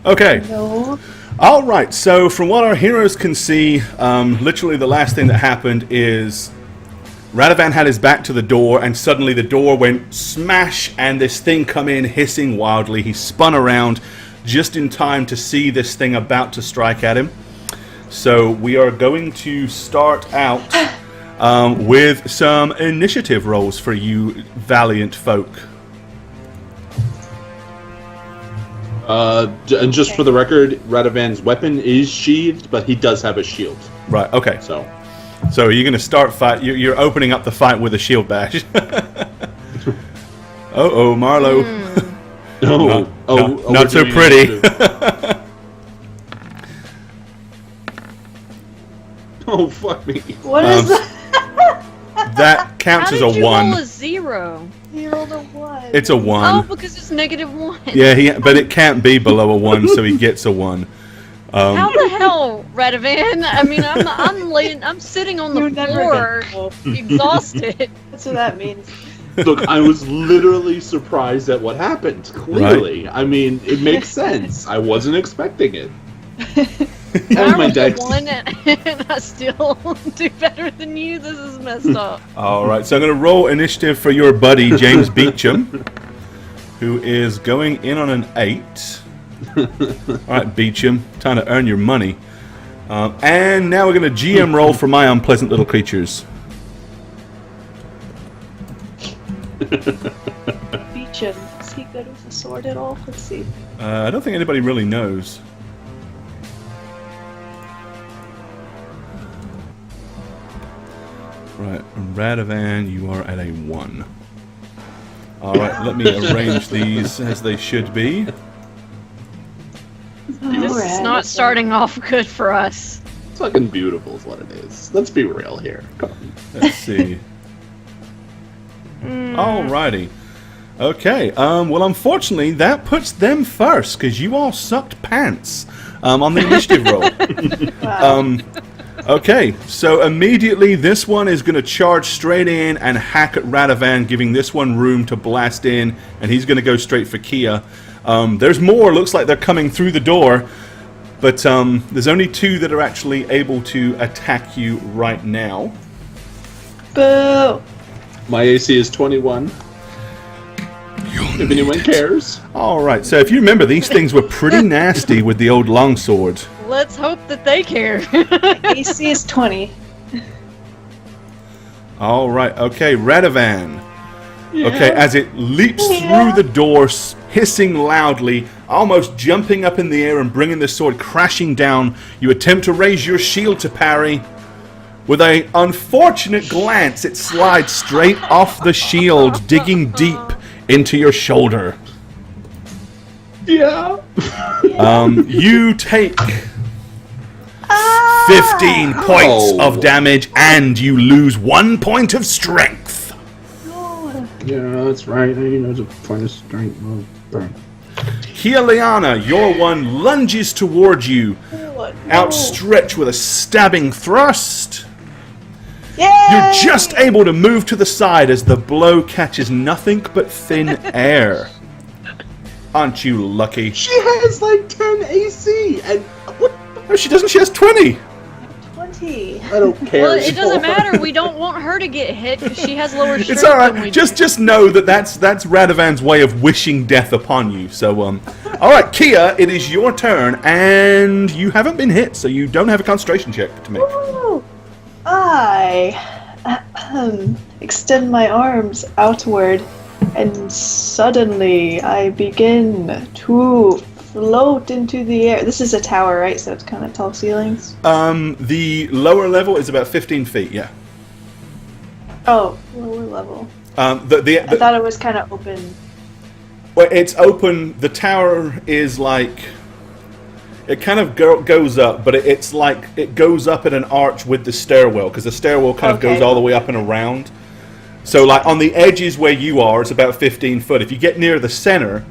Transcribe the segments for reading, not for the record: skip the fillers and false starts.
Okay. No. All right. So from what our heroes can see, literally the last thing that happened is Radovan had his back to the door, and suddenly the door went smash, and this thing come in hissing wildly. He spun around just in time to see this thing about to strike at him. So we are going to start out with some initiative rolls for you valiant folk. And just for the record, Radovan's weapon is sheathed, but he does have a shield. Right, okay. So you're going to start fight. You're opening up the fight with a shield bash. Uh-oh, Marlo. Not so pretty. Oh, fuck me. What is that? That counts as a 1. How did you roll a 0? He rolled a 1. It's a 1. Oh, because it's -1. Yeah, but it can't be below a 1, so he gets a 1. How the hell, Radovan? I mean, I'm sitting on the floor, exhausted. That's what that means. Look, I was literally surprised at what happened. Clearly. Right. I mean, it makes sense. I wasn't expecting it. I rolled a 1 and I still do better than you. This is messed up. Alright, so I'm going to roll initiative for your buddy, James Beecham, who is going in on an 8. Alright, Beecham, time to earn your money. And now we're going to GM roll for my unpleasant little creatures. Beecham, is he good with a sword at all? Let's see. I don't think anybody really knows. Right, Radovan, you are at a 1. Alright, let me arrange these as they should be. This is not starting off good for us. It's fucking beautiful is what it is. Let's be real here. Come on. Let's see. Alrighty. Okay, well unfortunately that puts them first, because you all sucked pants on the initiative roll. Wow. Okay, so immediately this one is going to charge straight in and hack at Radovan, giving this one room to blast in, and he's going to go straight for Kia. There's more, looks like they're coming through the door, but there's only 2 that are actually able to attack you right now. Boo! My AC is 21. If anyone cares. Alright, so if you remember, these things were pretty nasty with the old longsword. Let's hope that they care. AC is 20. Alright, okay, Radovan. Okay, as it leaps through the door, hissing loudly, almost jumping up in the air and bringing the sword crashing down, you attempt to raise your shield to parry. With an unfortunate glance, it slides straight off the shield, digging deep into your shoulder. Yeah. You take 15 points of damage, and you lose 1 point of strength. Yeah, that's right. I know it's a point of strength. Oh, burn. Kialiana, your one lunges towards you, outstretched with a stabbing thrust. Yay! You're just able to move to the side as the blow catches nothing but thin air. Aren't you lucky? She has like 10 AC, and No, she doesn't. She has 20. 20. I don't care. Well, it doesn't matter. We don't want her to get hit because she has lower strength It's all than we right. do. Just know that that's Radovan's way of wishing death upon you. So, all right, Kia, it is your turn, and you haven't been hit, so you don't have a concentration check to make. Woo! I extend my arms outward, and suddenly I begin to float into the air. This is a tower, right? So it's kind of tall ceilings. The lower level is about 15 feet. Yeah. Oh, lower level. I thought it was kind of open. Well, it's open. The tower is like, it kind of goes up, but it's like it goes up in an arch with the stairwell, because the stairwell kind of goes all the way up and around. So like on the edges where you are, it's about 15 foot. If you get near the center,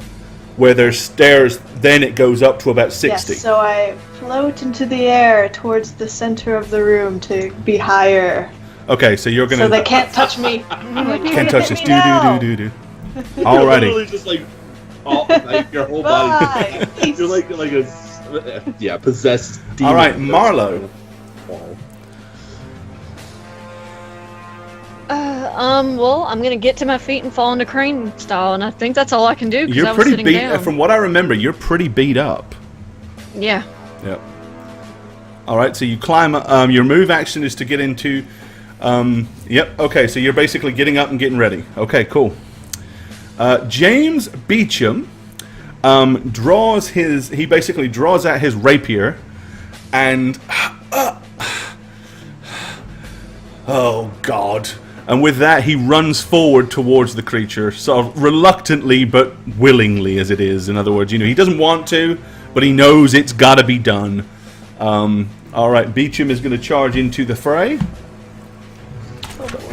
where there's stairs, then it goes up to about 60. Yes, so I float into the air towards the center of the room to be higher. Okay, so you're gonna. So they can't touch me. Can't touch this. Do. Alrighty. Literally just like all, like your whole body. Bye. You're like a possessed demon. All right, Marlo. Well, I'm gonna get to my feet and fall into crane style, and I think that's all I can do because I You're was pretty sitting beat. down. From what I remember, you're pretty beat up. Yeah. Yep. All right, so you climb. Your move action is to get into. Yep. Okay, so you're basically getting up and getting ready. Okay, cool. James Beecham draws his. He basically draws out his rapier, and oh God! And with that, he runs forward towards the creature, sort of reluctantly but willingly, as it is. In other words, he doesn't want to, but he knows it's got to be done. All right, Beecham is going to charge into the fray.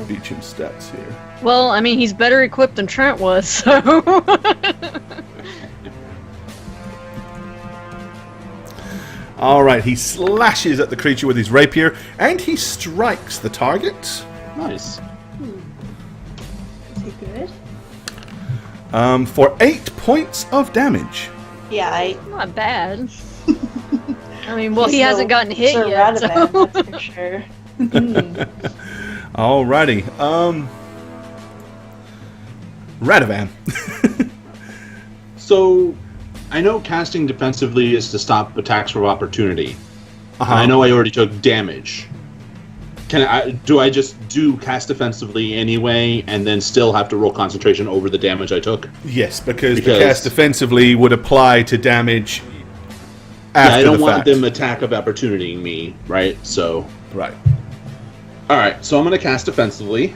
Beecham's stats here. Well, I mean, he's better equipped than Trent was, so. All right, he slashes at the creature with his rapier, and he strikes the target. Nice. Is he good? For 8 points of damage. Yeah, Not bad. I mean, well, he he's hasn't gotten hit Sir yet. Radavan, So. that's for sure. Alrighty. Radavan. So, I know casting defensively is to stop attacks of opportunity. Uh-huh. I know I already took damage. Do I just do cast defensively anyway, and then still have to roll concentration over the damage I took? Yes, because the cast defensively would apply to damage after I don't the want fact. them attack of opportunity me, right? So, Right. all right. So I'm going to cast defensively.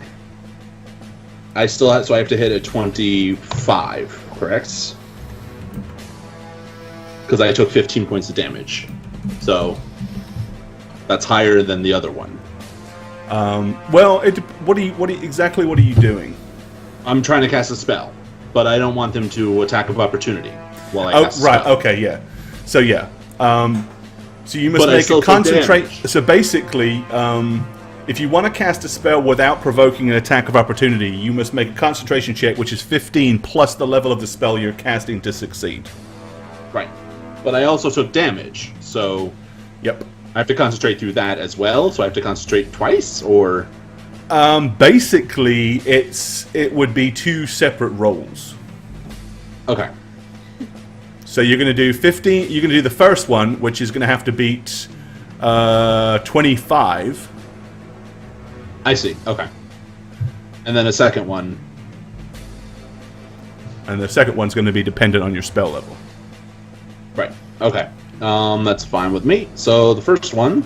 I have to hit a 25, correct? Because I took 15 points of damage, so that's higher than the other one. Well, what are you doing? I'm trying to cast a spell, but I don't want them to attack of opportunity while I cast a Right. spell. Okay. Yeah. So yeah. So you must But I make still a took concentrate. damage. So basically, if you want to cast a spell without provoking an attack of opportunity, you must make a concentration check, which is 15 plus the level of the spell you're casting to succeed. Right. But I also took damage, so Yep. I have to concentrate through that as well. So I have to concentrate twice, or Basically, it would be 2 separate rolls. okay. So you're going to do 15. You're going to do the first one, which is going to have to beat 25. I see. Okay. And then a second one. And the second one's going to be dependent on your spell level. Right. Okay. That's fine with me. So the first one.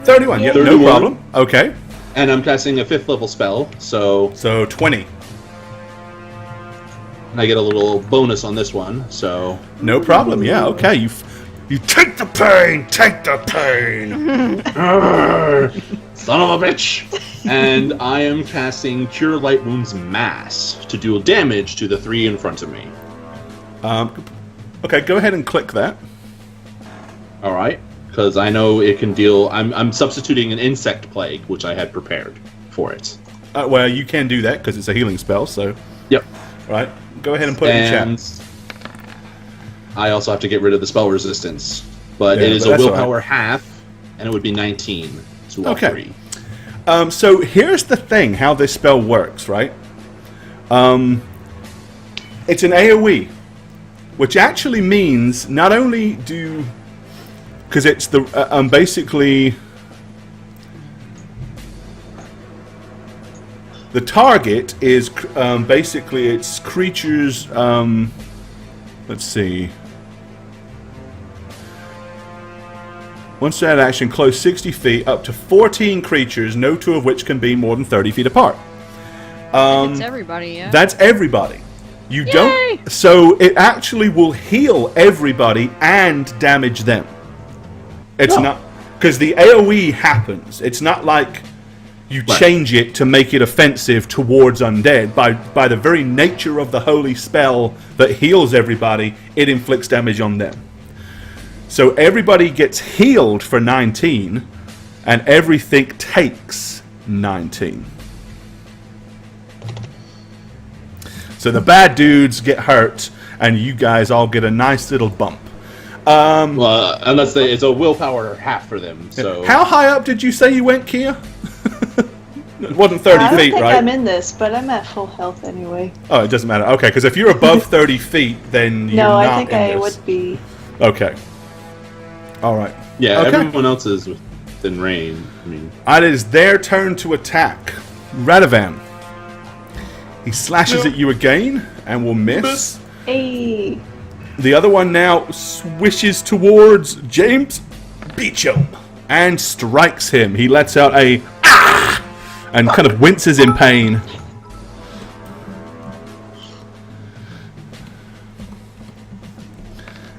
31. Yep, no 31. problem. Okay. And I'm casting a 5th level spell, so So 20. I get a little bonus on this one. So No problem. Yeah. Okay. You take the pain. Take the pain. son of a bitch! And I am casting Cure Light Wounds Mass to deal damage to the 3 in front of me. Okay. Go ahead and click that. All right, because I know it can deal. I'm substituting an insect plague, which I had prepared for it. Well, you can do that because it's a healing spell. So, Yep. right. Go ahead and put it in And chat. I also have to get rid of the spell resistance, but Yeah, it is but a that's all willpower half, and it would be 19 to all Okay. 3. So here's the thing: how this spell works, right? It's an AOE, which actually means not only do, because it's the basically the target is basically it's creatures. Let's see. One standard action, close 60 feet, up to 14 creatures, no 2 of which can be more than 30 feet apart. It's everybody, yeah. That's everybody. You Yay! don't. So it actually will heal everybody and damage them. It's not because the AOE happens. It's not like you change it to make it offensive towards undead. By the very nature of the holy spell that heals everybody, it inflicts damage on them. So everybody gets healed for 19, and everything takes 19. So the bad dudes get hurt, and you guys all get a nice little bump. Well, unless it's a willpower half for them. So How high up did you say you went, Kia? It wasn't 30 I don't feet, think right? I'm in this, but I'm at full health anyway. Oh, it doesn't matter. Okay, because if you're above 30 feet, then you're No, not I think in I this. would be. Okay. All right. yeah, Okay. everyone else is within range. I mean, It is their turn to attack. Radovan. He slashes at you again and will miss. Hey. The other one now swishes towards James Beecham and strikes him. He lets out a ah and kind of winces in pain.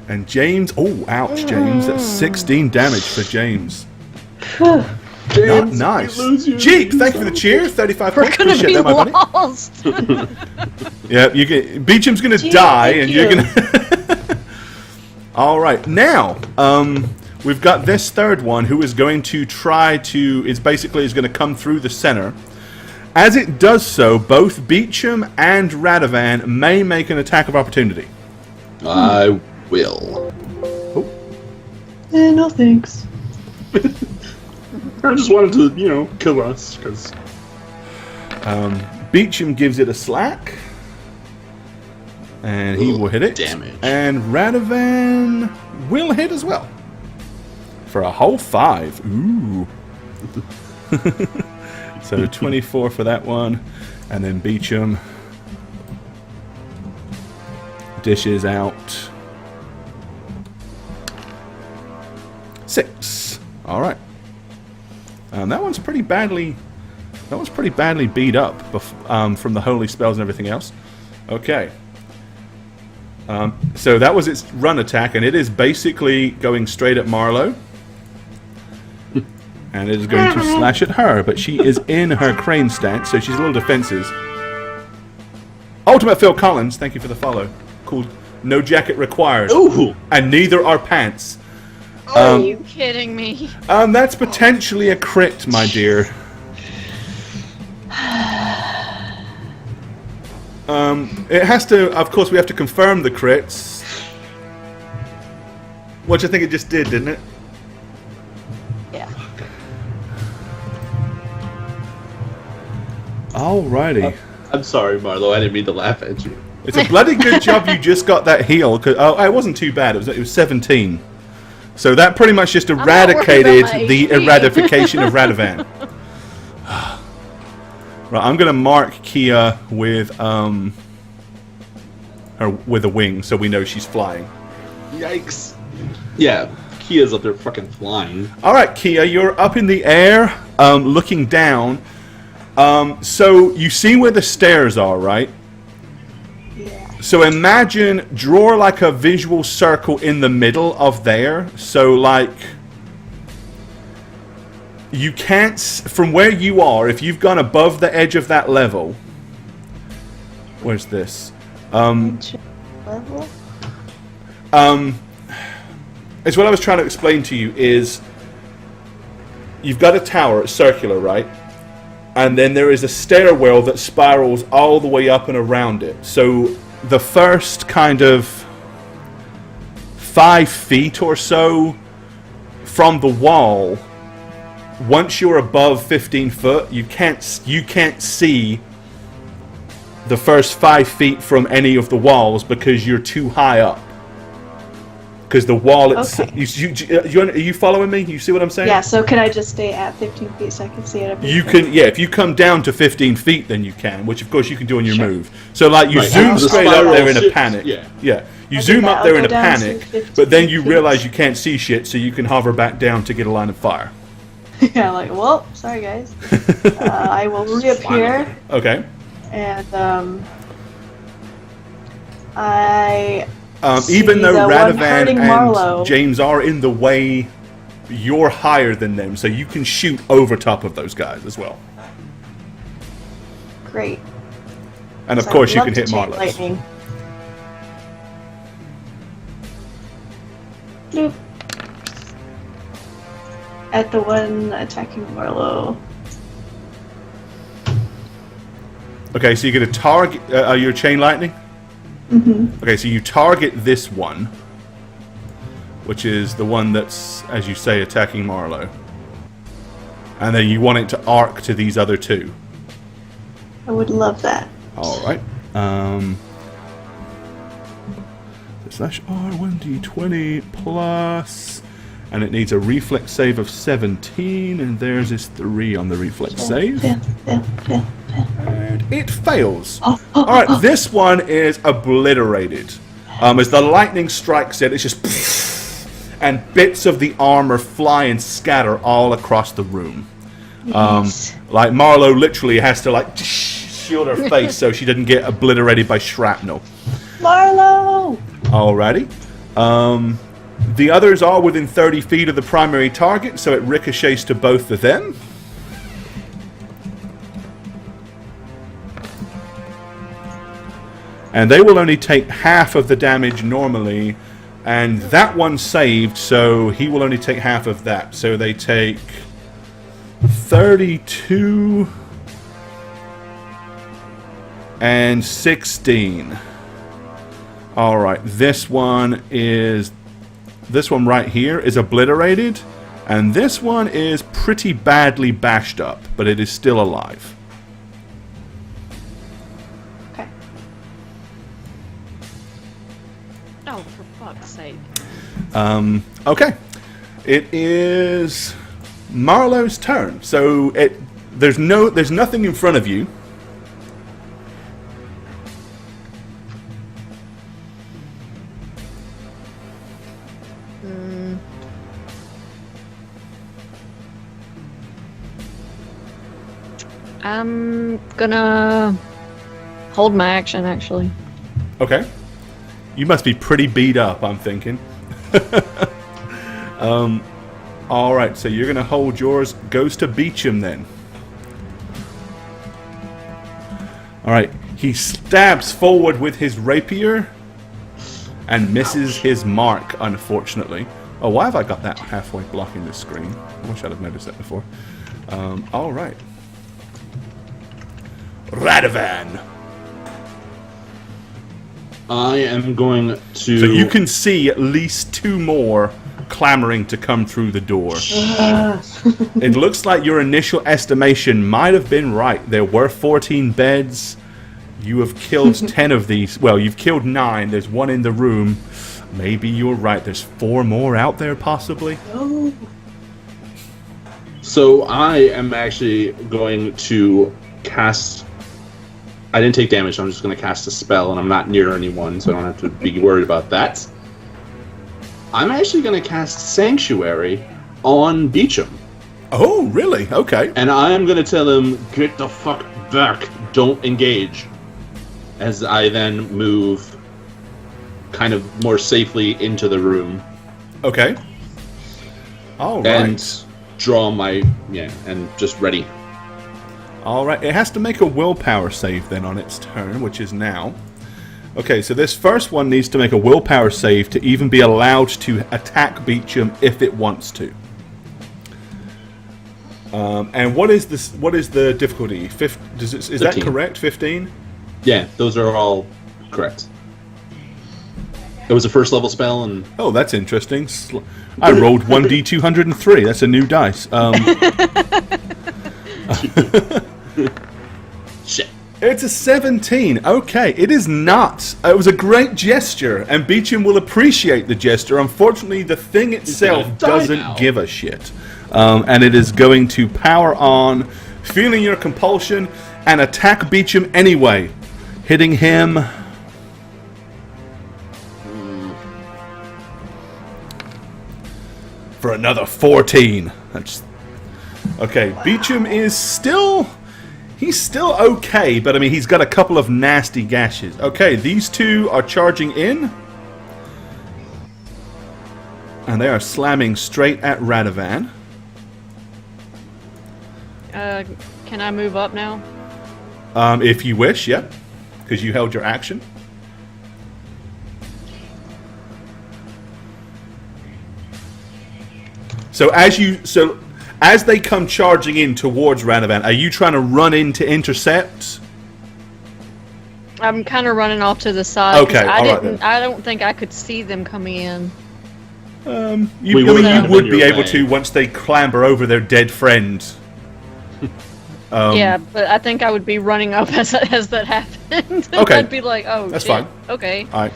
And James, oh, ouch, James. That's 16 damage for James. Not nice. Jeep, thank you for the cheer. 35 We're points. gonna Appreciate be that, my buddy. lost. Yeah, you get Beecham's gonna Gee, die, thank and you. you're gonna. All right, now we've got this third one who is going to try to. Is going to come through the center. As it does so, both Beecham and Radovan may make an attack of opportunity. I will. No thanks. I just wanted to, kill us because. Beecham gives it a slack, and he will hit it. Damage. And Radovan will hit as well for a whole 5. Ooh. So 24 for that one, and then Beecham dishes out 6. All right. That one's pretty badly. That one's pretty badly beat up from the holy spells and everything else. Okay. So that was its run attack, and it is basically going straight at Marlowe. And it is going to slash at her, but she is in her crane stance, so she's a little defensive. Ultimate Phil Collins, thank you for the follow. Called No Jacket Required. Ooh! And neither are pants. Are you kidding me? That's potentially a crit, my dear. It has to, of course, we have to confirm the crits. Which I think it just did, didn't it? Yeah. Alrighty. I'm sorry, Marlo. I didn't mean to laugh at you. It's a bloody good job you just got that heal. It wasn't too bad. It was 17. So that pretty much just not worried about eradicated my the HP. eradication of Radovan. Right, I'm gonna mark Kia with her with a wing, so we know she's flying. Yikes. Yeah, Kia's up there fucking flying. All right, Kia, you're up in the air, looking down. So you see where the stairs are, right? Yeah. So imagine, draw like a visual circle in the middle of there. So like, you can't, from where you are, if you've gone above the edge of that level. Where's this? Level? It's what I was trying to explain to you is, you've got a tower, it's circular, right? And then there is a stairwell that spirals all the way up and around it. So the first kind of 5 feet or so from the wall, once you're above 15 foot, you can't see the first 5 feet from any of the walls because you're too high up. Because the wall, Okay. are you following me? You see what I'm saying? Yeah, so can I just stay at 15 feet so I can see it? You can, yeah. If you come down to 15 feet, then you can, which of course you can do on your Sure. move. So like you Right, zoom the straight up spiral there in a shifts, panic. yeah. You I'll zoom do up that. there I'll in a go down to panic, 15 but then you feet. realize you can't see shit, so you can hover back down to get a line of fire. Yeah, like, well, sorry guys. I will reappear, Okay. and I Even see though the one Radovan hurting and Marlowe. James are in the way, you're higher than them, so you can shoot over top of those guys as well. Great. And of So course I'd you love can to hit chain Marlowe's. lightning. Bloop. At the one attacking Marlowe. Okay, so you're going to target your chain lightning? Mm-hmm. Okay, so you target this one, which is the one that's, as you say, attacking Marlowe. And then you want it to arc to these other two. I would love that. Alright. Slash R1d20 plus... And it needs a reflex save of 17, and theirs is 3 on the reflex save. And it fails. Alright, this one is obliterated. As the lightning strikes it, it's just... And bits of the armor fly and scatter all across the room. Yes. Like, Marlowe literally has to, like, shield her face so she doesn't get obliterated by shrapnel. Marlowe! Alrighty. The others are within 30 feet of the primary target, so it ricochets to both of them. And they will only take half of the damage normally, and that one saved, so he will only take half of that. So they take 32 and 16. Alright, this one right here is obliterated, and this one is pretty badly bashed up, but it is still alive. Okay. Oh, for fuck's sake. Okay. It is Marlowe's turn. So there's nothing in front of you. I'm gonna hold my action, actually. Okay. You must be pretty beat up, I'm thinking. Alright, so you're going to hold yours. Goes to Beecham then. Alright, he stabs forward with his rapier and misses his mark, unfortunately. Oh, why have I got that halfway blocking the screen? I wish I'd have noticed that before. Alright. Radovan! I am going to... So you can see at least 2 more clamoring to come through the door. It looks like your initial estimation might have been right. There were 14 beds. You have killed 10 of these. Well, you've killed 9. There's 1 in the room. Maybe you're right. There's 4 more out there, possibly. Oh. So I am actually going to cast... I didn't take damage, so I'm just going to cast a spell, and I'm not near anyone, so I don't have to be worried about that. I'm actually going to cast Sanctuary on Beecham. Oh, really? Okay. And I'm going to tell him, get the fuck back, don't engage. As I then move kind of more safely into the room. Okay. All right. And draw my... Yeah, and just ready. Alright, it has to make a willpower save then on its turn, which is now. Okay, so this first one needs to make a willpower save to even be allowed to attack Beecham if it wants to. And what is this? What is the difficulty? Is that correct? 15? Yeah, those are all correct. It was a first level spell, and... Oh, that's interesting. I rolled 1d203. That's a new dice. Shit. It's a 17. Okay, it is not. It was a great gesture, and Beecham will appreciate the gesture. Unfortunately, the thing itself doesn't give a shit. And it is going to power on, feeling your compulsion, and attack Beecham anyway. Hitting him... for another 14. That's... Okay, Beecham is still... He's still okay, but I mean, he's got a couple of nasty gashes. Okay, these 2 are charging in. And they are slamming straight at Radovan. Can I move up now? If you wish, yeah. Because you held your action. So as they come charging in towards Radovan, are you trying to run in to intercept? I'm kind of running off to the side. 'cause Okay, all right then. I don't think I could see them coming in. You would be able to once they clamber over their dead friends. Yeah, but I think I would be running up as that happened. Okay. I'd be like, oh, That's shit. fine. Okay. All right.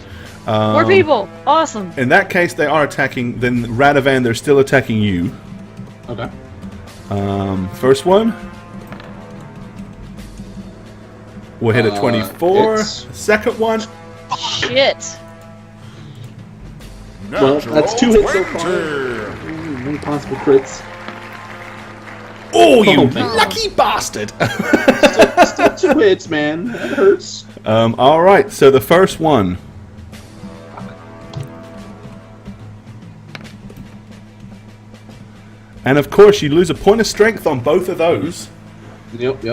More people. Awesome. In that case, they are attacking. Then Radovan, they're still attacking you. Okay. First one. We'll hit a 24. Hits. Second one. Shit. Well, that's 2 hits so far. One possible crits. Oh, you Oh, thank lucky bastard! Still 2 hits, man. That hurts. All right. So the first one. And of course, you lose a point of strength on both of those. Yep.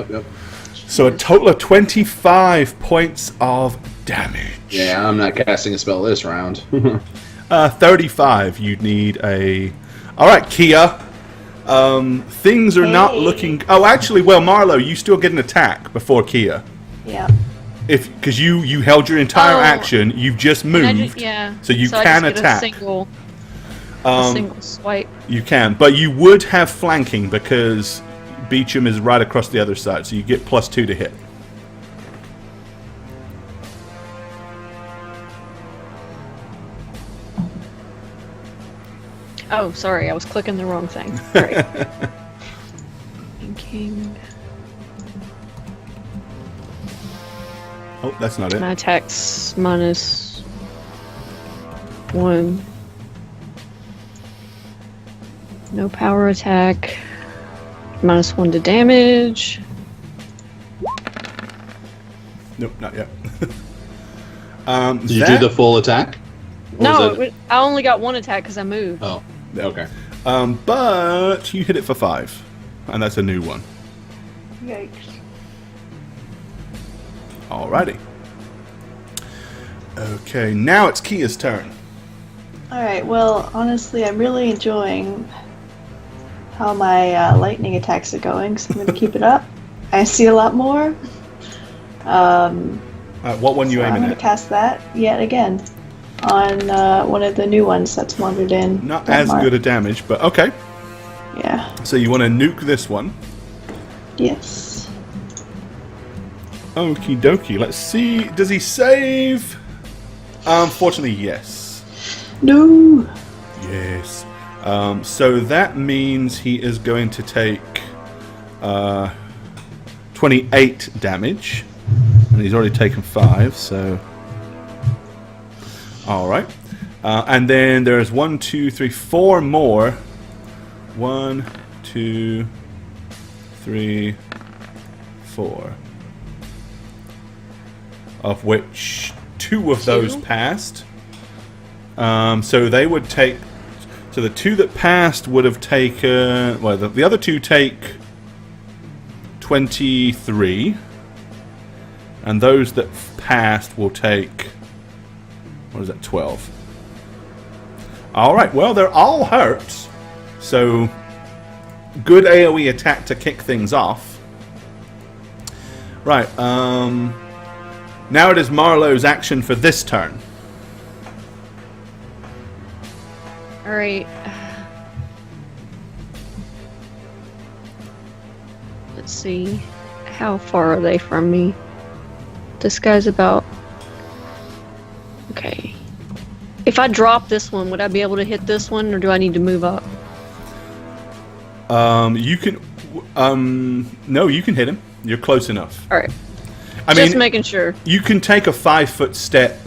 So a total of 25 points of damage. Yeah, I'm not casting a spell this round. 35. You'd need a. All right, Kia. Things are not looking. Oh, actually, well, Marlo, you still get an attack before Kia. Yeah. Because you held your entire action, you've just moved. So you can I just attack. Get a single swipe. You can, but you would have flanking because Beecham is right across the other side, so you get +2 to hit. Oh, sorry, I was clicking the wrong thing. Right. Thinking. Oh, that's not it. My attacks -1. No power attack. -1 to damage. Nope, not yet. Did you do the full attack? Or No, was that- I only got 1 attack because I moved. Oh, okay. But you hit it for 5, and that's a new one. Yikes. Alrighty. Okay, now it's Kia's turn. Alright, well, honestly, I'm really enjoying how my lightning attacks are going, so I'm going to keep it up. I see a lot more. What one you I'm aiming going to at? cast that yet again on one of the new ones that's wandered in. Not Don't as mark. good a damage, but okay. Yeah. So you want to nuke this one. Yes. Okie dokie. Let's see. Does he save? Fortunately, yes. No. Yes. So that means he is going to take 28 damage. And he's already taken 5, so... Alright. And then there's 1, 2, 3, 4 more. 1, 2, 3, 4. Of which 2 of those passed. So they would take... So the 2 that passed would have taken... Well, the other 2 take 23. And those that passed will take... What is that? 12. Alright, well, they're all hurt. So, good AoE attack to kick things off. Right, now it is Marlowe's action for this turn. Alright. Let's see. How far are they from me? This guy's about... Okay. If I drop this one, would I be able to hit this one, or do I need to move up? You can... no, you can hit him. You're close enough. Alright. I Just mean, making sure. you can take a 5-foot step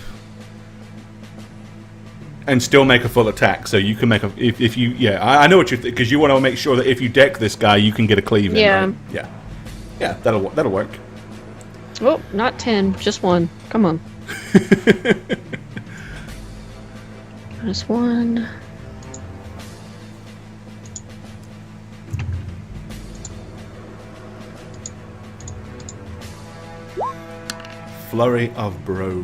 and still make a full attack. So you can make a... If you... Yeah, I know what you're... Because you want to make sure that if you deck this guy, you can get a cleave in, Yeah. right? Yeah. Yeah, that'll work. Oh, not 10. Just 1. Come on. -1. Flurry of Bros.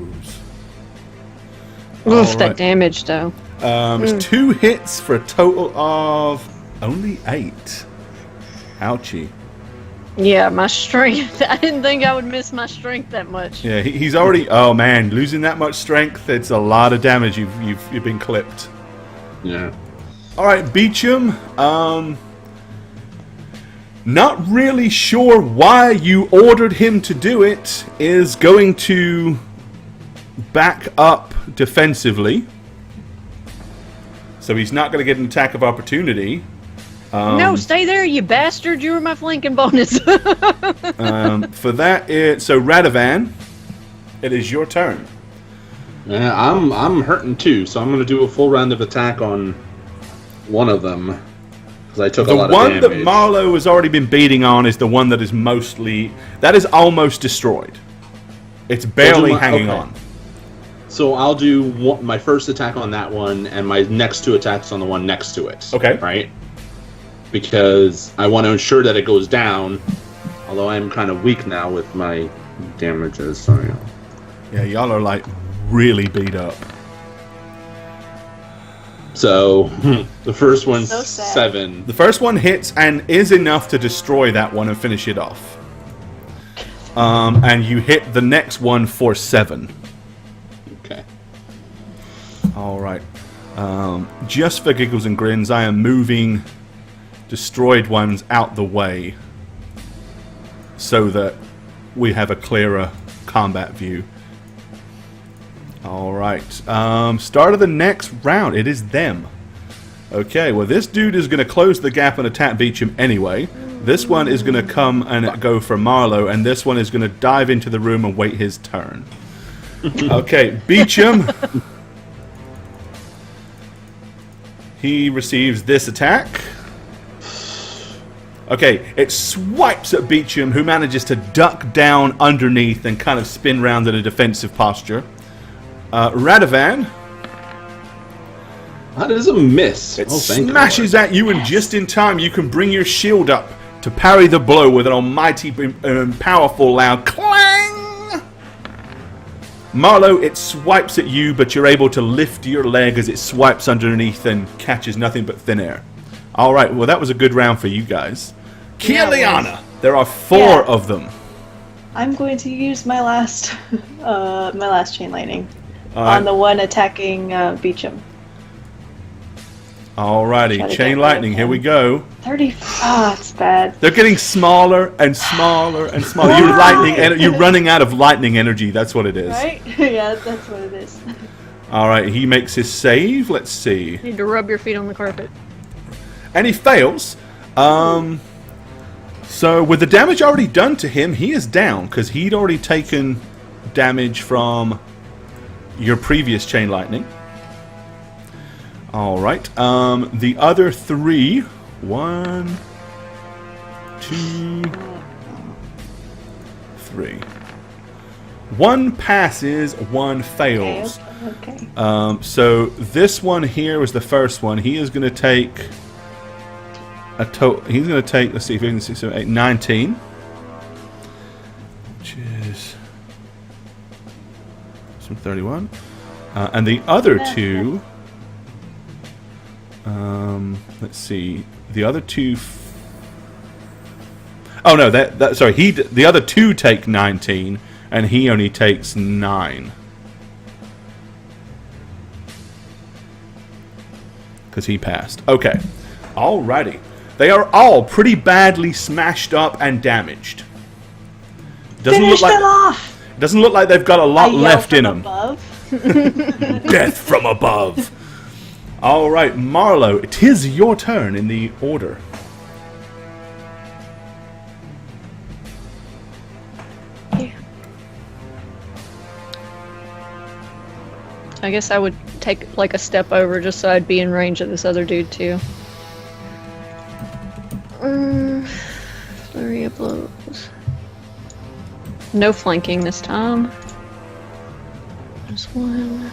Oof, Alright. that damage, though. It's 2 hits for a total of only 8. Ouchie. Yeah, my strength. I didn't think I would miss my strength that much. Yeah, he's already. Oh man, losing that much strength. It's a lot of damage. You've been clipped. Yeah. All right, Beecham. Not really sure why you ordered him to do it. Is going to back up defensively. So he's not going to get an attack of opportunity. No, stay there, you bastard! You were my flanking bonus. For that, so Radovan, it is your turn. Yeah, I'm hurting too, so I'm going to do a full round of attack on one of them because I took a lot of damage. The one that Marlowe has already been beating on is the one that is almost destroyed. It's barely hanging on. So I'll do my first attack on that one, and my next 2 attacks on the one next to it. Okay. Right? Because I want to ensure that it goes down, although I'm kind of weak now with my damages. So, yeah, y'all are like really beat up. So the first one's So sad. 7. The first one hits and is enough to destroy that one and finish it off. And you hit the next one for 7. Okay. All right. Just for giggles and grins, I am moving destroyed ones out the way so that we have a clearer combat view. All right. Start of the next round. It is them. Okay, well, this dude is going to close the gap and attack Beecham anyway. This one is going to come and go for Marlowe, and this one is going to dive into the room and wait his turn. Okay, Beecham. He receives this attack. Okay, it swipes at Beecham, who manages to duck down underneath and kind of spin round in a defensive posture. Radovan. That is a miss. It thank smashes God. at you, and just in time you can bring your shield up to parry the blow with an almighty, powerful, loud clang. Marlowe, it swipes at you, but you're able to lift your leg as it swipes underneath and catches nothing but thin air. All right, well, that was a good round for you guys. Kialiana, there are 4 of them. I'm going to use my last chain lightning Alright. on the one attacking Beecham. Alrighty, Try to chain get lightning, rid of here we him. go. 30. Ah, it's bad. They're getting smaller and smaller and smaller. You're running out of lightning energy, that's what it is. Right? Yeah, that's what it is. Alright, he makes his save, let's see. You need to rub your feet on the carpet. And he fails. So with the damage already done to him, he is down because he'd already taken damage from your previous chain lightning. All right. The other 3, 1, 2, 3. 1 passes, 1 fails. Okay. So this one here was the first one. He is going to take he's going to take, let's see if he can 6, 7, 8, 19. Which is some 31. And the other 2, let's see, the other 2. Oh no, sorry. The other 2 take 19, and he only takes 9. Because he passed. Okay. Alrighty. They are all pretty badly smashed up and damaged. Finish them off! Doesn't look like they've got a lot left in them. Above. Death from above. Alright, Marlowe, it is your turn in the order. I guess I would take like a step over just so I'd be in range of this other dude too. Flurry of blows. No flanking this time. Just 1.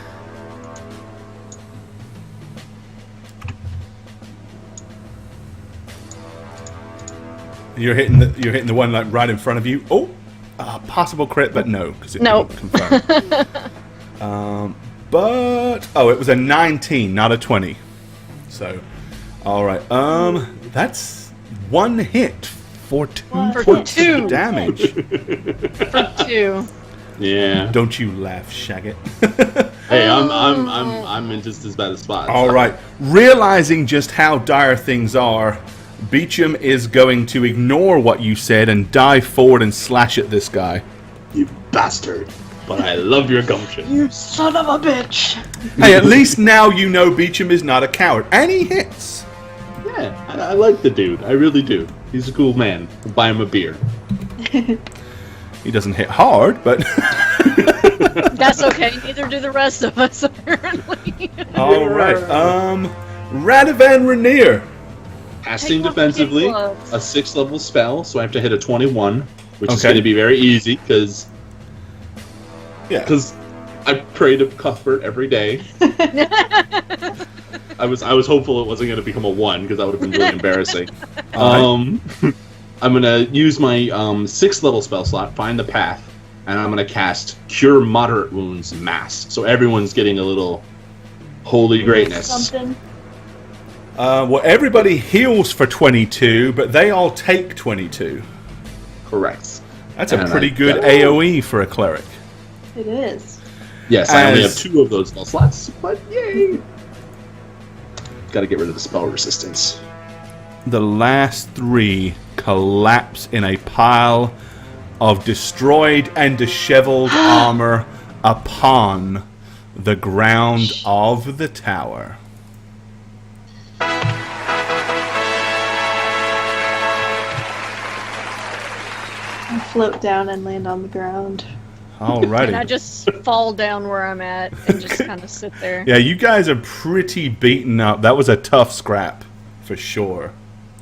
You're hitting the one like right in front of you. Oh, possible crit, but no, because it Nope. didn't confirm. But it was a 19, not a 20. So, all right. That's 1 hit For two For points two. of damage. For 2. Yeah. Don't you laugh, Shagget. Hey, I'm in just as bad a spot. All right. Realizing just how dire things are, Beecham is going to ignore what you said and dive forward and slash at this guy. You bastard. But I love your gumption. You son of a bitch! Hey, at least now you know Beecham is not a coward. And he hits. Yeah, I like the dude. I really do. He's a cool man. I'll buy him a beer. He doesn't hit hard, but... That's okay. Neither do the rest of us, apparently. All right. Radovan Rainier. Casting Take off the defensively, gloves. a 6th level spell, so I have to hit a 21, which is Okay. going to be very easy because Yeah. I pray to Cuthbert every day. I was hopeful it wasn't going to become a 1 because that would have been really embarrassing. I'm going to use my 6th level spell slot, Find the Path, and I'm going to cast Cure Moderate Wounds Mass. So everyone's getting a little holy greatness. Something. Well, everybody heals for 22, but they all take 22. Correct. That's a And pretty I good got- AoE for a cleric. It is. Yes, I only have As- 2 of those spell slots, but yay! Got to get rid of the spell resistance. The last 3 collapse in a pile of destroyed and disheveled armor upon the ground of the tower. I float down and land on the ground. And I Alrighty. just fall down where I'm at and just kind of sit there. Yeah, you guys are pretty beaten up. That was a tough scrap, for sure.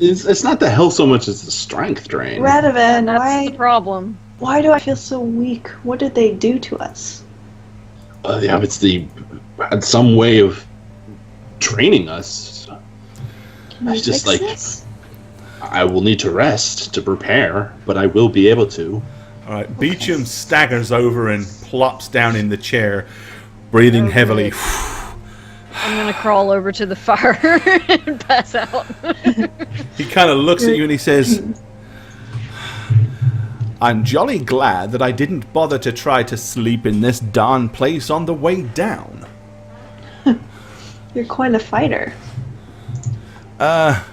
It's not the health so much as the strength drain. Radovan, That's the problem. why do I feel so weak? What did they do to us? Yeah, it's had some way of training us. Can I you just, fix like- this? I will need to rest to prepare, but I will be able to. Alright, Beecham staggers over and plops down in the chair, breathing Oh, heavily. I'm gonna crawl over to the fire and pass out. He kind of looks at you and he says, I'm jolly glad that I didn't bother to try to sleep in this darn place on the way down. You're quite a fighter. I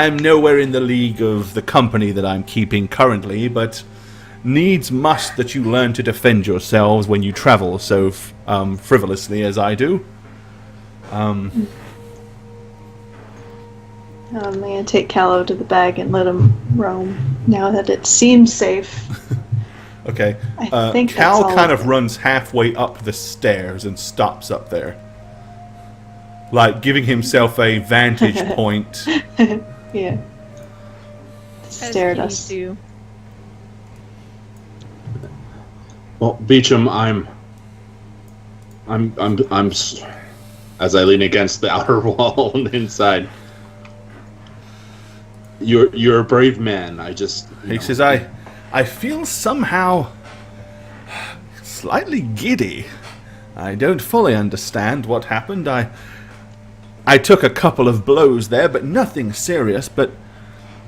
am nowhere in the league of the company that I'm keeping currently, but needs must that you learn to defend yourselves when you travel so frivolously as I do. I'm gonna take Callow to the bag and let him roam now that it seems safe. Okay. I think that's Cal all kind of of it. runs halfway up the stairs and stops up there. Like giving himself a vantage point. Yeah. Stare at us. Well, Beecham, as I lean against the outer wall on the inside. You're a brave man. He says, I feel somehow slightly giddy. I don't fully understand what happened. I took a couple of blows there, but nothing serious. But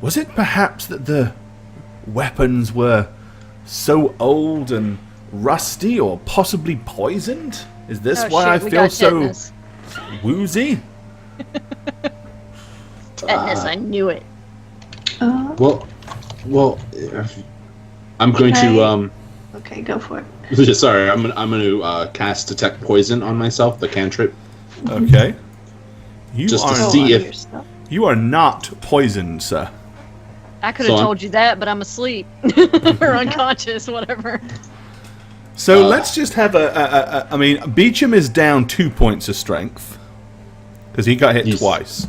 was it perhaps that the weapons were so old and rusty or possibly poisoned? Is this Oh, why shit, I we feel got so tetanus. woozy? Tetanus, I knew it. Well, I'm going to Okay, go for it. Sorry, I'm going to cast Detect Poison on myself, the cantrip. Okay. You Just to are see on if- your stuff. you are not poisoned, sir. I could So have I'm- told you that, but I'm asleep or unconscious, whatever. So let's just have I mean, Beecham is down 2 points of strength because he got hit He's- twice.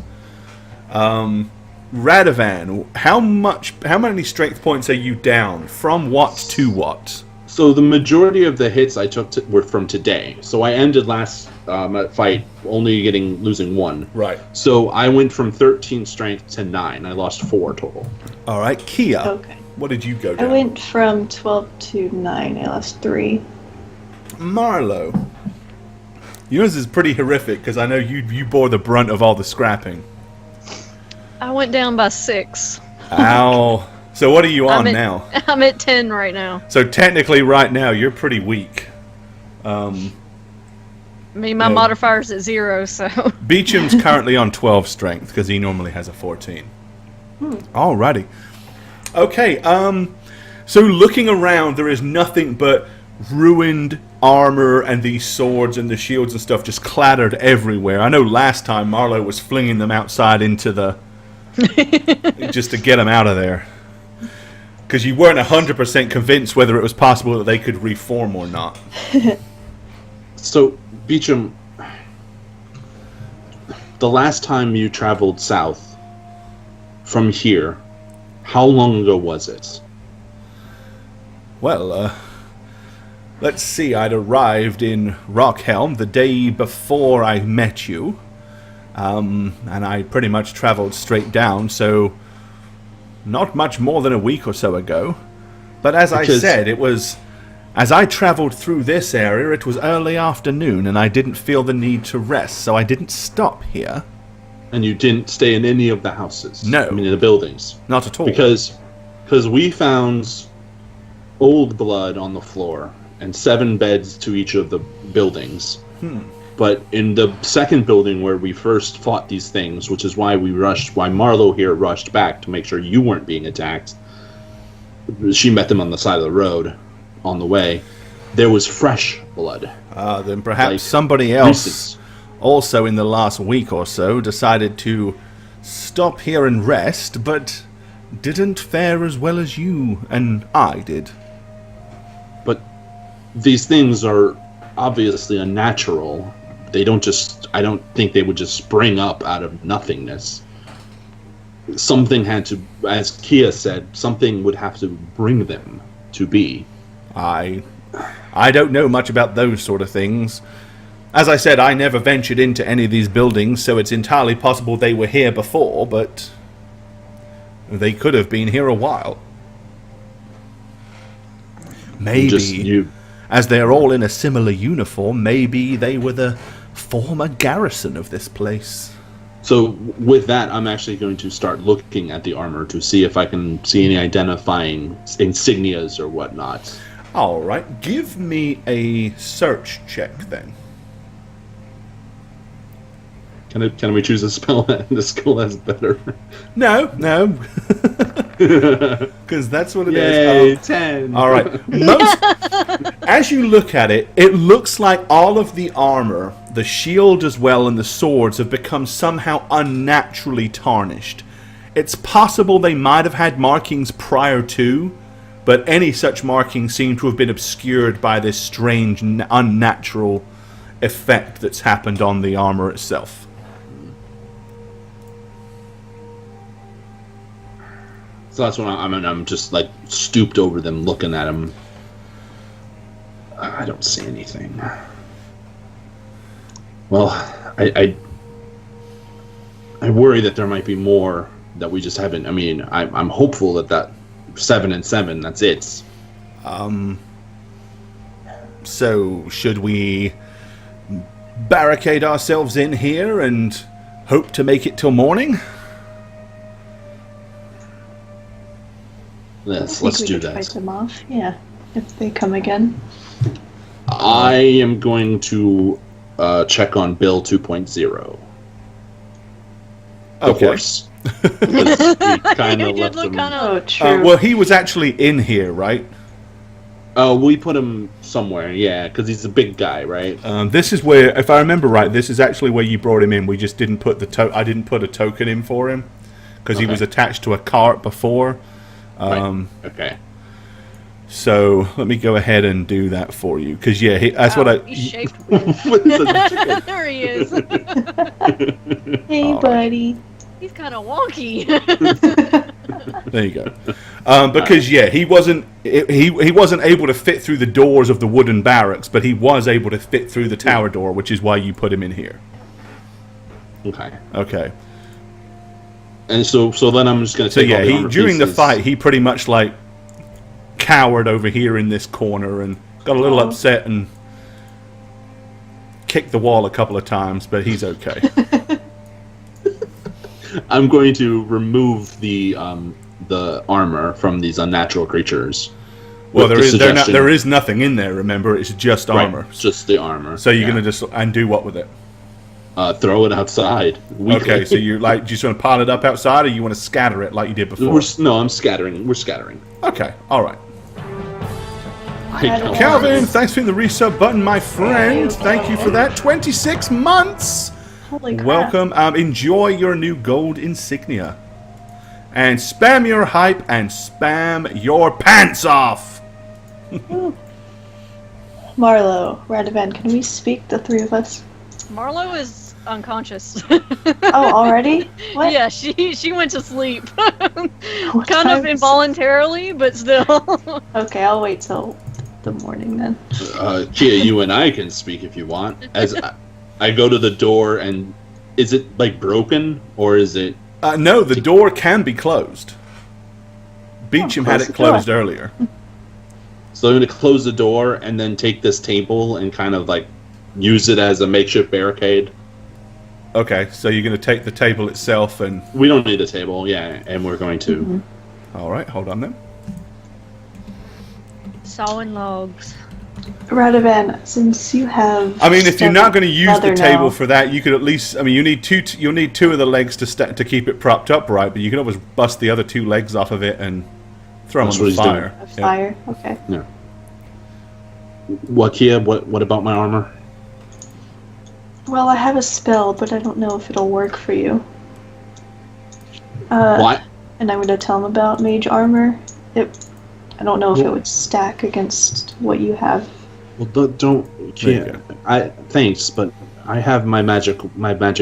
Radovan, how many strength points are you down? From what to what? So the majority of the hits I took were from today. So I ended last fight only losing 1. Right. So I went from 13 strength to 9. I lost 4 total. All right, Kia. Okay. What did you go I down? went from 12 to 9. I lost 3. Marlowe. Yours is pretty horrific because I know you bore the brunt of all the scrapping. I went down by 6. Ow. So what are you on now? I'm at 10 right now. So technically right now you're pretty weak. I mean, my modifier's at 0, so... Beecham's currently on 12 strength, because he normally has a 14. Alrighty. Okay, so looking around, there is nothing but ruined armor and these swords and the shields and stuff just clattered everywhere. I know last time Marlo was flinging them outside into the... just to get them out of there. Because you weren't 100% convinced whether it was possible that they could reform or not. So, Beecham, the last time you traveled south from here, how long ago was it? Well, let's see. I'd arrived in Rockhelm the day before I met you. And I pretty much traveled straight down, so not much more than a week or so ago. But as I said, it was... As I traveled through this area, it was early afternoon, and I didn't feel the need to rest, so I didn't stop here. And you didn't stay in any of the houses? No. I mean, in the buildings? Not at all. Because we found old blood on the floor, and 7 beds to each of the buildings. But in the second building where we first fought these things, which is why Marlo here rushed back to make sure you weren't being attacked, she met them on the side of the road on the way, there was fresh blood. Then perhaps Like somebody else, recent. also in the last week or so, decided to stop here and rest, but didn't fare as well as you and I did. But these things are obviously unnatural. They don't just... I don't think they would just spring up out of nothingness. Something had to, as Kia said, something would have to bring them to be. I don't know much about those sort of things. As I said, I never ventured into any of these buildings, so it's entirely possible they were here before, but they could have been here a while. Maybe, as they're all in a similar uniform, maybe they were the former garrison of this place. So with that, I'm actually going to start looking at the armor to see if I can see any identifying insignias or whatnot. Alright, give me a search check then. Can we choose a spell that the skill that's better? No. Because that's what it is. 10. Alright, as you look at it, it looks like all of the armor, the shield as well, and the swords have become somehow unnaturally tarnished. It's possible they might have had markings prior to, but any such markings seem to have been obscured by this strange, unnatural effect that's happened on the armor itself. So that's when I'm just like stooped over them, looking at them. I don't see anything. Well, I worry that there might be more that we just haven't. I mean, I'm hopeful that 7 and 7, that's it. So should we barricade ourselves in here and hope to make it till morning? Yes, I let's think do we could that. fight them off, yeah, if they come again. I am going to check on Bill 2.0. Of Okay. course. Kind You of did left look him. kind of... Oh, true. Well, he was actually in here, right? We put him somewhere, yeah, because he's a big guy, right? This is where, if I remember right, this is actually where you brought him in. We just didn't put I didn't put a token in for him because he was attached to a cart before. Right. Okay. So let me go ahead and do that for you because that's what I. He's shaped weird. What is that? There he is. Hey, buddy. He's kind of wonky. There you go. Because he wasn't he wasn't able to fit through the doors of the wooden barracks, but he was able to fit through the tower door, which is why you put him in here. Okay. Okay. And so then I'm just going to So take all the armor during the pieces. fight, he pretty much like cowered over here in this corner and got a little upset and kicked the wall a couple of times, but he's okay. I'm going to remove the armor from these unnatural creatures. Well, there is nothing in there. Remember, it's just armor. Right, just the armor. So you're gonna just do what with it? Throw it outside. Weekly. Okay, so you're just gonna pile it up outside, or you want to scatter it like you did before? I'm scattering. We're scattering. Okay, all right. Calvin, Calvin, thanks for the resub button, my friend. Thank you for that. 26 months. Holy crap. Welcome. Enjoy your new gold insignia. And spam your hype and spam your pants off. Marlo, Radovan, can we speak, the three of us? Marlo is unconscious. Oh, already? What? Yeah, she went to sleep. What Kind time of is- involuntarily, but still. Okay, I'll wait till the morning then. Gia, you and I can speak if you want. As I go to the door, and is it like broken or is it? No, the door can be closed. Beecham had close it the door. closed earlier. So I'm going to close the door and then take this table and kind of like use it as a makeshift barricade. Okay, so you're going to take the table itself and... We don't need a table, yeah, and we're going to. Mm-hmm. All right, hold on then. Sawing logs. Radovan, since you have... I mean, if you're not going to use the Mother table now. for that, you could at least... I mean, you need you'll need two of the legs to keep it propped up right, but you can always bust the other two legs off of it and throw them That's on what the he's doing. fire. A fire, okay. Yeah. What, Kia? What about my armor? Well, I have a spell, but I don't know if it'll work for you. What? And I'm going to tell him about mage armor. I don't know if it would stack against what you have. Well, don't. Kia, thanks, but I have my magic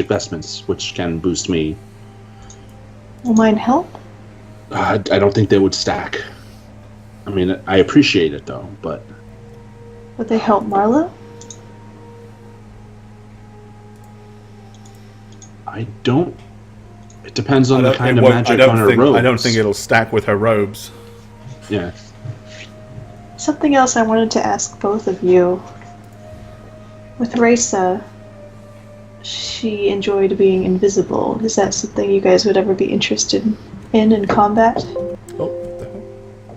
vestments, which can boost me. Will mine help? I don't think they would stack. I mean, I appreciate it though, but Would they help Marlo? I don't. It depends on the kind of I magic don't on her think, robes. I don't think it'll stack with her robes. Yeah. Something else I wanted to ask both of you. With Raisa, she enjoyed being invisible. Is that something you guys would ever be interested in combat? Oh, the hell?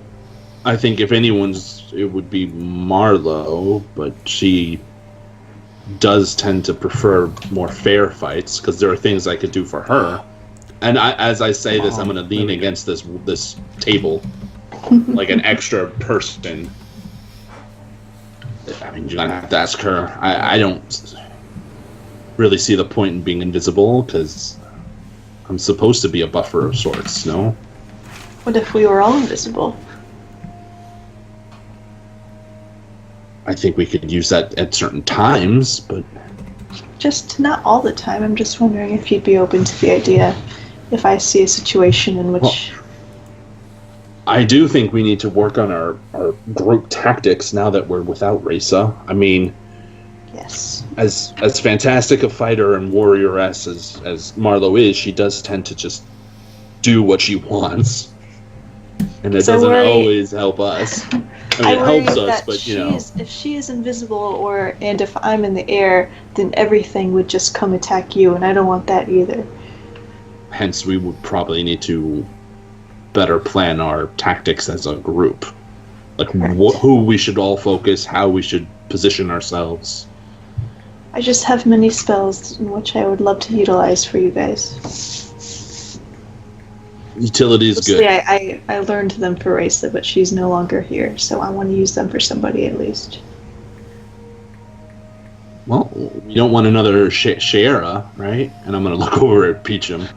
I think if anyone's, it would be Marlo, but she does tend to prefer more fair fights because there are things I could do for her. And as I say this, I'm going to lean against this table like an extra person. I mean, you're going to have to ask her. I don't really see the point in being invisible because I'm supposed to be a buffer of sorts, no? What if we were all invisible? I think we could use that at certain times, but Just not all the time. I'm just wondering if you'd be open to the idea if I see a situation in which... I do think we need to work on our group tactics now that we're without Raisa. I mean, Yes. as fantastic a fighter and warrioress as Marlo is, she does tend to just do what she wants. And it So doesn't worry- always help us. I mean, I it worry helps us, that but, you know. if she is invisible and if I'm in the air, then everything would just come attack you, and I don't want that either. Hence, we would probably need to better plan our tactics as a group. Like, who we should all focus, how we should position ourselves. I just have many spells in which I would love to utilize for you guys. Utility is Mostly good. I learned them for Raisa, but she's no longer here, so I want to use them for somebody at least. Well, you don't want another Shara, right? And I'm going to look over at Peachum.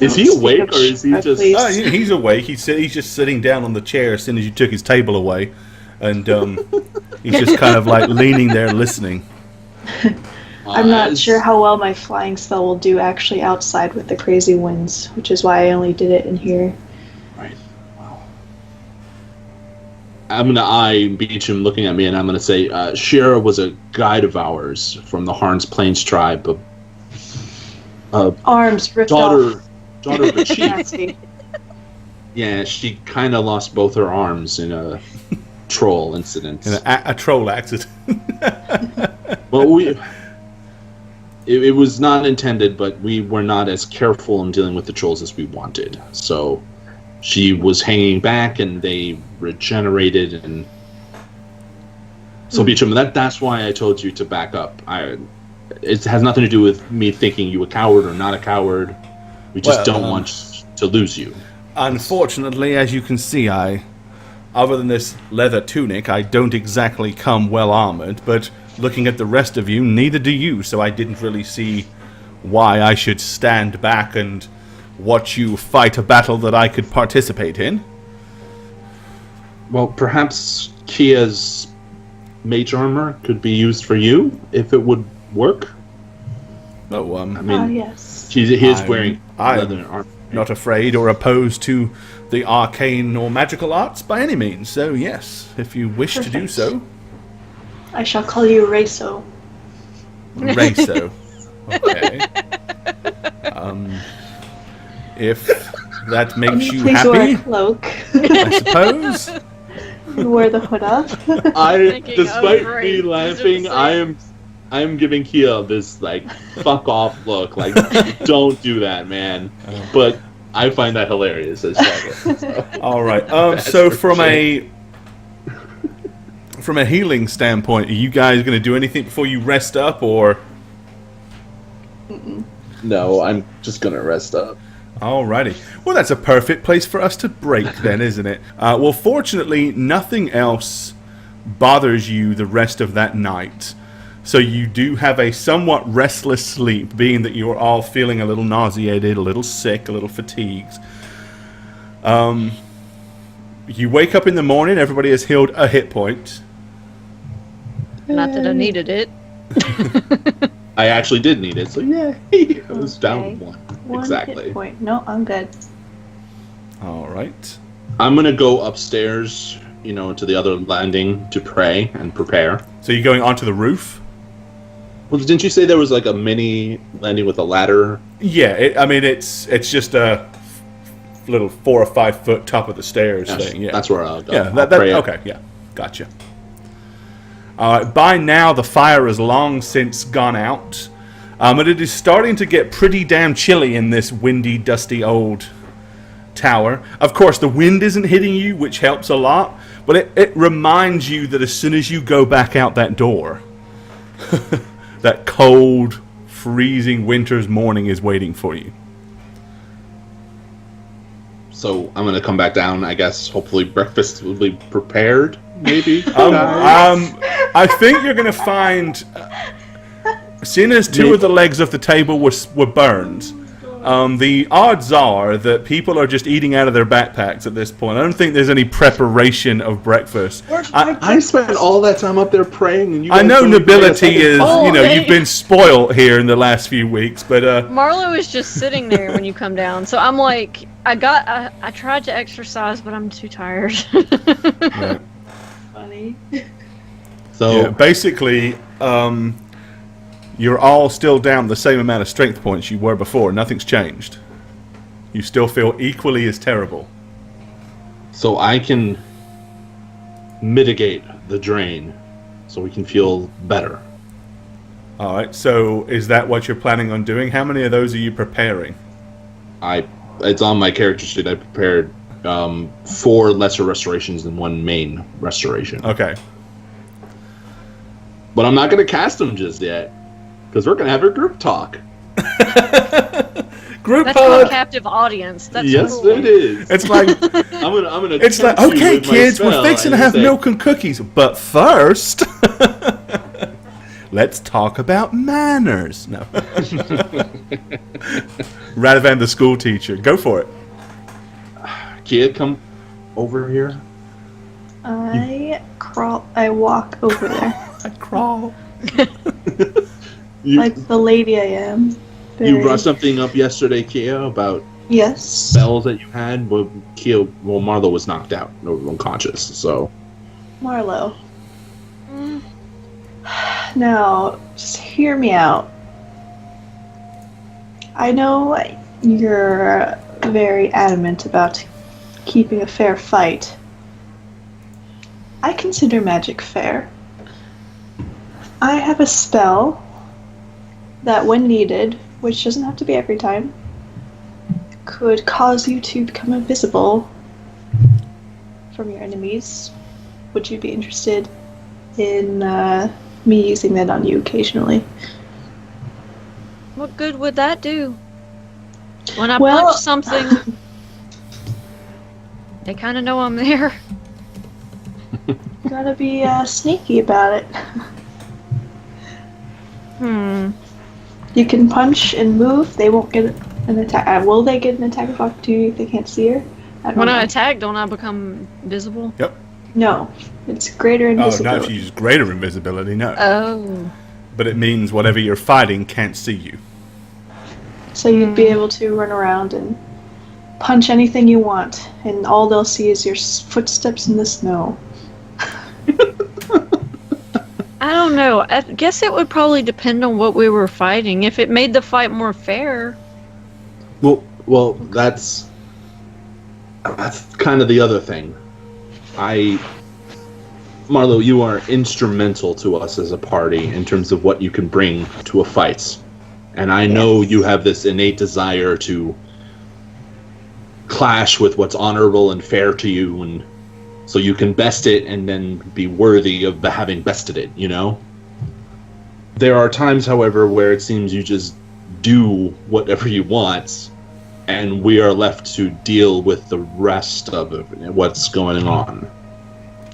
Is he Don't awake, speak of or is he Shara, just... please. He's awake. He's just sitting down on the chair as soon as you took his table away. And he's just kind of like leaning there listening. I'm not sure how well my flying spell will do actually outside with the crazy winds, which is why I only did it in here. Right. Wow. I'm going to eye Beecham looking at me, and I'm going to say, Shara was a guide of ours from the Harns Plains tribe. Arms ripped off. Daughter of the chief. Nasty. Yeah, she kind of lost both her arms in a troll incident. And a troll accident. Well, it was not intended, but we were not as careful in dealing with the trolls as we wanted. So she was hanging back, and they regenerated, and so Beecham, that's why I told you to back up. It has nothing to do with me thinking you a coward or not a coward. We just don't want to lose you. Unfortunately, as you can see, other than this leather tunic, I don't exactly come well armored, but looking at the rest of you, neither do you, so I didn't really see why I should stand back and watch you fight a battle that I could participate in. Well, perhaps Kia's mage armor could be used for you, if it would work. Oh, I mean, yes. he is wearing leather armor. Not afraid or opposed to the arcane or magical arts by any means, so yes, if you wish to do so. I shall call you Raiso. Raiso. Okay. If that makes you Please wear happy, a cloak. I suppose. You wear the hood up. Despite me laughing, I am giving Kia this like fuck off look, like don't do that, man. But I find that hilarious as well. So. All right. So from a healing standpoint, are you guys going to do anything before you rest up, or? No, I'm just gonna rest up. Alrighty. Well, that's a perfect place for us to break then, isn't it? Well, fortunately, nothing else bothers you the rest of that night. So you do have a somewhat restless sleep, being that you're all feeling a little nauseated, a little sick, a little fatigued. You wake up in the morning, everybody has healed a hit point. Not that I needed it. I actually did need it, so yeah, I was down one. Exactly. Hit point. No, I'm good. Alright. I'm gonna go upstairs, to the other landing to pray and prepare. So you're going onto the roof? Well, didn't you say there was like a mini landing with a ladder? Yeah, it's just a little 4 or 5 foot top of the stairs thing. Yeah, that's where I'll go. Yeah, I'll pray okay, yeah, gotcha. By now, the fire has long since gone out, but it is starting to get pretty damn chilly in this windy, dusty old tower. Of course, the wind isn't hitting you, which helps a lot, but it reminds you that as soon as you go back out that door, that cold, freezing winter's morning is waiting for you. So I'm gonna come back down. I guess hopefully breakfast will be prepared. Maybe. I think you're gonna find, seeing as 2 of the legs of the table were burned, the odds are that people are just eating out of their backpacks at this point. I don't think there's any preparation of breakfast. I spent all that time up there praying, and you. I know nobility is, you've been spoiled here in the last few weeks, but Marlo is just sitting there when you come down, so I'm like, I tried to exercise, but I'm too tired. right. Funny. So yeah, basically, you're all still down the same amount of strength points you were before. Nothing's changed. You still feel equally as terrible. So I can mitigate the drain, so we can feel better. All right. So is that what you're planning on doing? How many of those are you preparing? It's on my character sheet. I prepared 4 lesser restorations and 1 main restoration. Okay. But I'm not going to cast them just yet, because we're going to have a group talk. Group That's called captive audience. That's yes, cool. it is. It's like I'm gonna. It's like, okay, kids, we're fixing to have milk and cookies, but first, let's talk about manners. No. Radovan, the school teacher, go for it. Kid, come over here. I walk over there. I crawl. Like the lady I am. You brought something up yesterday, Kia, about Yes. spells that you had. But Marlo was knocked out, unconscious. So Marlo. Now, just hear me out. I know you're very adamant about keeping a fair fight. I consider magic fair. I have a spell that when needed, which doesn't have to be every time, could cause you to become invisible from your enemies. Would you be interested in me using that on you occasionally? What good would that do? When I Well- punch something, they kind of know I'm there. Gotta be sneaky about it. You can punch and move. They won't get an attack. Will they get an attack of opportunity if they can't see her? I don't When know. I attack, don't I become visible? Yep. No, it's greater Oh, invisibility. not if you use greater invisibility, no. Oh. But it means whatever you're fighting can't see you. So you'd be able to run around and punch anything you want, and all they'll see is your footsteps in the snow. I don't know. I guess it would probably depend on what we were fighting. If it made the fight more fair. Well, that's kind of the other thing. Marlo, you are instrumental to us as a party in terms of what you can bring to a fight. And I know you have this innate desire to clash with what's honorable and fair to you, and so you can best it and then be worthy of having bested it, you know? There are times, however, where it seems you just do whatever you want, and we are left to deal with the rest of it, what's going on.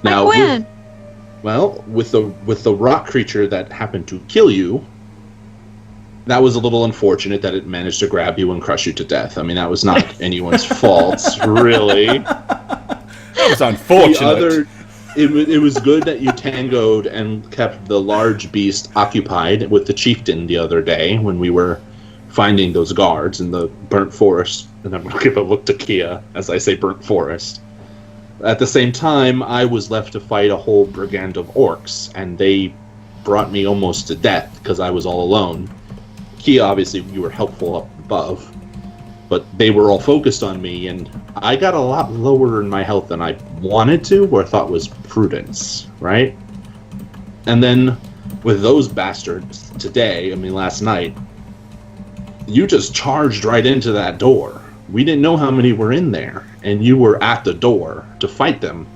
Like when? With the rock creature that happened to kill you, that was a little unfortunate that it managed to grab you and crush you to death. I mean, that was not anyone's fault, really. That was unfortunate. It was good that you tangoed and kept the large beast occupied with the chieftain the other day when we were finding those guards in the burnt forest. And I'm going to give a look to Kia as I say burnt forest. At the same time, I was left to fight a whole brigand of orcs, and they brought me almost to death because I was all alone. Kia, obviously, you were helpful up above, but they were all focused on me, and I got a lot lower in my health than I wanted to, or thought was prudence, right? And then, with those bastards today, last night, you just charged right into that door. We didn't know how many were in there, and you were at the door to fight them.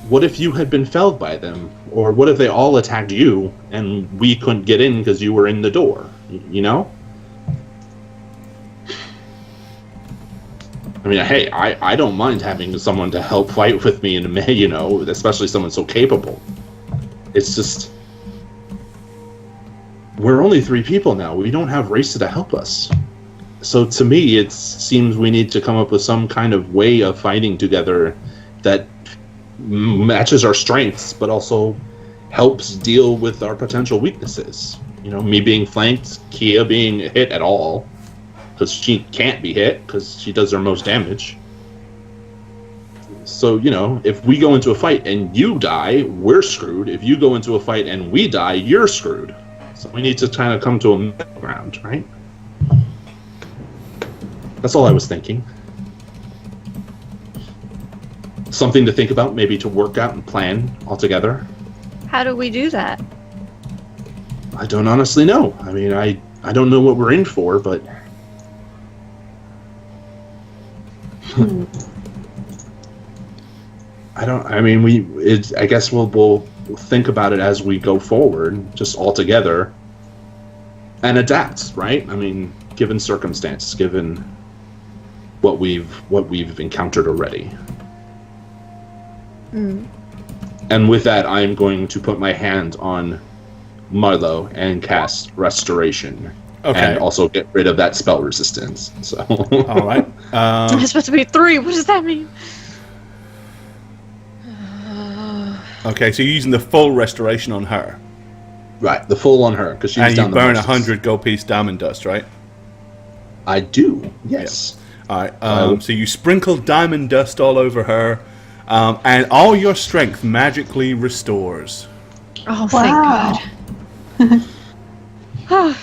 What if you had been felled by them? Or what if they all attacked you, and we couldn't get in because you were in the door? You know? I mean, hey, I don't mind having someone to help fight with me in a minute, you know, especially someone so capable. It's just... we're only 3 people now. We don't have Raisa to help us. So to me, it seems we need to come up with some kind of way of fighting together that matches our strengths, but also helps deal with our potential weaknesses. You know, me being flanked, Kia being hit at all, because she can't be hit, because she does her most damage. So, you know, if we go into a fight and you die, we're screwed. If you go into a fight and we die, you're screwed. So we need to kind of come to a middle ground, right? That's all I was thinking. Something to think about, maybe to work out and plan all together. How do we do that? I don't honestly know. I mean, I don't know what we're in for, but... I guess we'll think about it as we go forward, just all together, and adapt, right? I mean, given circumstances, given what we've encountered already. And with that, I'm going to put my hand on Marlo and cast Restoration. Okay. And also get rid of that spell resistance. So. All right. It's supposed to be 3. What does that mean? Okay, so you're using the full restoration on her. Right, the full on her, because she's and down you the burn most. 100 gold piece diamond dust, right? I do, yes. All right, so you sprinkle diamond dust all over her, and all your strength magically restores. Oh, Wow. thank God.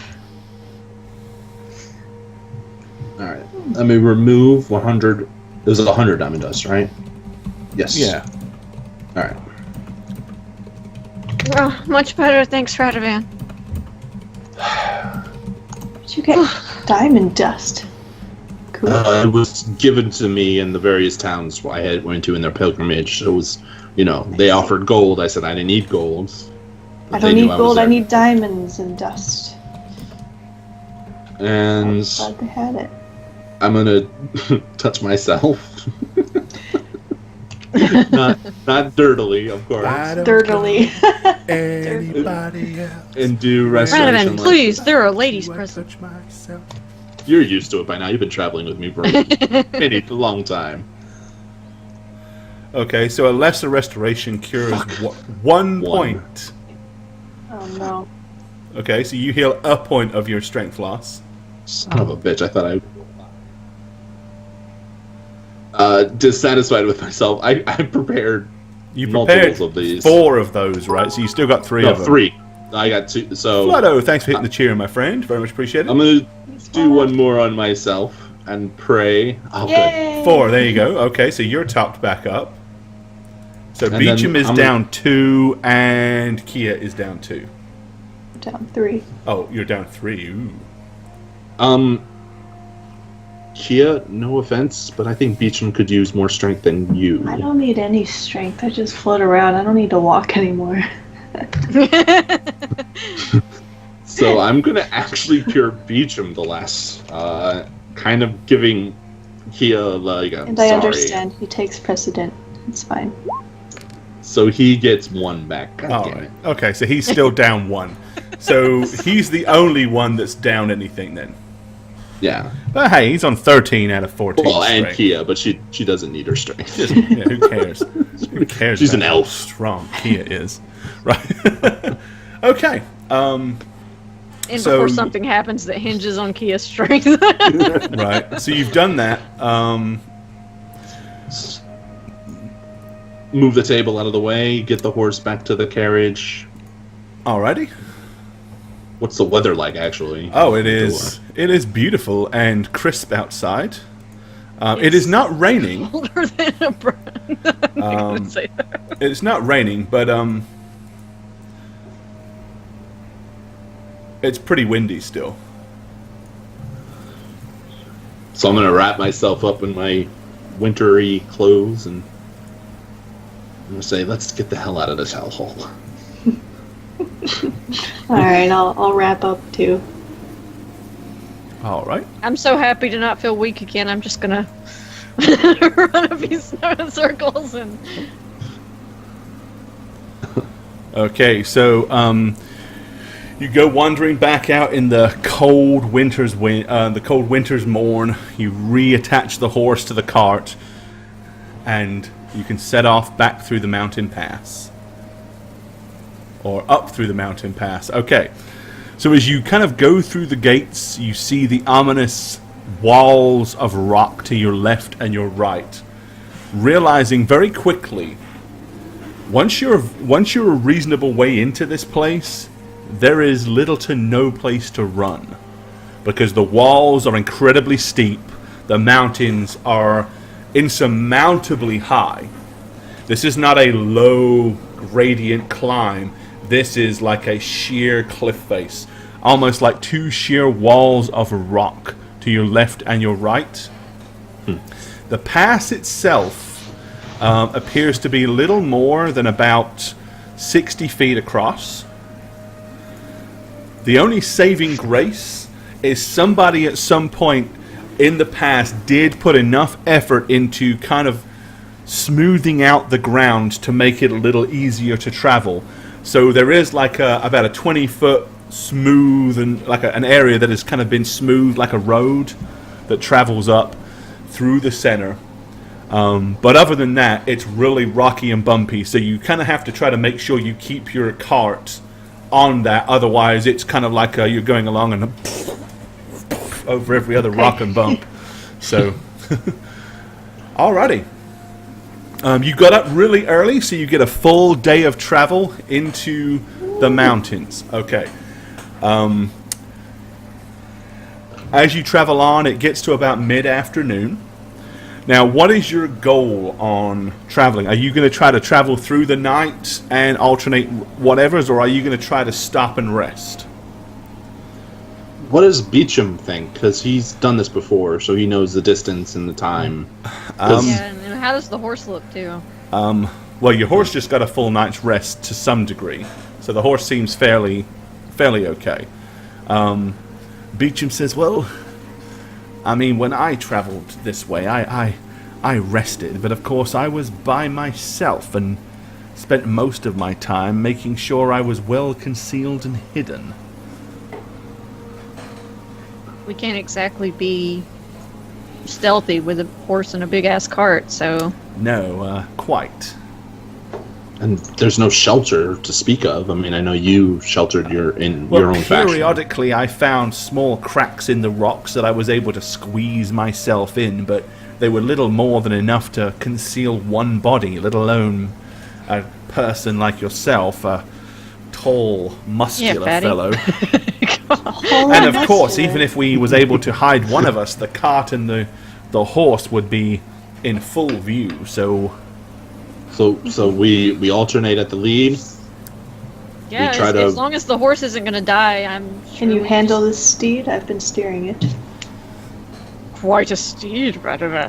Alright, let me remove 100. It was 100 diamond dust, right? Yes. Yeah. Alright. Oh, much better, thanks, Radavan. Did you get diamond dust? Cool. It was given to me in the various towns I had went to in their pilgrimage. It was, they offered gold. I said I didn't need gold. I don't need gold. I need diamonds and dust. And I'm glad they had it. I'm gonna touch myself. not dirtily, of course. Dirtily. Anybody else? And do restoration. Radavan, please, there are ladies present. You're used to it by now. You've been traveling with me for a long time. Okay, so a lesser restoration cures 1 point. Oh no. Okay, so you heal a point of your strength loss. Son of a bitch! I thought dissatisfied with myself. I prepared. You multiples prepared of these. 4 of those, right? So you still got 3 of them. 3. I got 2. So Flutto, thanks for hitting the cheer, my friend. Very much appreciated. I'm gonna do one more on myself and pray. Oh, Yay! 4, there you go. Okay, so you're topped back up. So And Beecham then is I'm down 2, and Kia is down 2. Down 3. Oh, you're down 3. Ooh. Kia, no offense, but I think Beecham could use more strength than you. I don't need any strength. I just float around. I don't need to walk anymore. So I'm gonna actually cure Beecham the last, kind of giving Kia like a And I sorry. understand. He takes precedent. It's fine. So he gets 1 back. God All damn right. it. Okay, so he's still down 1. So he's the only one that's down anything then. Yeah. But hey, he's on 13 out of 14. Well, and strength. Kia, but she doesn't need her strength. Yeah, who cares? Who cares? She's about an how elf. strong Kia is, right? Okay. And So- before something happens that hinges on Kia's strength. Right. So you've done that. Move the table out of the way, get the horse back to the carriage. Alrighty. What's the weather like, actually? Oh, it is. It is beautiful and crisp outside. It is not raining. Older than a brand. I'm not gonna say that. It's not raining, but it's pretty windy still. So I'm going to wrap myself up in my wintry clothes and I'm going to say, let's get the hell out of this hellhole. Alright, I'll wrap up too. All right. I'm so happy to not feel weak again. I'm just gonna run a few circles and. Okay, so you go wandering back out in the cold winter's morn. You reattach the horse to the cart, and you can set off back through the mountain pass, or up through the mountain pass. Okay, so as you kind of go through the gates, you see the ominous walls of rock to your left and your right, realizing very quickly, once you're a reasonable way into this place, there is little to no place to run, because the walls are incredibly steep, the mountains are insurmountably high. This is not a low gradient climb. This is like a sheer cliff face, almost like 2 sheer walls of rock to your left and your right. The pass itself appears to be little more than about 60 feet across. The only saving grace is somebody at some point in the past did put enough effort into kind of smoothing out the ground to make it a little easier to travel. So there is like about a 20-foot smooth and like an area that has kind of been smooth like a road that travels up through the center. But other than that, it's really rocky and bumpy, so you kind of have to try to make sure you keep your cart on that. Otherwise, it's kind of like you're going along and over every other rock and bump. So, alrighty. You got up really early, so you get a full day of travel into the mountains. Okay. As you travel on, it gets to about mid-afternoon. Now, what is your goal on traveling? Are you going to try to travel through the night and alternate whatevers, or are you going to try to stop and rest? what does Beecham think? Because he's done this before, so he knows the distance and the time. Yeah, and how does the horse look too? Well, your horse just got a full night's rest to some degree, so the horse seems fairly okay. Beecham says, well, I mean, when I traveled this way, I rested, but of course I was by myself and spent most of my time making sure I was well concealed and hidden. We can't exactly be stealthy with a horse and a big-ass cart, so... No, quite. And there's no shelter to speak of. I mean, I know you sheltered your own faction. Periodically I found small cracks in the rocks that I was able to squeeze myself in, but they were little more than enough to conceal one body, let alone a person like yourself, a tall, muscular fellow. And of course, even if we was able to hide one of us, the cart and the horse would be in full view, so we alternate at the lead. Yeah, as long as the horse isn't going to die, I'm sure. Can you handle this steed? I've been steering it. Quite a steed, Radovan.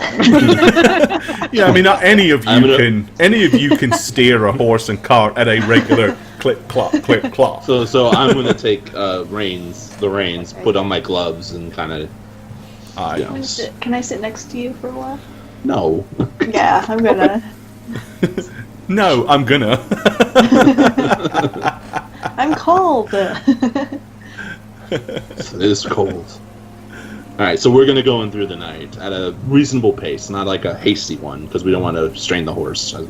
Yeah, I mean, not any of you can steer a horse and cart at a regular clip clop. So I'm going to take the reins, put on my gloves, and kind of. Can I sit next to you for a while? No. Yeah, I'm gonna. No, I'm gonna. I'm cold. It is cold. Alright, so we're going to go in through the night at a reasonable pace, not like a hasty one, because we don't want to strain the horse, as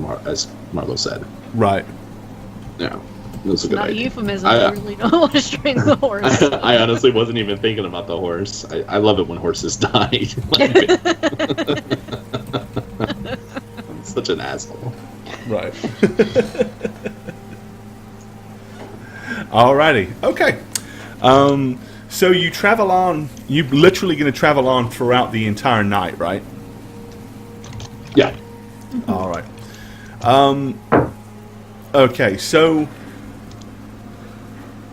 Marlo said. Right. Yeah, that's a good Not idea. a euphemism, I really don't want to strain the horse. I honestly wasn't even thinking about the horse. I love it when horses die. I'm such an asshole. Right. Alrighty. Okay. So you travel on. You're literally going to travel on throughout the entire night, right? Yeah. All right. Okay. So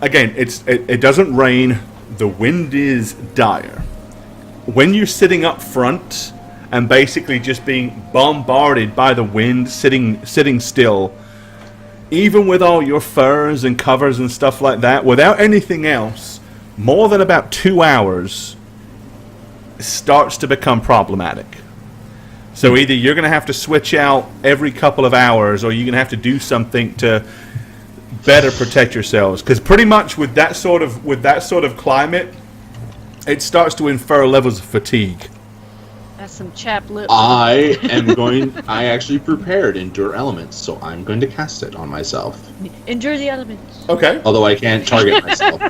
again, it doesn't rain. The wind is dire. When you're sitting up front and basically just being bombarded by the wind, sitting still, even with all your furs and covers and stuff like that, without anything else, more than about 2 hours starts to become problematic. So either you're going to have to switch out every couple of hours, or you're going to have to do something to better protect yourselves. Because pretty much with that sort of climate, it starts to infer levels of fatigue. That's some chapped lip. I actually prepared Endure Elements, so I'm going to cast it on myself. Endure the elements. Okay. Although I can't target myself.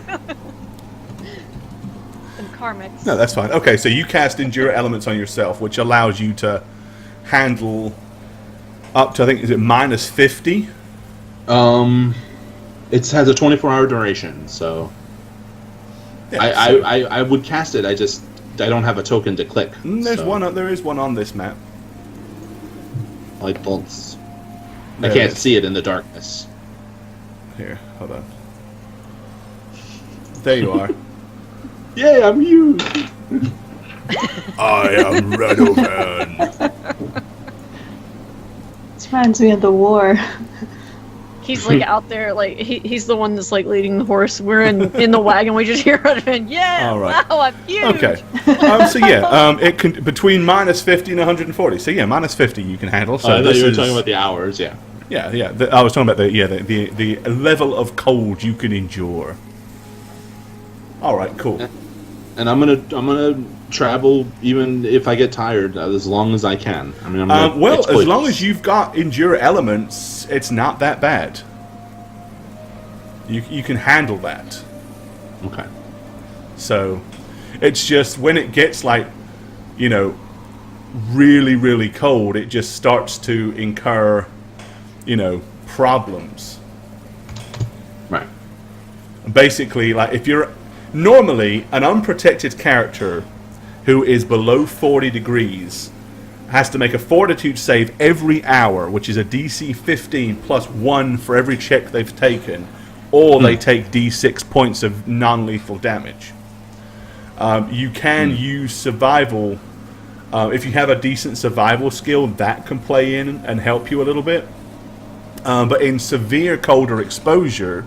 Karmics. No, that's fine. Okay, so you cast Endure Elements on yourself, which allows you to handle up to, I think, is it minus 50? It has a 24-hour duration, so... Yeah, I would cast it, I don't have a token to click. There is one on this map. Light bolts. I can't see it in the darkness. Here, hold on. There you are. Yay, I'm you! I am Radovan. This reminds me of the war. He's like out there, like he's the one that's like leading the horse. We're in the wagon. We just hear Radovan. Yeah, all right. Wow, I'm huge. Okay. So yeah, it can between minus 50 and 140. So yeah, minus 50 you can handle. So I thought you were talking about the hours. Yeah. Yeah. I was talking about the level of cold you can endure. All right, cool. And I'm gonna travel even if I get tired as long as I can. I mean, as long as you've got Endure Elements, it's not that bad. You can handle that. Okay. So, it's just when it gets like, really, really cold, it just starts to incur, problems. Right. Basically, like if you're normally an unprotected character who is below 40 degrees has to make a fortitude save every hour, which is a DC 15 plus 1 for every check they've taken, or they take D6 points of non-lethal damage. You can use survival. If you have a decent survival skill, that can play in and help you a little bit. But in severe colder exposure,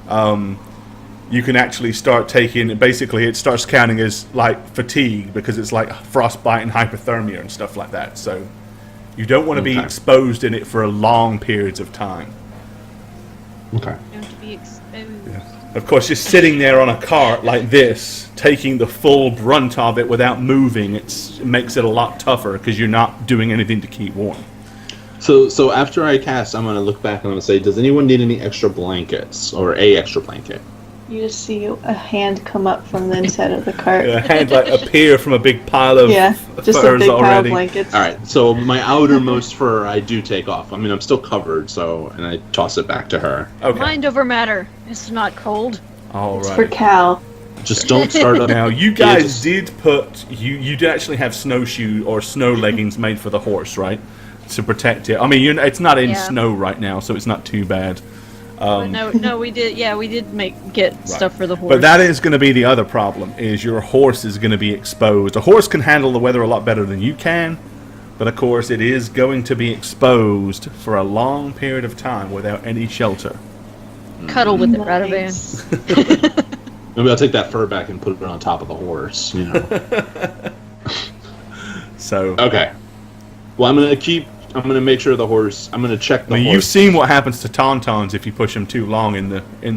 you can actually start taking, basically it starts counting as like fatigue because it's like frostbite and hypothermia and stuff like that. So you don't want to be exposed in it for long periods of time. Okay. You have to be exposed. Yeah. Of course, just sitting there on a cart like this, taking the full brunt of it without moving, it makes it a lot tougher because you're not doing anything to keep warm. So after I cast, I'm going to look back and I'm going to say, does anyone need any extra blankets or a extra blanket? You just see a hand come up from the inside of the cart. A hand like appear from a big pile of just a furs big pile of already. blankets. All right, so my outermost fur I do take off. I mean, I'm still covered, and I toss it back to her. Okay. Mind over matter. It's not cold. All It's right. for Cal. Just don't start up. Now, you guys did put you did actually have snowshoe or snow leggings made for the horse, right? To protect it. I mean, it's not in snow right now, so it's not too bad. No, we did. Yeah, we did get stuff for the horse. But that is going to be the other problem: is your horse is going to be exposed. A horse can handle the weather a lot better than you can, but of course, it is going to be exposed for a long period of time without any shelter. Cuddle with it, Nice. Radavan. Maybe I'll take that fur back and put it on top of the horse. You know. So Okay. Well, I'm gonna make sure the horse. I'm gonna check the I mean, horse. you've seen what happens to tauntauns if you push them too long in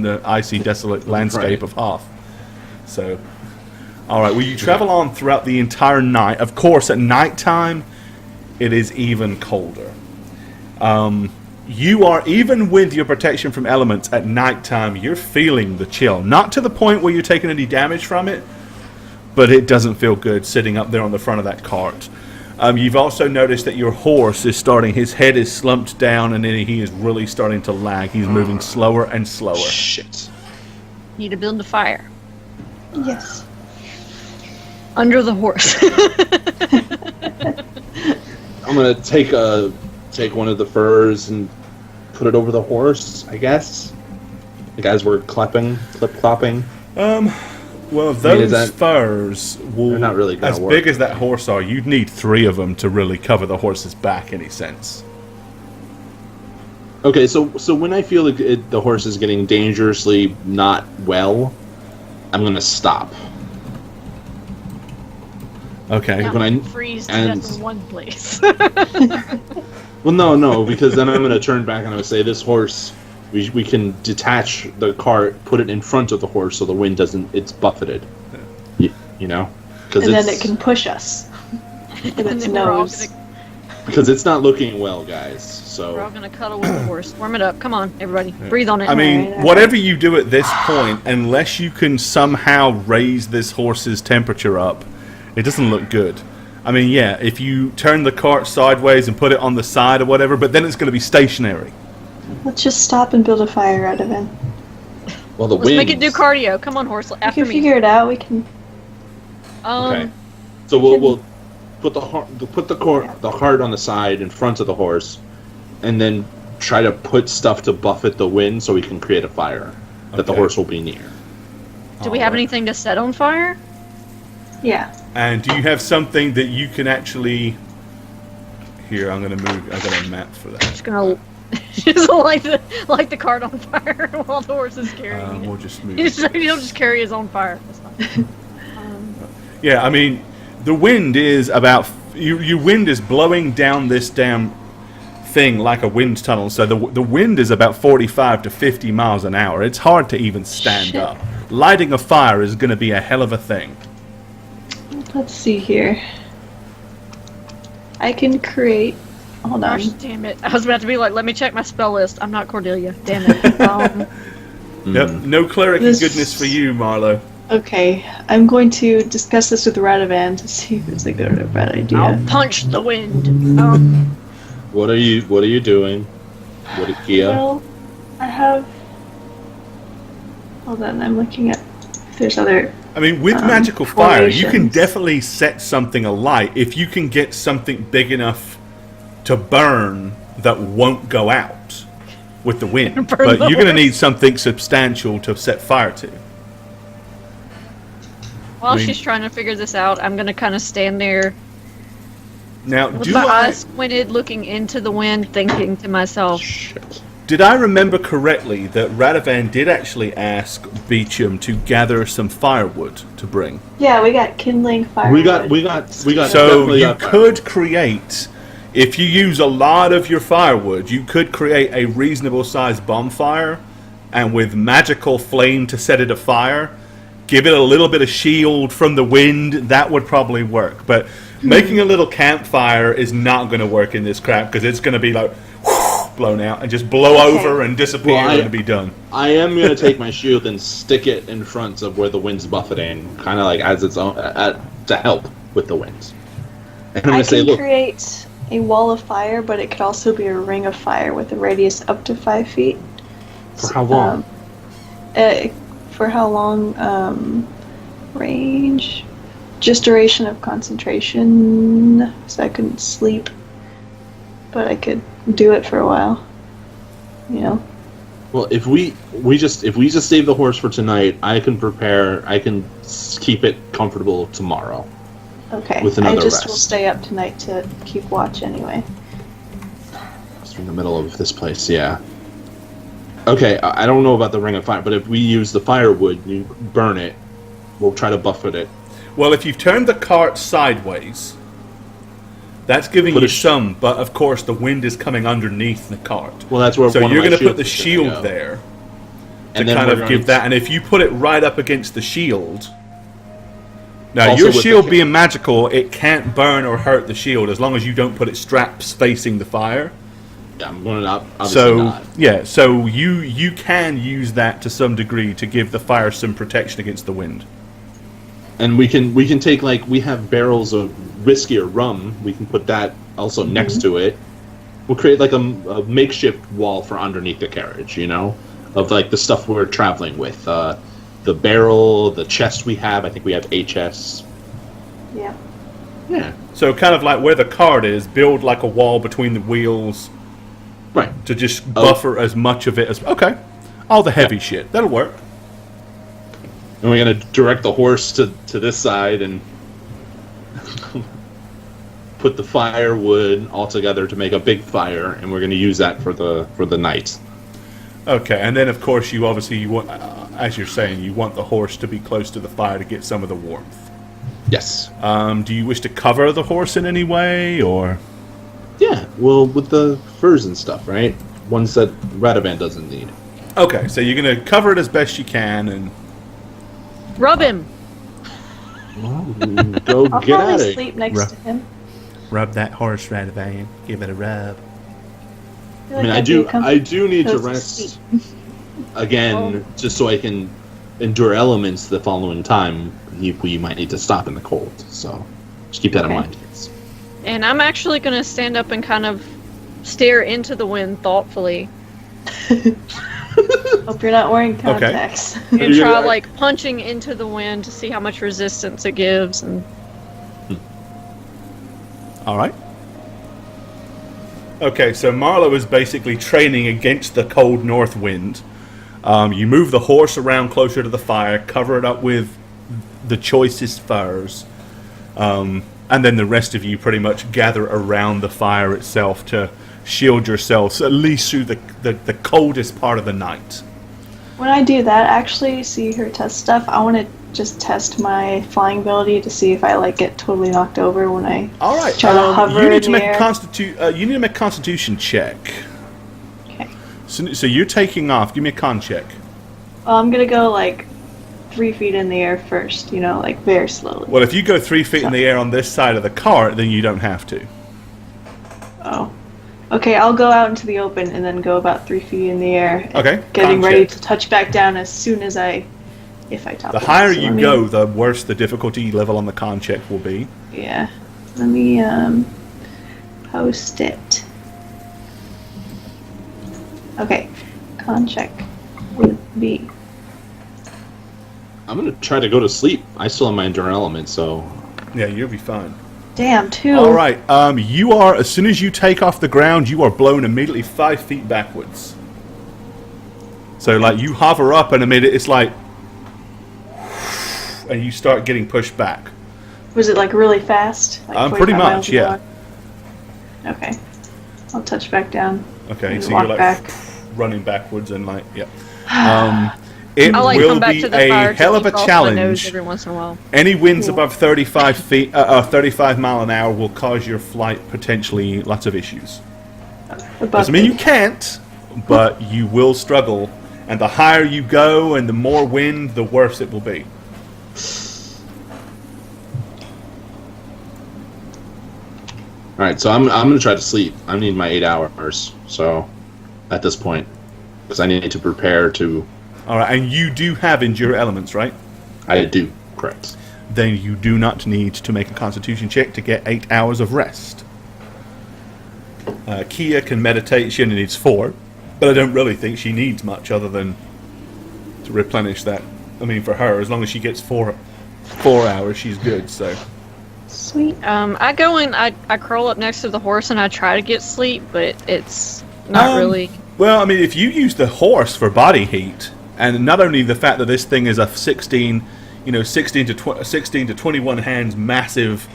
the icy, desolate landscape of Hoth. So, all right. Well, you travel on throughout the entire night. Of course, at nighttime, it is even colder. You are, even with your protection from elements at nighttime, you're feeling the chill. Not to the point where you're taking any damage from it, but it doesn't feel good sitting up there on the front of that cart. You've also noticed that your horse is starting, his head is slumped down, and then he is really starting to lag. He's moving slower and slower. Shit. Need to build a fire Yes. under the horse. I'm gonna take one of the furs and put it over the horse. I guess. The guys were clip-clopping. Well, those furs will, They're not really gonna as work. big as that horse are, you'd need 3 of them to really cover the horse's back any sense. Okay, so when I feel like the horse is getting dangerously not well, I'm gonna stop. Okay. Not when I- freeze to and- death in one place. Well, no, because then I'm gonna turn back and I'm gonna say, this horse, we can detach the cart, put it in front of the horse so the wind doesn't, it's buffeted. You know? And then it can push us. With And its then we're all nose. Because it's not looking well, guys. We're all So gonna cuddle with the horse. Warm it up. Come on, everybody. Breathe on it. I mean, Alright. whatever you do at this point, unless you can somehow raise this horse's temperature up, it doesn't look good. I mean, yeah, if you turn the cart sideways and put it on the side or whatever, but then it's going to be stationary. Let's just stop and build a fire out of it. well, the Let's wind. make it do cardio. Come on, horse. We After can me. figure it out. We can. Okay. So we'll put the cart on the side in front of the horse, and then try to put stuff to buffet the wind so we can create a fire that the Okay. horse will be near. Do we have anything to set on fire? Yeah. And do you have something that you can actually... Here, I'm going to move... I got a map for that. Just gonna just light the cart on fire while the horse is carrying We'll it. just move He'll it. just carry his own fire. That's fine. Yeah, I mean, the wind is about... Your wind is blowing down this damn thing like a wind tunnel. So the wind is about 45 to 50 miles an hour. It's hard to even stand Shit. up. Lighting a fire is going to be a hell of a thing. Let's see here. I can create. Hold on. Gosh, damn it. I was about to be like, let me check my spell list. I'm not Cordelia. Damn it. Yep, no cleric This- goodness for you, Marlo. Okay, I'm going to discuss this with Radovan to see if it's a good or a bad idea. I'll punch the wind. What are you doing? Kia? Well, I have. Hold on, I'm looking at if there's other. I mean, with magical fire, you can formations. definitely set something alight if you can get something big enough to burn that won't go out with the wind. Burn But the you're going to horse. need something substantial to set fire to. While she's trying to figure this out, I'm gonna kind of stand there Now, with my eyes squinted, looking into the wind, thinking to myself, Shit. did I remember correctly that Radovan did actually ask Beecham to gather some firewood to bring? Yeah, we got kindling fire. We got. So definitely you got fire. could create, if you use a lot of your firewood, you could create a reasonable sized bonfire, and with magical flame to set it afire, give it a little bit of shield from the wind, that would probably work. But making a little campfire is not going to work in this crap, because it's going to be like blown out and just blow over and disappear and be done. I am going to take my shield and stick it in front of where the wind's buffeting, kind of like as its own, to help with the winds. And I'm I going to say, can look, create a wall of fire, but it could also be a ring of fire with a radius up to 5 feet. for how long? For how long? Range. Just duration of concentration. So I couldn't sleep. But I could do it for a while. You know? Well, if we just save the horse for tonight, I can prepare. I can keep it comfortable tomorrow. Okay. With another I just rest. will stay up tonight to keep watch anyway. It's in the middle of this place, yeah. Okay, I don't know about the ring of fire, but if we use the firewood, you burn it. We'll try to buffet it. Well, if you've turned the cart sideways, that's giving you some, but of course the wind is coming underneath the cart. Well, that's where. So one you're going to put the shield there to kind of give that, and if you put it right up against the shield. Now, Also your with shield the- being magical, it can't burn or hurt the shield as long as you don't put it straps facing the fire. Yeah, I'm going to obviously So not. yeah, so you can use that to some degree to give the fire some protection against the wind. And we can take, like, we have barrels of whiskey or rum. We can put that also next to it. We'll create like a makeshift wall for underneath the carriage, you know, of like the stuff we're traveling with. The barrel, the chest we have. I think we have a chest. Yeah. Yeah. So kind of like where the cart is, build like a wall between the wheels Right. to just buffer as much of it as all the heavy shit. That'll work. And we're gonna direct the horse to this side and put the firewood all together to make a big fire, and we're gonna use that for the night. Okay, and then of course you want, as you're saying, you want the horse to be close to the fire to get some of the warmth. Yes. Do you wish to cover the horse in any way, or? Yeah. Well, with the furs and stuff, right? Ones that Radovan doesn't need. Okay, so you're gonna cover it as best you can, and rub him. Go I'll get at probably it. sleep next to him. rub that horse right van. Give it a rub. I mean, I do need to rest again, just so I can endure elements the following time. We might need to stop in the cold, so just keep that in mind. And I'm actually going to stand up and kind of stare into the wind thoughtfully. Hope you're not wearing contacts. And try, like, punching into the wind to see how much resistance it gives. And All right. Okay, so Marlowe is basically training against the cold north wind. You move the horse around closer to the fire, cover it up with the choicest furs, and then the rest of you pretty much gather around the fire itself to shield yourselves, at least through the coldest part of the night. When I do that, actually see her test stuff, I want to just test my flying ability to see if I like get totally knocked over when I All right, try to hover you need in to the make air. you need to make a Constitution check. Okay. So you're taking off. Give me a con check. Well, I'm gonna go like 3 feet in the air first, you know, like very slowly. Well, if you go 3 feet in the air on this side of the cart, then you don't have to. Oh. Okay, I'll go out into the open and then go about 3 feet in the air. Okay, Getting con ready check. to touch back down as soon as if I top The it. higher So you let me- go, the worse the difficulty level on the con check will be. Yeah. Let me post it. Okay. Con check would be. I'm gonna try to go to sleep. I still have my endure element, so Yeah, you'll be fine. Damn, 2. All right. You are, as soon as you take off the ground, you are blown immediately 5 feet backwards. So, like, you hover up, and it's like, and you start getting pushed back. Was it like really fast? Like Pretty 45 miles much, an yeah. hour? Okay. I'll touch back down. Okay, and so walk you're like back. running backwards and like, yeah. It I like will come back be to the fire a hell of a to defrost my nose challenge. every once in a while. Any winds above 35 mile an hour will cause your flight potentially lots of issues. Doesn't mean you can't, but you will struggle. And the higher you go and the more wind, the worse it will be. All right, so I'm gonna try to sleep. I need my 8 hours. So, at this point, because I need to prepare to. All right, and you do have endure elements, right? I do, correct. Then you do not need to make a Constitution check to get 8 hours of rest. Kia can meditate. She only needs 4, but I don't really think she needs much other than to replenish that. I mean, for her, as long as she gets 4 hours, she's good. So. Sweet. I go in, I curl up next to the horse and I try to get sleep, but it's not really. Well, I mean, if you use the horse for body heat, and not only the fact that this thing is a 16 to 21 hands massive,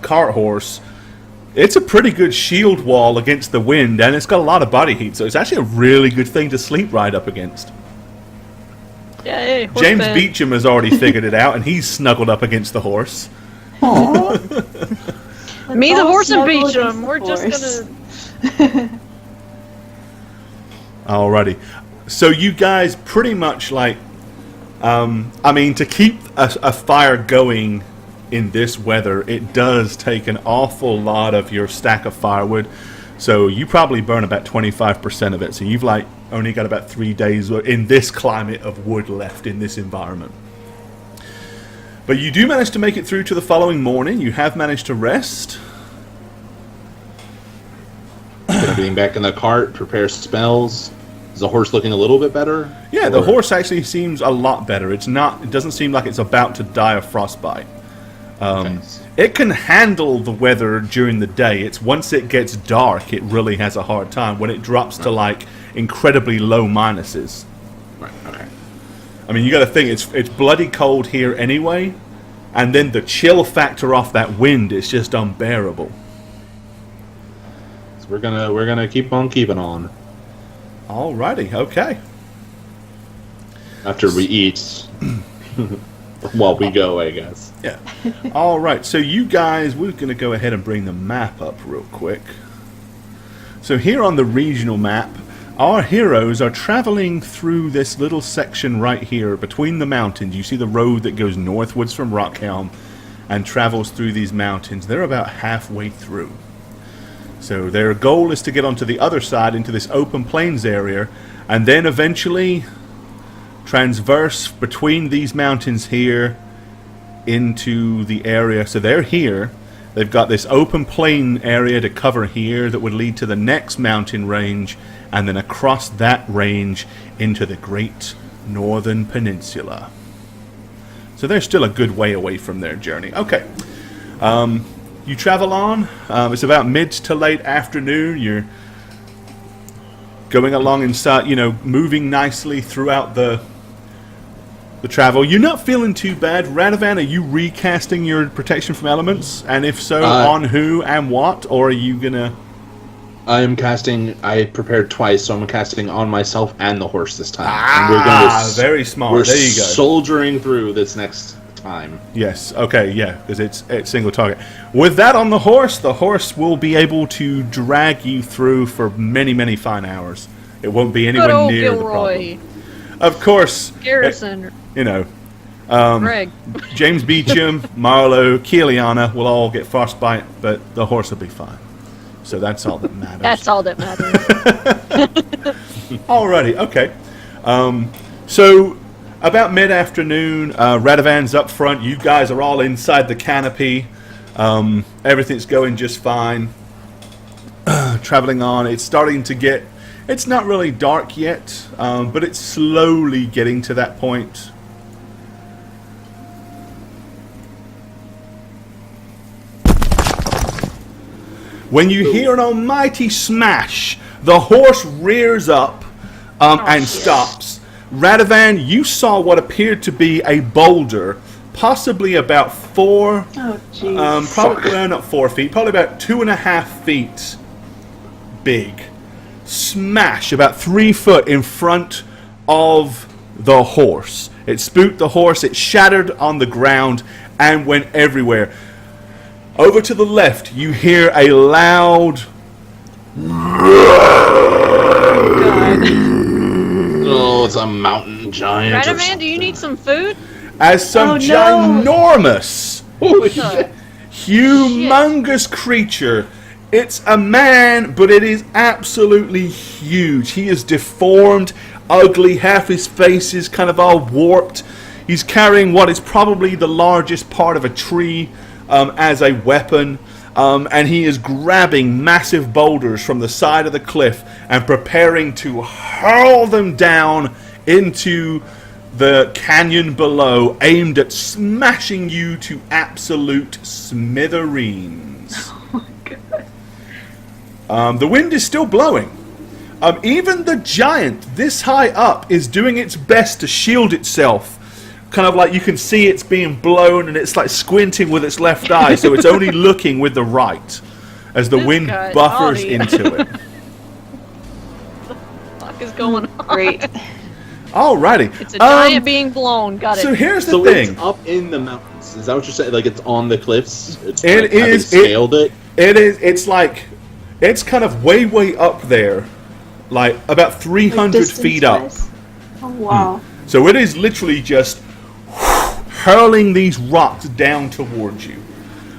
cart horse, it's a pretty good shield wall against the wind, and it's got a lot of body heat, so it's actually a really good thing to sleep right up against. Yay, horse James bed. Beecham has already figured it out, and he's snuggled up against the horse. Aww. Me, the horse, and snuggle Beecham. against the We're just horse. gonna. Alrighty. So you guys pretty much like, to keep a fire going in this weather, it does take an awful lot of your stack of firewood. So you probably burn about 25% of it. So you've only got about 3 days in this climate of wood left in this environment. But you do manage to make it through to the following morning. You have managed to rest. Get everything back in the cart, prepare spells. Is the horse looking a little bit better? Yeah, the horse actually seems a lot better. It doesn't seem like it's about to die of frostbite. Okay. It can handle the weather during the day. It's once it gets dark, it really has a hard time when it drops to incredibly low minuses. Right. Okay. I mean, you got to think it's bloody cold here anyway, and then the chill factor off that wind is just unbearable. So we're gonna keep on keeping on. Alrighty, okay. After we eat, while we go, I guess. Yeah. All right. So you guys, we're going to go ahead and bring the map up real quick. So here on the regional map, our heroes are traveling through this little section right here between the mountains. You see the road that goes northwards from Rockhelm and travels through these mountains. They're about halfway through. So their goal is to get onto the other side into this open plains area and then eventually transverse between these mountains here into the area. So they're here. They've got this open plain area to cover here that would lead to the next mountain range and then across that range into the Great Northern Peninsula. So they're still a good way away from their journey. Okay. You travel on. It's about mid to late afternoon. You're going along inside, moving nicely throughout the travel. You're not feeling too bad. Radovan, are you recasting your protection from elements? And if so, on who and what? Or are you gonna... I prepared twice, so I'm casting on myself and the horse this time. Ah, very smart. We're there you go. Soldiering through this next time. Yes, okay, yeah, because it's single target. With that on the horse will be able to drag you through for many, many fine hours. It won't be anywhere Good old near the Gilroy. problem. Of course, Garrison. Greg. James Beecham, Marlowe, Keeliana will all get frostbite, but the horse will be fine. So that's all that matters. That's all that matters. Alrighty, okay. So about mid-afternoon, Radovan's up front. You guys are all inside the canopy. Everything's going just fine. Traveling on. It's starting to get... It's not really dark yet, but it's slowly getting to that point. When you hear an almighty smash, the horse rears up and stops. Radovan, you saw what appeared to be a boulder, possibly about Oh, jeez. probably not 4 feet, probably about 2.5 feet big. Smash about 3 foot in front of the horse. It spooked the horse, it shattered on the ground and went everywhere. Over to the left, you hear a loud Oh, it's a mountain giant. Radovan, do you need some food? as some Oh, no. ginormous, Holy shit. humongous creature. It's a man, but it is absolutely huge. He is deformed, ugly, half his face is kind of all warped. He's carrying what is probably the largest part of a tree as a weapon. And he is grabbing massive boulders from the side of the cliff and preparing to hurl them down into the canyon below, aimed at smashing you to absolute smithereens. The wind is still blowing. Even the giant, this high up, is doing its best to shield itself. Kind of like you can see it's being blown and it's like squinting with its left eye, so it's only looking with the right as the This wind guy's buffers naughty. into it. What is going on? Great. Alrighty. It's a giant being blown. Got it. So here's the So thing. it's up in the mountains. Is that what you're saying? Like it's on the cliffs? It's It like, have they is- scaled it? It is. It's like it's kind of way up there, like about 300 feet up. Distance-wise? Oh, wow. So it is literally just hurling these rocks down towards you.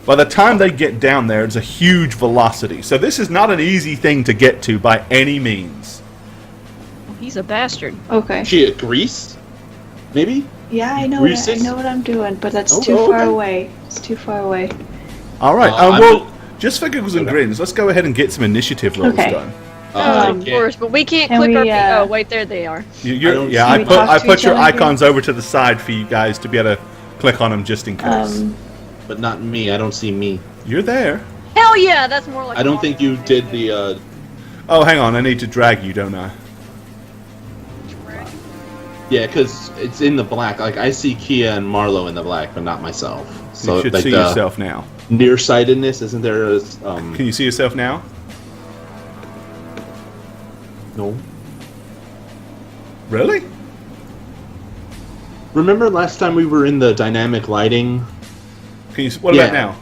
By the time they get down there, it's a huge velocity. So this is not an easy thing to get to by any means. He's a bastard. Okay. She grease? Maybe? Yeah, I know. Reese's? I know what I'm doing, but that's Oh, too far okay. away. It's too far away. All right. I'm Well, just for giggles and Okay. grins, let's go ahead and get some initiative rolls Okay. done. Of okay. course, but we can't Can click our we, feet. uh, Oh, wait, there they are. You're, I don't yeah, see- I Can we put talk I to put each your other here? icons over to the side for you guys to be able to click on them just in case. But not me. I don't see me. You're there. Hell yeah, that's more like. I don't think you did the. Oh, hang on. I need to drag you, don't I? Yeah, because it's in the black. Like I see Kia and Marlo in the black, but not myself. So You should like see the yourself now. nearsightedness, isn't there? Can you see yourself now? No. Really? Remember last time we were in the dynamic lighting? Can you? What about Yeah. now?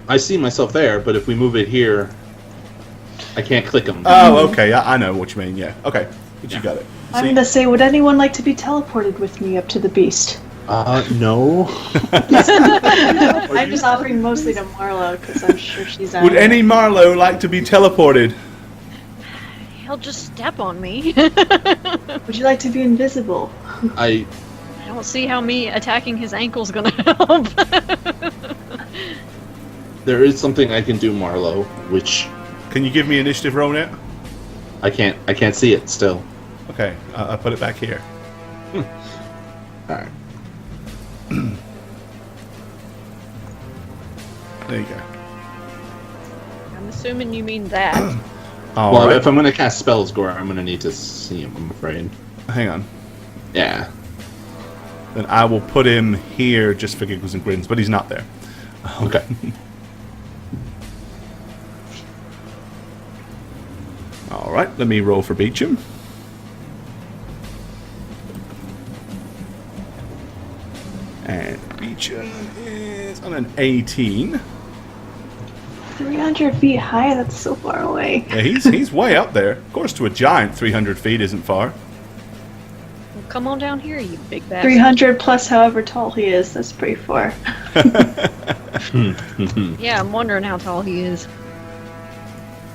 I see myself there, but if we move it here, I can't click them. Oh, okay. I know what you mean. Yeah. Okay. But you got it. I'm See? gonna say, would anyone like to be teleported with me up to the beast? No. I'm just offering mostly to Marlo because I'm sure she's out. Would any Marlowe like to be teleported? He'll just step on me. Would you like to be invisible? I don't see how me attacking his ankle's gonna help. there is something I can do, Marlo, which Can you give me initiative roll now? I can't see it still. Okay. I'll put it back here. Alright. There you go. I'm assuming you mean that. All Well, right. if I'm gonna cast spells, Gore, I'm gonna need to see him, I'm afraid. Hang on. Yeah. Then I will put him here just for giggles and grins, but he's not there. Okay. All right. Let me roll for Beecham. And Beecham is on an 18. 300 feet high? That's so far away. Yeah, he's way up there. Of course, to a giant, 300 feet isn't far. Well, come on down here, you big bastard. 300 plus however tall he is. That's pretty far. Yeah, I'm wondering how tall he is.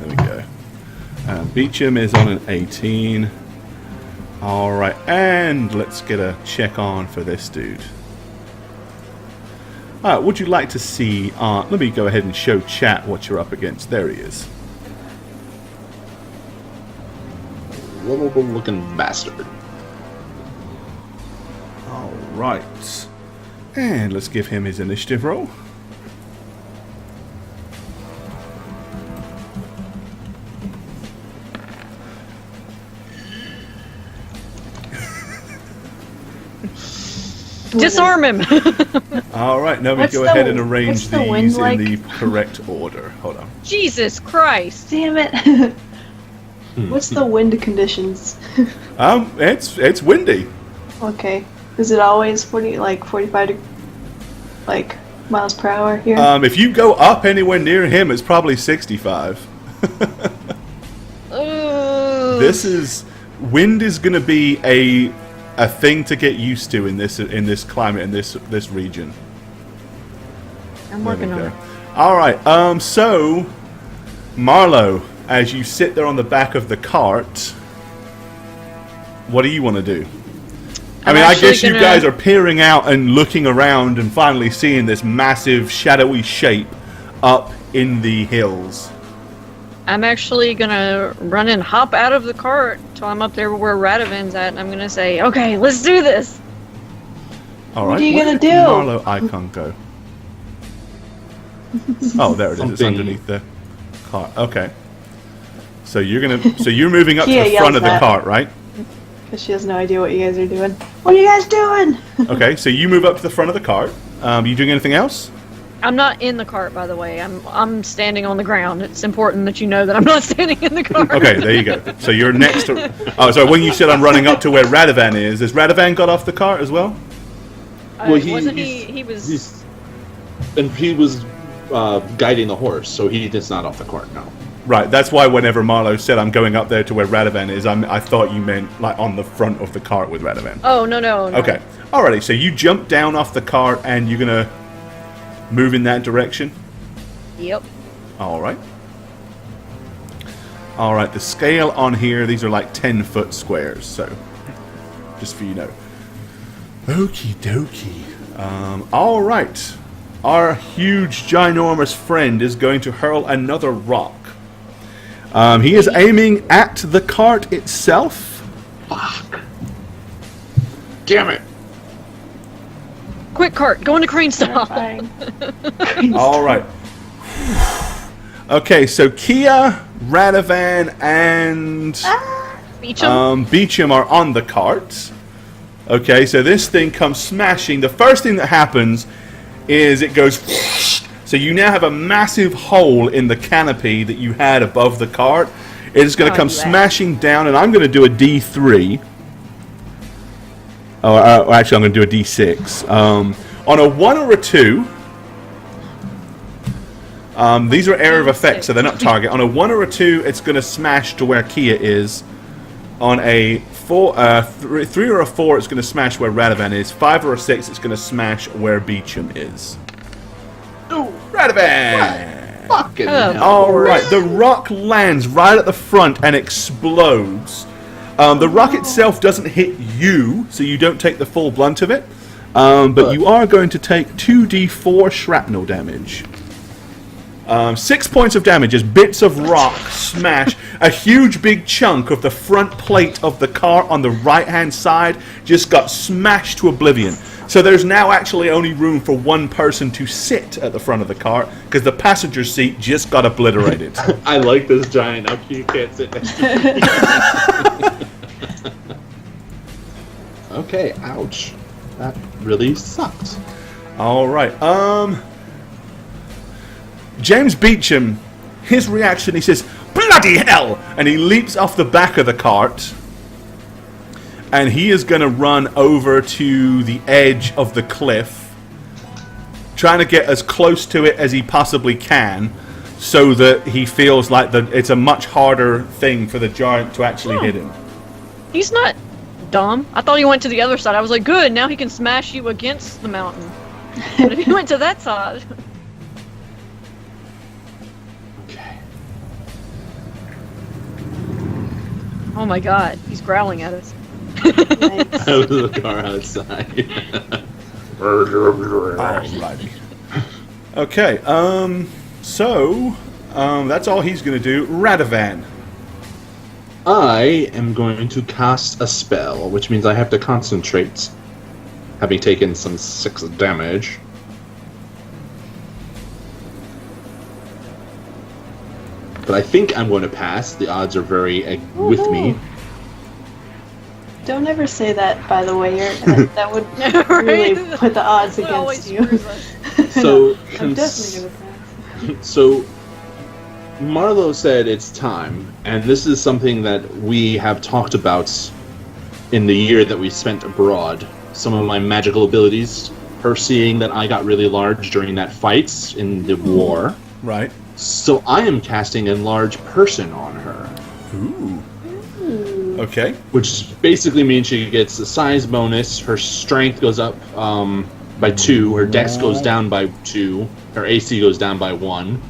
There we go. Beecham is on an 18. All right, and let's get a check on for this dude. All right, would you like to see? Let me go ahead and show chat what you're up against. There he is. Lovable looking bastard. All right, and let's give him his initiative roll. Disarm him. All right, now we What's go the- ahead and arrange what's the these wind like? in the correct order. Hold on. Jesus Christ. Damn it. What's the wind conditions? It's windy. Okay. Is it always 45 miles per hour here? If you go up anywhere near him, it's probably 65. Ooh. Wind is going to be a thing to get used to in this climate in this region. I'm working There we on go. it. All right. So Marlo, as you sit there on the back of the cart, what do you want to do? I I'm mean, I actually guess you gonna- guys are peering out and looking around and finally seeing this massive shadowy shape up in the hills. I'm actually gonna run and hop out of the cart till I'm up there where Radavan's at, and I'm gonna say, "Okay, let's do this." All What right. are you where gonna did do? the Marlo icon go? Oh, there it is. It's Something- underneath the cart. Okay. So you're moving up to Kia the front yells of the that. cart, right? Because she has no idea what you guys are doing. What are you guys doing? Okay. So you move up to the front of the cart. You doing anything else? I'm not in the cart, by the way. I'm standing on the ground. It's important that you know that I'm not standing in the cart. Okay, there you go. So you're next to. Oh, sorry. When you said I'm running up to where Radovan is, has Radovan got off the cart as well? Well, Wasn't he? He was. He was guiding the horse, so is not off the cart now. Right. That's why whenever Marlo said I'm going up there to where Radovan is, I thought you meant like on the front of the cart with Radovan. Oh no. Okay. Alrighty. So you jump down off the cart and you're gonna move in that direction. Yep. All right. All right. The scale on here, these are like 10-foot squares. So, just for you to know. Okie dokie. All right. Our huge, ginormous friend is going to hurl another rock. He is aiming at the cart itself. Fuck. Damn it. Quick cart, go into crane stop. Terrifying. All right. Okay, so Kia, Radovan, and Beecham. Beecham are on the cart. Okay, so this thing comes smashing. The first thing that happens is it goes. So you now have a massive hole in the canopy that you had above the cart. It is going to come that. smashing down, and I'm going to do a D3. Oh, actually, I'm going to do a D6. On a 1 or a 2, these are area of effect, so they're not target. On a 1 or a 2, it's going to smash to where Kia is. On a 3 or a 4, it's going to smash where Radovan is. 5 or a 6, it's going to smash where Beecham is. Ooh, Radovan! fucking Oh. hell. All right, the rock lands right at the front and explodes. The rock itself doesn't hit you, so you don't take the full blunt of it. But you are going to take 2d4 shrapnel damage. 6 points of damage as bits of rock smash. A huge big chunk of the front plate of the car on the right-hand side just got smashed to oblivion. So there's now actually only room for one person to sit at the front of the car because the passenger seat just got obliterated. I like this giant. Now you can't sit next to me. Okay, ouch. That really sucked. All right. James Beecham, his reaction, he says, "Bloody hell!" And he leaps off the back of the cart. And he is going to run over to the edge of the cliff, trying to get as close to it as he possibly can, so that he feels like it's a much harder thing for the giant to actually hit him. He's not dumb. I thought he went to the other side. I was like, good, now he can smash you against the mountain. But if he went to that side... Okay. Oh my god, he's growling at us. Nice. Out of the car outside. Alrighty. Okay, so, that's all he's going to do. Radovan. I am going to cast a spell, which means I have to concentrate, having taken some 6 damage. But I think I'm going to pass. The odds are very with me. Don't ever say that, by the way. That would really put the odds against you. So, I'm definitely going to pass. So, Marlo said it's time, and this is something that we have talked about in the year that we spent abroad. Some of my magical abilities, her seeing that I got really large during that fight in the war. Right. So I am casting Enlarge Person on her. Ooh. Okay. Which basically means she gets a size bonus, her strength goes up by 2, her dex goes down by 2, her AC goes down by 1.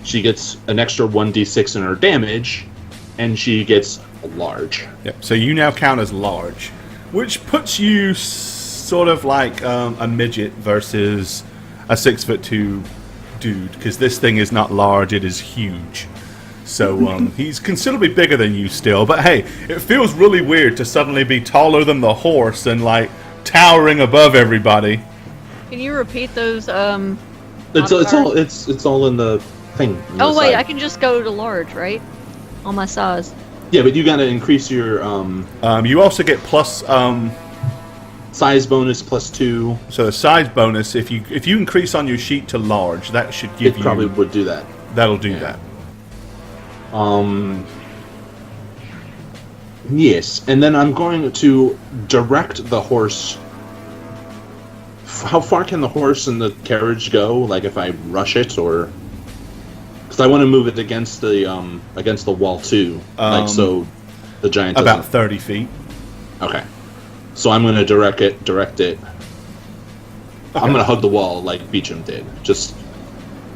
She gets an extra 1d6 in her damage, and she gets large. Yep. So you now count as large, which puts you sort of like a midget versus a 6'2" dude, because this thing is not large; it is huge. So he's considerably bigger than you still. But hey, it feels really weird to suddenly be taller than the horse and like towering above everybody. Can you repeat those? It's all in the thing. Oh wait, I can just go to large, right? On my size. Yeah, but you gotta increase your You also get plus size bonus plus 2. so the size bonus. If you increase on your sheet to large, that should give It you. probably would do that. That'll do that. Yes, and then I'm going to direct the horse. How far can the horse and the carriage go? Like if I rush it, or because I want to move it against the wall too, like so the giant About doesn't... 30 feet. Okay, so I'm going to direct it. Okay. I'm going to hug the wall like Beecham did. Just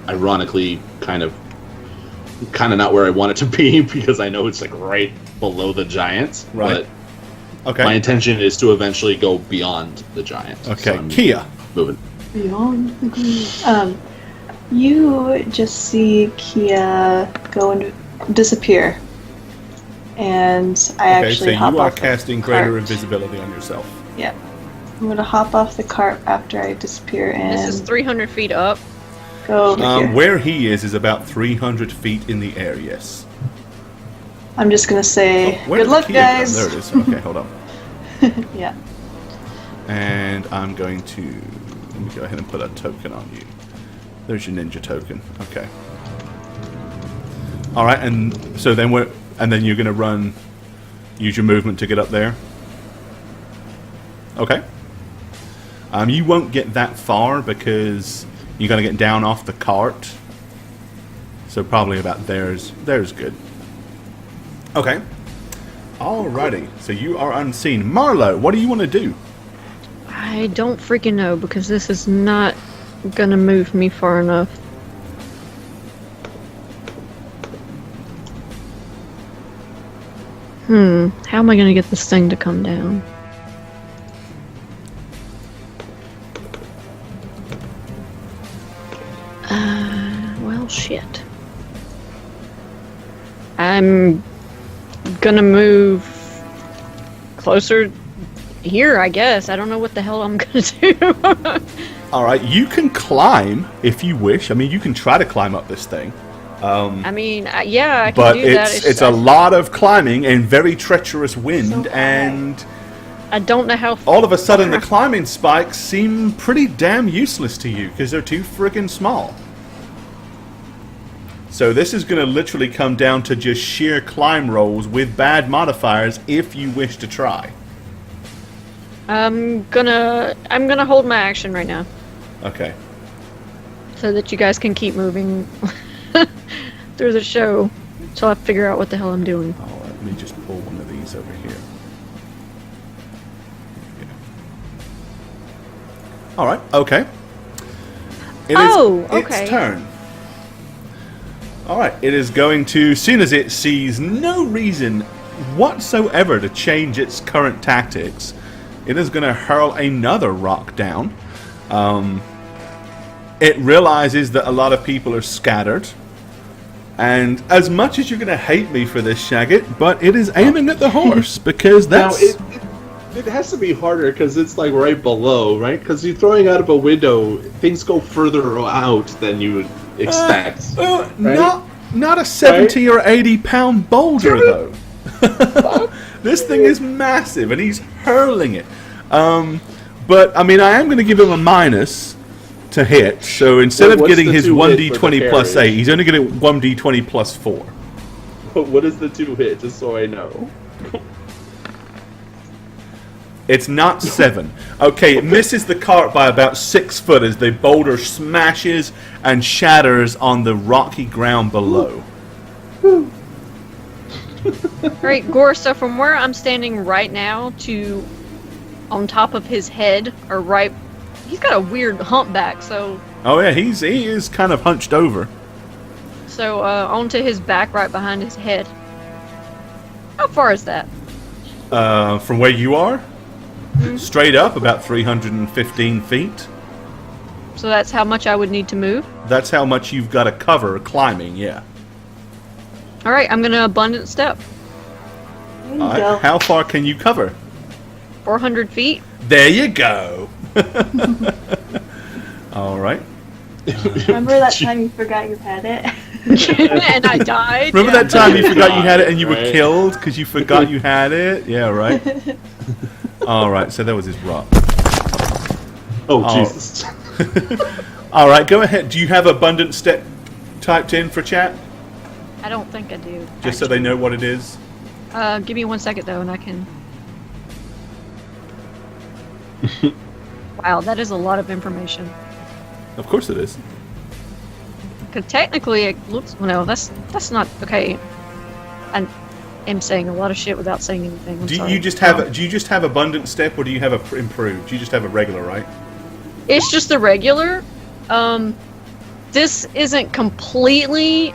ironically, kind of not where I want it to be because I know it's like right below the giant. Right. But Okay. my intention is to eventually go beyond the giant. Okay. So Kia. moving. Beyond the green. You just see Kia go and disappear. And I Okay, actually so hop you are off the casting greater cart. invisibility on yourself. Yeah. I'm going to hop off the cart after I disappear and This is 300 feet up. go over here. Where he is about 300 feet in the air, yes. I'm just going to say, Where good did luck, Kia go? guys. There it is. Okay, hold on. Yeah. And I'm going to... Let me go ahead and put a token on you. There's your ninja token. Okay. Alright, and so then then you're going to use your movement to get up there? Okay. You won't get that far because you're going to get down off the cart. So probably about there's good. Okay. Alrighty. So you are unseen. Marlo, what do you want to do? I don't freaking know because this is not gonna move me far enough. How am I gonna get this thing to come down? Well, shit. I'm gonna move closer here, I guess. I don't know what the hell I'm gonna do. Alright, you can climb if you wish. I mean, you can try to climb up this thing. I mean, yeah, I can But do that. it's a lot of climbing and very treacherous wind, and I don't know how. all of a sudden the climbing spikes seem pretty damn useless to you because they're too friggin' small. So this is going to literally come down to just sheer climb rolls with bad modifiers if you wish to try. I'm gonna hold my action right now Okay. so that you guys can keep moving through the show. So I figure out what the hell I'm doing. Oh, let me just pull one of these over here. All right. Okay. Okay. Its turn. All right. It is going to, soon as it sees no reason whatsoever to change its current tactics, it is going to hurl another rock down. It realizes that a lot of people are scattered. And as much as you're going to hate me for this, Shagget, but it is aiming at the horse because that's... Now, it has to be harder because it's like right below, right? Because you're throwing out of a window, things go further out than you would expect. Right? Not a 70 or 80 pound boulder, though. This thing is massive, and he's hurling it. But, I mean, I am going to give him a minus to hit. So instead of What's getting the his 2 hit for 1d20 the plus parry? 8, he's only getting 1d20 plus 4. What is the 2 hit, just so I know? It's not 7. Okay, it misses the cart by about 6 foot as the boulder smashes and shatters on the rocky ground below. Alright, Gore, so from where I'm standing right now to on top of his head, or right... He's got a weird humpback, so... Oh yeah, he is kind of hunched over. So, onto his back, right behind his head. How far is that? From where you are? Straight up, about 315 feet. So that's how much I would need to move? That's how much you've got to cover climbing, yeah. Alright, I'm gonna abundant step. There you go. How far can you cover? 400 feet. There you go. All right. Remember that time you forgot you had it? And I died. Remember that time you forgot you had it and you were Right. killed because you forgot you had it? Yeah, right. All right, so that was his rock. Oh, Oh. Jesus. All right, go ahead. Do you have abundant step typed in for chat? I don't think I do. Just so they know what it is? Give me 1 second though, and I can. Wow, that is a lot of information. Of course it is. Because technically, it looks. Well, no, that's not okay. I am saying a lot of shit without saying anything. I'm Do sorry. you just have abundant step or do you have a improved? You just have a regular, right? It's just the regular. This isn't completely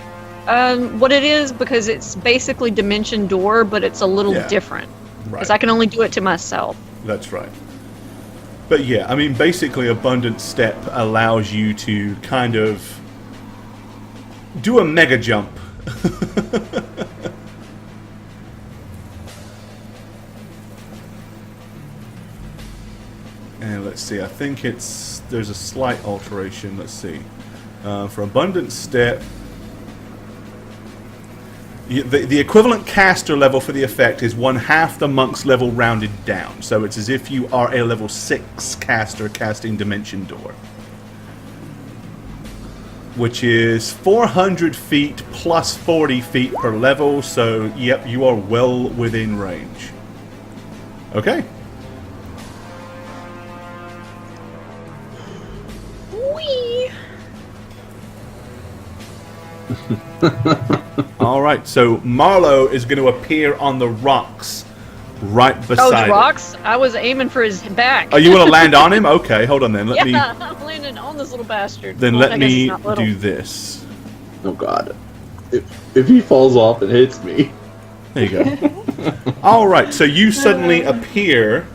what it is because it's basically Dimension Door, but it's a little Yeah. different. Right. Because I can only do it to myself. That's right. But yeah, I mean, basically, abundant step allows you to kind of do a mega jump. And let's see, I think there's a slight alteration. Let's see. For abundant step, the equivalent caster level for the effect is 1/2 the monk's level rounded down. So it's as if you are a level 6 caster casting Dimension Door. Which is 400 feet plus 40 feet per level. So, yep, you are well within range. Okay. Whee! All right, so Marlowe is going to appear on the rocks right beside Oh, the it. rocks? I was aiming for his back. Oh, you want to land on him? Okay, hold on then. Let Yeah, I'm landing on this little bastard. Then Well, let I guess me it's not little. do this. Oh, God. If he falls off and hits me. There you go. All right, so you suddenly appear,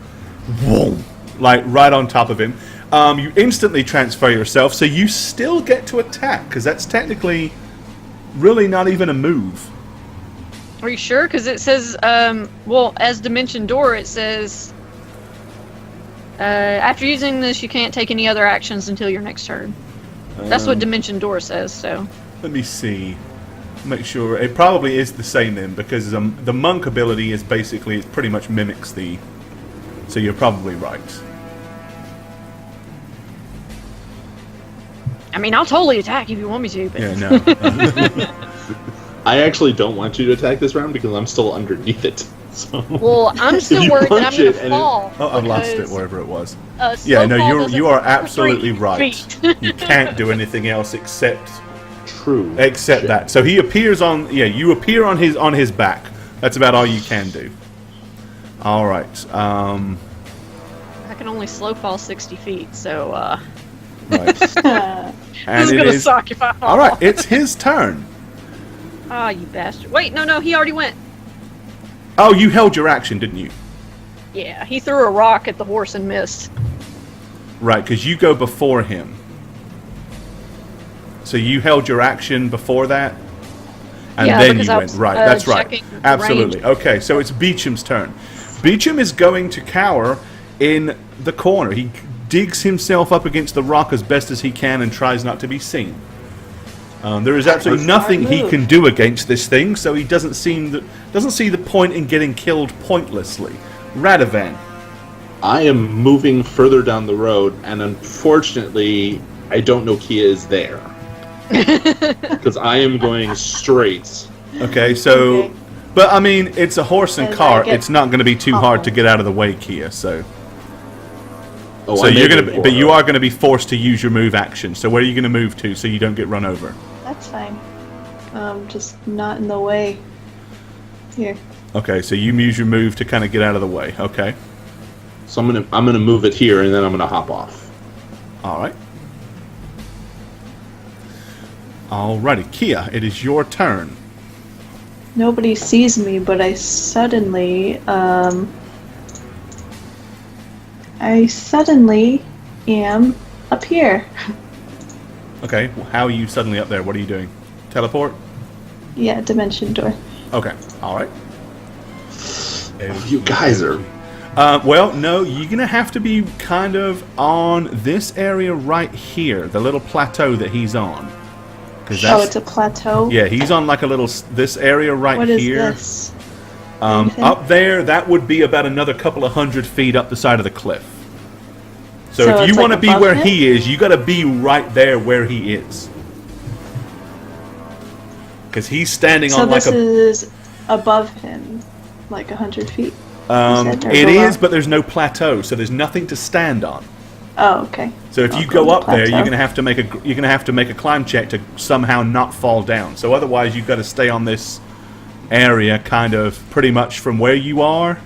whoom, like right on top of him. You instantly transfer yourself, so you still get to attack because that's technically really not even a move. Are you sure? Because it says, well, as Dimension Door, it says, after using this, you can't take any other actions until your next turn. That's what Dimension Door says, so. Let me see. Make sure it probably is the same then, because the monk ability is basically it pretty much mimics the. So you're probably right. I mean, I'll totally attack if you want me to, but. Yeah, no. I actually don't want you to attack this round because I'm still underneath it. So. Well, I'm still You worried that I'm punch going it to and it- fall. Oh, I've lost it because, wherever it was. slow Yeah, no, fall doesn't you are work for absolutely 3 right. feet. You can't do anything else except True. that. So he appears on. Yeah, you appear on his back. That's about all you can do. All right. I can only slow fall 60 feet, so Right. this And is it going to is. suck if I fall. All right, it's his turn. Ah, you bastard. Wait, no, he already went. Oh, you held your action, didn't you? Yeah, he threw a rock at the horse and missed. Right, because you go before him. So you held your action before that? And Yeah, then because you I went. was, Right, that's right. checking the Absolutely. range. Okay, so it's Beecham's turn. Beecham is going to cower in the corner. He digs himself up against the rock as best as he can and tries not to be seen. There is absolutely Smart nothing he move. can do against this thing, so he doesn't see the point in getting killed pointlessly. Radovan. I am moving further down the road, and unfortunately, I don't know Kia is there. Because I am going straight. Okay, so... Okay. But, I mean, it's a horse and And cart. I get It's not going to be too hard to pummeled. get out of the way, Kia, so... Oh, So I you're made gonna, it but you for- are going to be forced to use your move action. So where are you going to move to so you don't get run over? That's fine. Just not in the way. Here. Okay, so you use your move to kind of get out of the way. Okay, So I'm gonna move it here, and then I'm gonna hop off. all right. Alrighty, Kia, it is your turn. Nobody sees me, but I suddenly am up here. Okay, well, how are you suddenly up there? What are you doing? Teleport? Yeah, dimension door. Okay, all right. You guys are. Well, no, you're going to have to be kind of on this area right here, the little plateau that he's on. 'Cause Oh, it's a plateau? yeah, he's on like a little, this area right What is here. this? Anything? Up there, that would be about another couple of 100 feet up the side of the cliff. So So if it's you want to like be above where him? he is, you got to be right there where he is. Because he's standing So on like this a... is above him, like 100 feet. said, or It below? is, but there's no plateau, so there's nothing to stand on. Oh, okay. So if I'll you go go on up the there, you're plateau. gonna have to make a climb check to somehow not fall down. So otherwise, you've got to stay on this area, kind of pretty much from where you are,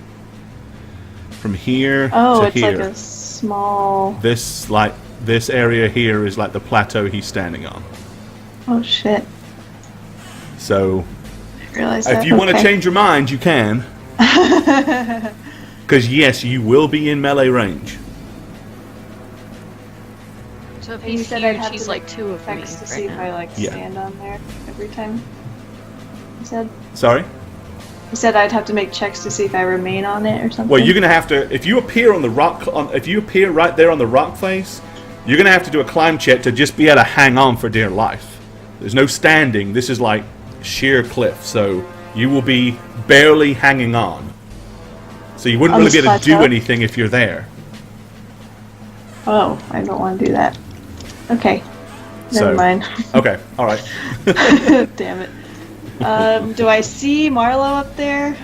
from here Oh, to it's here. like a small. This area here is like the plateau he's standing on. Oh shit! So I realized that. if you want to Okay. change your mind, you can. Because yes, you will be in melee range. So if And you he's said I'd huge, have he's to like make 2 of me checks to right see if I now. like Yeah. stand on there every time. You said. Sorry. You said I'd have to make checks to see if I remain on it or something. Well, you're gonna have to if you appear on the rock. If you appear right there on the rock face, you're gonna have to do a climb check to just be able to hang on for dear life. There's no standing. This is like sheer cliff, so you will be barely hanging on. So you wouldn't On really be this able to do plateau? anything if you're there. Oh, I don't want to do that. Okay. Never So- mind. Okay, all right. Damn it. Do I see Marlo up there?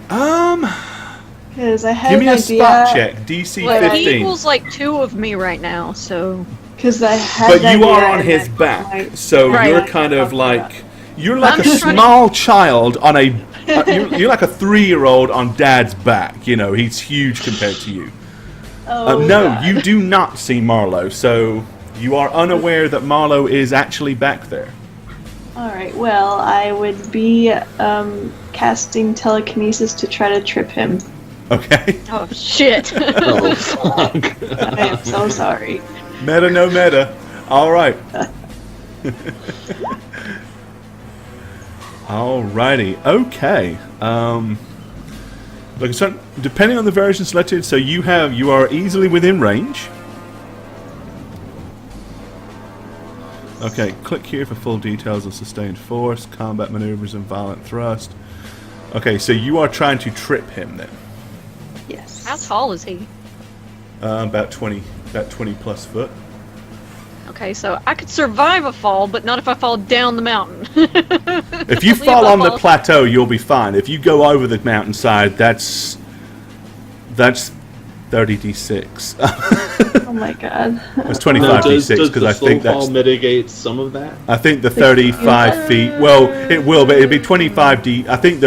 Because I had Give me an a idea. spot check. DC Well, he 15. equals like 2 of me right now, so Because I had But an you idea are on and his I back, might- so Right. you're kind of like you're like I'm a just trying to- small child on a you're like a 3-year-old on Dad's back. You know, he's huge compared to you. Oh, No, God. you do not see Marlowe, so you are unaware that Marlowe is actually back there. Alright, well, I would be casting telekinesis to try to trip him. Okay, oh shit. Oh fuck! I am so sorry. meta no meta. All right. Alrighty. Okay. Like I said, depending on the version selected, so you are easily within range. Okay, click here for full details of sustained force, combat maneuvers, and violent thrust. Okay, so you are trying to trip him then. Yes. How tall is he? About 20 plus foot. Okay, so I could survive a fall, but not if I fall down the mountain. If you Only fall if I on the fall- plateau, you'll be fine. If you go over the mountainside, that's 30d6. Oh my god. It's Now, 25d6 does because the I think slow fall that's. mitigate some of that? I think the 35 feet. Well, it will, but it'll be 25d. I think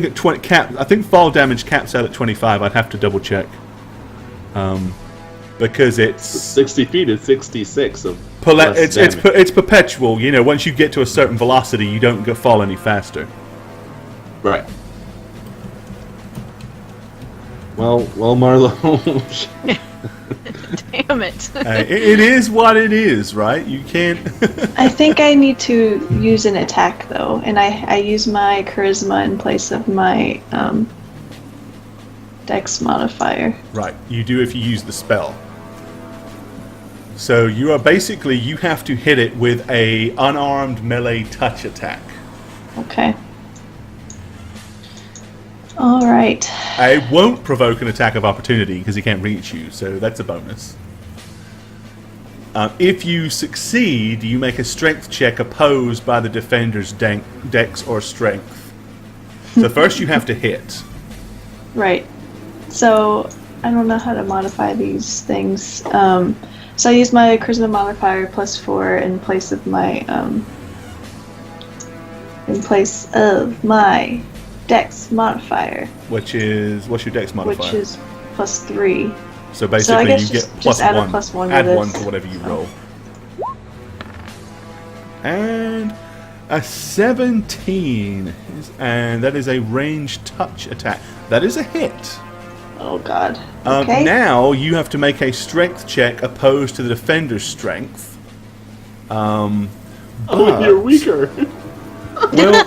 at 20 cap. I think fall damage caps out at 25. I'd have to double check. Because it's 60 feet is 66 of it's perpetual. You know, once you get to a certain velocity, you don't fall any faster. right. Well, Marlo. Damn it. It is what it is, right? You can't. I think I need to use an attack though, and I use my charisma in place of my dex modifier. Right, you do if you use the spell. So you are basically, you have to hit it with a unarmed melee touch attack. Okay. All right. I won't provoke an attack of opportunity because he can't reach you, so that's a bonus. If you succeed, you make a strength check opposed by the defender's dex or strength. So first you have to hit. Right. So I don't know how to modify these things. So I use my charisma modifier +4 in place of my dex modifier. Which is, what's your dex modifier? Which is +3. So basically I guess you just get add a +1. +1 Add to 1 this. to whatever you roll. And a 17. And that is a ranged touch attack. That is a hit. Oh god. Okay. Now you have to make a strength check opposed to the defender's strength. You're weaker. Well,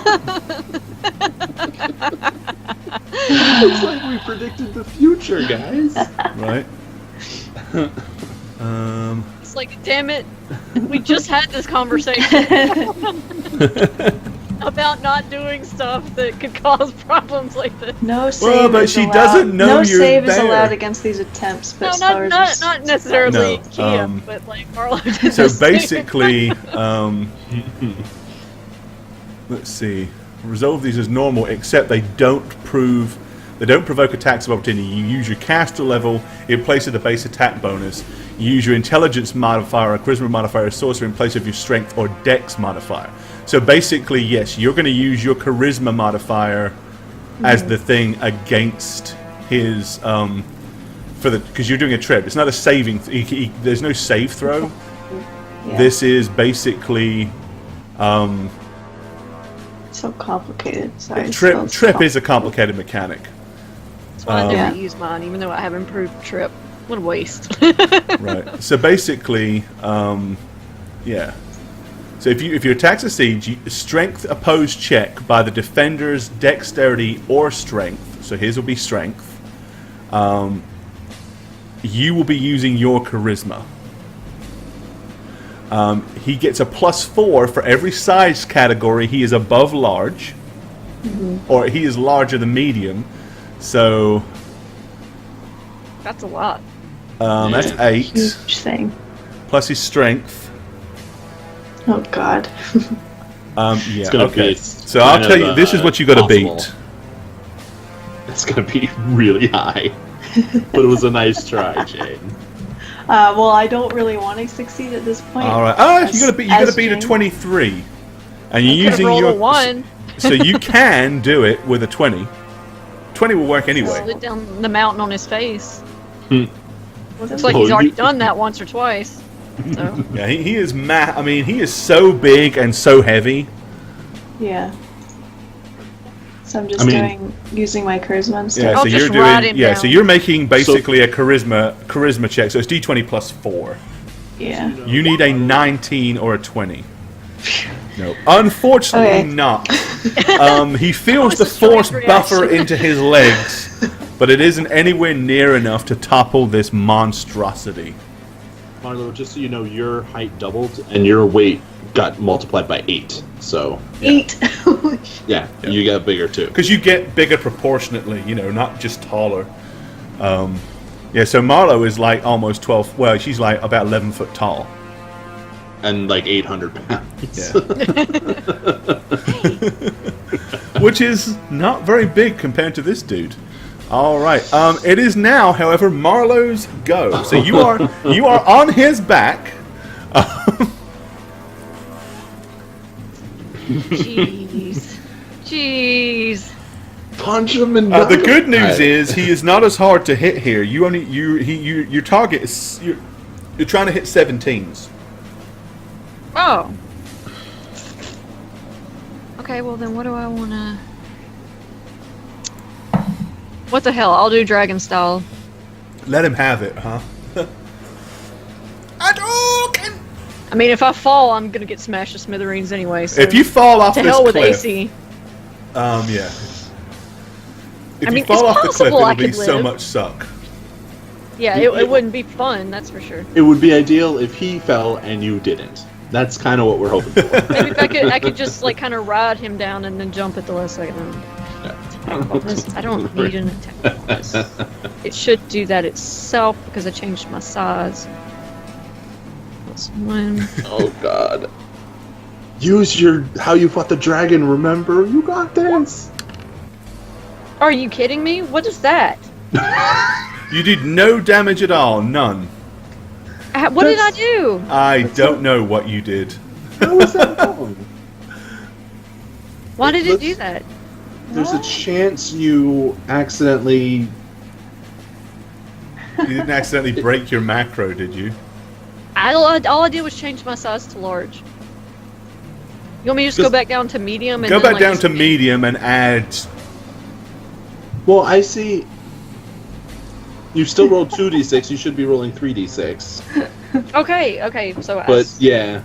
It's like we predicted the future, guys. right. It's like, damn it, we just had this conversation about not doing stuff that could cause problems like this. No save but is she allowed. doesn't know no you're save is there. allowed against these attempts, but No, Stars is- not necessarily No, Kia, but like Marlo did So the same. basically, let's see. Resolve these as normal, except they don't provoke attacks of opportunity. You use your caster level in place of the base attack bonus. You use your intelligence modifier or charisma modifier or sorcery in place of your strength or dex modifier. So basically, yes, you're going to use your charisma modifier as the thing against his because you're doing a trip. It's not a saving. There's no save throw. Yeah. This is basically so complicated. Sorry. trip is a complicated mechanic. That's why I never Yeah. use mine, even though I have improved trip. What a waste. Right. So basically, yeah. So if your attack succeeds, strength opposed check by the defender's dexterity or strength. So his will be strength. You will be using your charisma. He gets a +4 for every size category he is above large, or he is larger than medium. So That's a lot. that's 8 Huge thing. plus his strength. Oh god. Yeah. gonna Okay. be So I'll kind tell of, you, this is what you got to possible. beat. It's gonna be really high. But it was a nice try, Jane. Well, I don't really want to succeed at this point. All right. You got to beat a Jane. 23, and you're You could have using rolled your a 1. So you can do it with a 20. 20 will work anyway. Slid down the mountain on his face. What It's am like I- Oh, he's already you- done that once or twice. So Yeah, he is I mean, he is so big and so heavy. Yeah. So I'm just using my charisma instead. Yeah, I'll so just you're doing. ride him Yeah, down. so you're making basically a charisma check. So it's D20 plus 4. Yeah. You need a 19 or a 20. No, unfortunately Okay. not. He feels was the a strange force buffer reaction. into his legs, but it isn't anywhere near enough to topple this monstrosity. Marlo, just so you know, your height doubled and your weight got multiplied by 8. So, 8. Holy shit. yeah, you got bigger too. Because you get bigger proportionately, not just taller. Yeah, so Marlo is like almost 12. Well, she's like about 11 foot tall. And like 800 pounds. Yeah. Which is not very big compared to this dude. All right. It is now, however, Marlo's go. So you are on his back. Jeez. Punch him and The good news is he is not as hard to hit here. Your target is you're trying to hit 17s. Oh. Okay, well then what do I want to... What the hell? I'll do dragon style. Let him have it, huh? I mean, if I fall, I'm going to get smashed to smithereens anyway. So If you fall off to this hell with cliff, AC. yeah. If I mean, you fall it's off the cliff, possible I it'll be could so live. much suck. Yeah, it wouldn't be fun, that's for sure. It would be ideal if he fell and you didn't. That's kind of what we're hoping for. Maybe if I could just like kind of ride him down and then jump at the last second. I don't need an attack bonus. It should do that itself because I changed my size. Plus 1. Oh god. Use your how you fought the dragon, remember? You got this! Are you kidding me? What is that? You did no damage at all, none. What did I do? I don't know what you did. How was that wrong? Why did it do that? There's a chance you accidentally... You didn't accidentally break your macro, did you? All I did was change my size to large. You want me to just go back down to medium? And Go then, back like, down to medium and add... Well, I see... You still rolled 2d6, you should be rolling 3d6. Okay, so But, yeah.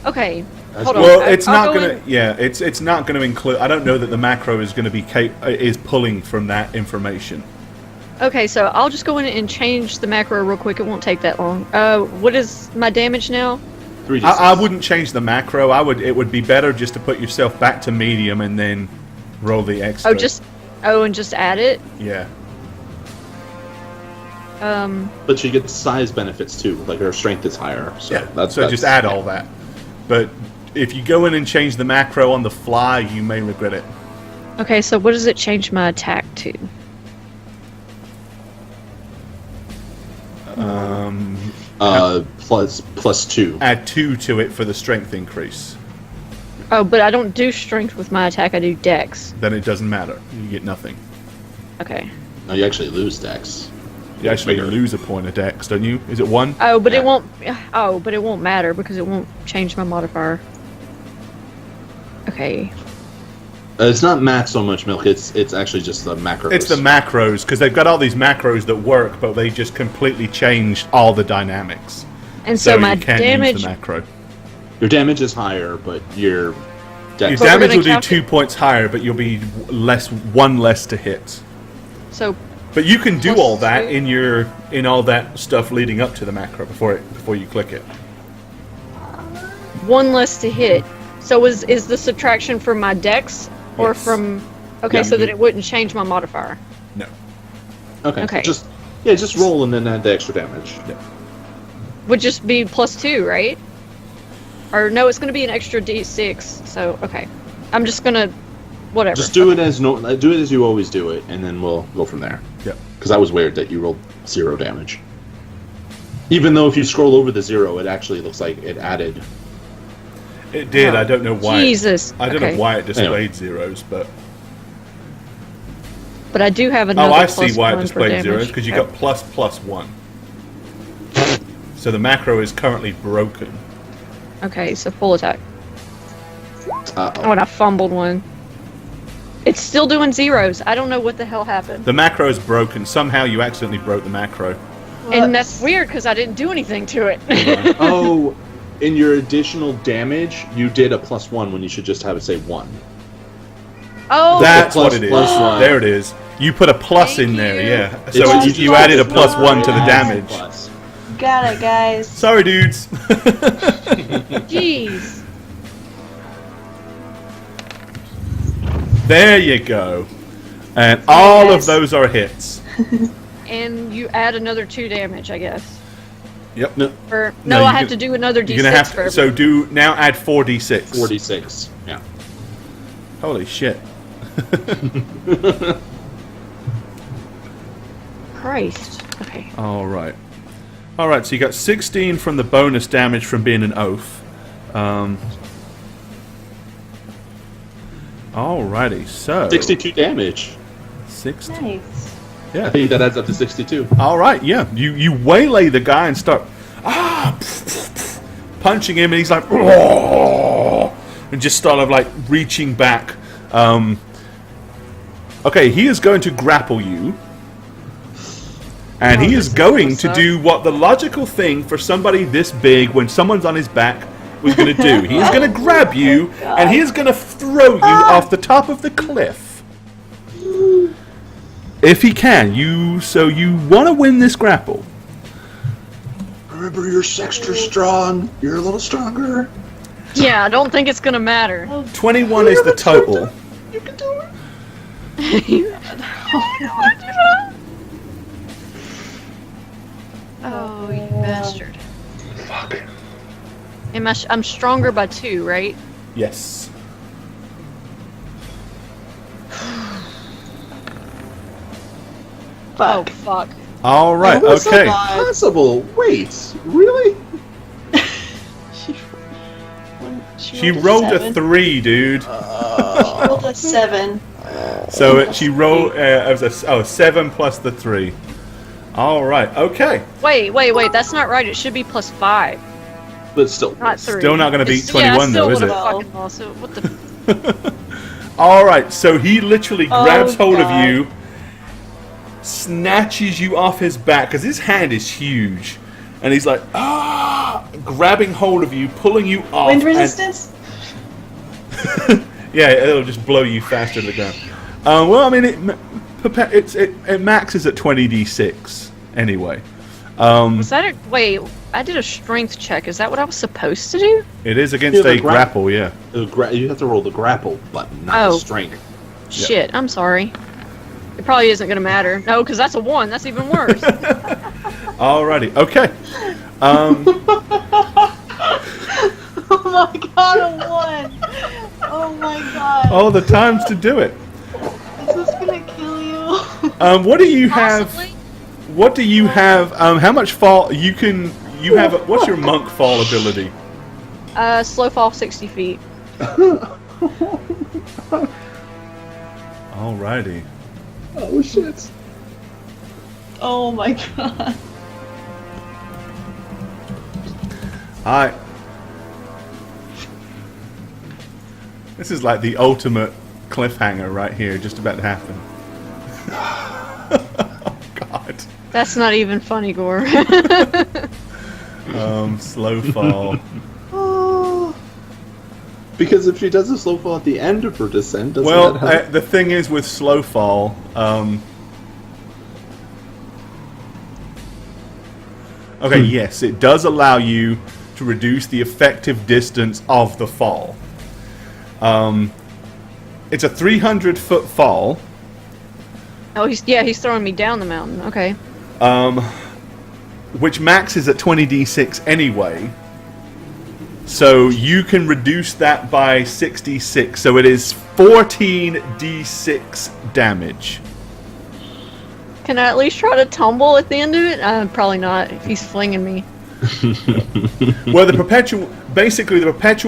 Okay, That's hold on. Well, I'll it's not go gonna. in- Yeah, it's not gonna include. I don't know that the macro is gonna be is pulling from that information. Okay, so I'll just go in and change the macro real quick. It won't take that long. What is my damage now? 3d6. I wouldn't change the macro. It would be better just to put yourself back to medium and then roll the extra. And just add it. Yeah. But she gets size benefits too, like her strength is higher. So Yeah. that's just add all that. But if you go in and change the macro on the fly, you may regret it. Okay, so what does it change my attack to? Plus 2. Add 2 to it for the strength increase. Oh, but I don't do strength with my attack. I do dex. Then it doesn't matter. You get nothing. Okay. No, you actually lose dex. You actually Bigger. lose a point of dex, don't you? Is it 1? Oh, but Yeah. it won't. Oh, but it won't matter because it won't change my modifier. Okay. It's not math so much, Milk. It's actually just the macros. It's the macros, because they've got all these macros that work, but they just completely changed all the dynamics. And so my you can't damage. use the macro. Your damage is higher, but your Your dex. But we're damage gonna will do count 2 points higher, but you'll be one less to hit. So But you can do Plus all that 2. in all that stuff leading up to the macro before you click it. 1 less to hit. So is the subtraction from my dex or Yes. from? Okay, Yeah, so that you- it wouldn't change my modifier. No. Okay. Okay. Just roll and then add the extra damage. Would just be +2, right? Or no, it's going to be an extra d6. So okay, I'm just gonna whatever. Just do it as you always do it, and then we'll go from there. Yep. Because that was weird that you rolled 0 damage. Even though if you scroll over the 0, it actually looks like it added. It did. Oh, I don't know why. Jesus. I don't Okay. know why it displayed Anyway. zeros, but But I do have another. oh, I see why it +1 for displayed damage. zeros because you got +1. So the macro is currently broken. Okay, so full attack. Oh, Uh-oh. and I fumbled one. It's still doing zeros. I don't know what the hell happened. The macro is broken. Somehow you accidentally broke the macro. And that's weird because I didn't do anything to it. Oh, in your additional damage, you did a +1 when you should just have it say 1. Oh, That's plus- what it is. plus one. There it is. You put a plus Thank in there, you. yeah. It's So just- you added a plus +1 to the one. damage. Plus. Got it, guys. Sorry, dudes. jeez. There you go. And all of guys. those are hits. And you add another 2 damage, I guess. Yep. No, Or No, no, you I have can- to do another You're d6 gonna have for to. So do now add 4d6. 46. Yeah. Holy shit. Christ. Okay. All right. All right. So you got 16 from the bonus damage from being an oath. Alrighty. So 62 damage. 60. Nice. I Yeah. think that adds up to 62. All right, yeah. You waylay the guy and start punching him, and he's like, "Oh," and just sort of like reaching back. Okay, he is going to grapple you, and he is going to do what the logical thing for somebody this big when someone's on his back was going to do. He is going to grab you, and he is going to throw you off the top of the cliff. if he can. You want to win this grapple. Remember, you're extra strong. You're a little stronger. Yeah, I don't think it's gonna matter. 21 is the total. You can do it. Oh, you bastard. Fuck. I'm stronger by 2, right? Yes. Oh, Fuck. fuck. All right. How is that Okay. possible? Wait, really? She rolled a 3, dude. She rolled a 7. So she rolled. It was a 7 plus the 3. All right. Okay. Wait. That's not right. It should be plus 5, But still. not 3. Still not going to beat 21 though, is it? Fucking lost. So what the? All right. So he literally grabs hold God. of you, snatches you off his back because his hand is huge, and he's like grabbing hold of you, pulling you off. Wind resistance? Yeah, it'll just blow you faster to the ground. Well, I mean, it maxes at 20d6 anyway. Was that a wait? I did a strength check. Is that what I was supposed to do? It is against Yeah, a the grapple, yeah. You have to roll the grapple button, not the Oh. strength. Shit, I'm sorry. It probably isn't gonna matter. No, because that's a 1. That's even worse. Alrighty, okay. Oh my god, a 1! Oh my god. All the times to do it. Is this gonna kill you? What do you have? Possibly. What do you have? How much fall you can? You have? What's your monk fall ability? Slow fall 60 feet. Alrighty. Oh shit. Oh my god. Alright. This is like the ultimate cliffhanger right here, just about to happen. Oh God. That's not even funny, Gore. Slow fall. Oh. Because if she does a slow fall at the end of her descent, doesn't Well, that help? the thing is with slow fall, okay, yes, it does allow you to reduce the effective distance of the fall. It's a 300-foot fall, Oh, he's throwing me down the mountain. Okay. which maxes at 20d6 anyway. So you can reduce that by 66. So it is 14d6 damage. Can I at least try to tumble at the end of it? Probably not. If he's flinging me. Well, the perpetual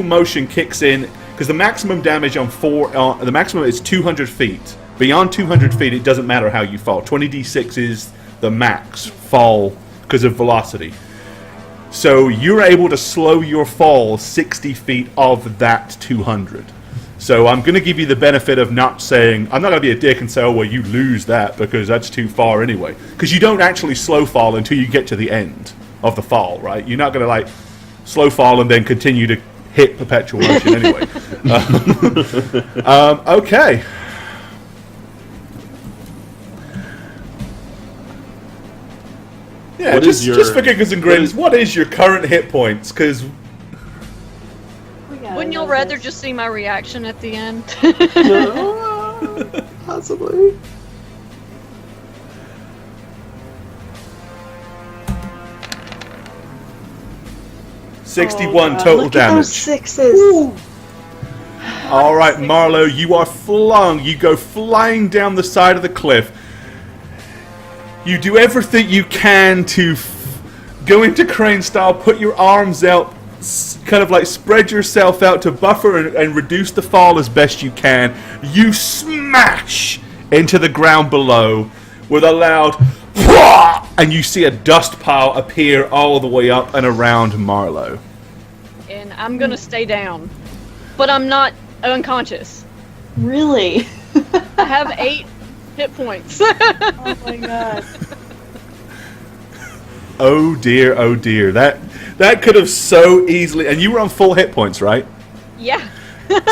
motion kicks in because the maximum damage on the maximum is 200 feet. Beyond 200 feet, it doesn't matter how you fall. 20d6 is the max fall because of velocity. So you're able to slow your fall 60 feet of that 200. So I'm going to give you the benefit of not saying, I'm not going to be a dick and say, oh, well, you lose that because that's too far anyway. Because you don't actually slow fall until you get to the end of the fall, right? You're not going to, like, slow fall and then continue to hit perpetual motion anyway. Okay. Yeah, What is just for giggles and grins, what is your current hit points? Because Wouldn't you rather just see my reaction at the end? Possibly. $61 total Look at those damage. 6s. All right, Marlo, you are flung. You go flying down the side of the cliff. You do everything you can to go into crane style, put your arms out, kind of like spread yourself out to buffer and reduce the fall as best you can. You smash into the ground below with a loud "Pwah!" and you see a dust pile appear all the way up and around Marlo. And I'm gonna stay down. But I'm not unconscious. Really? I have 8 hit points. Oh my god. Oh dear, that could have so easily. And you were on full hit points, right? Yeah.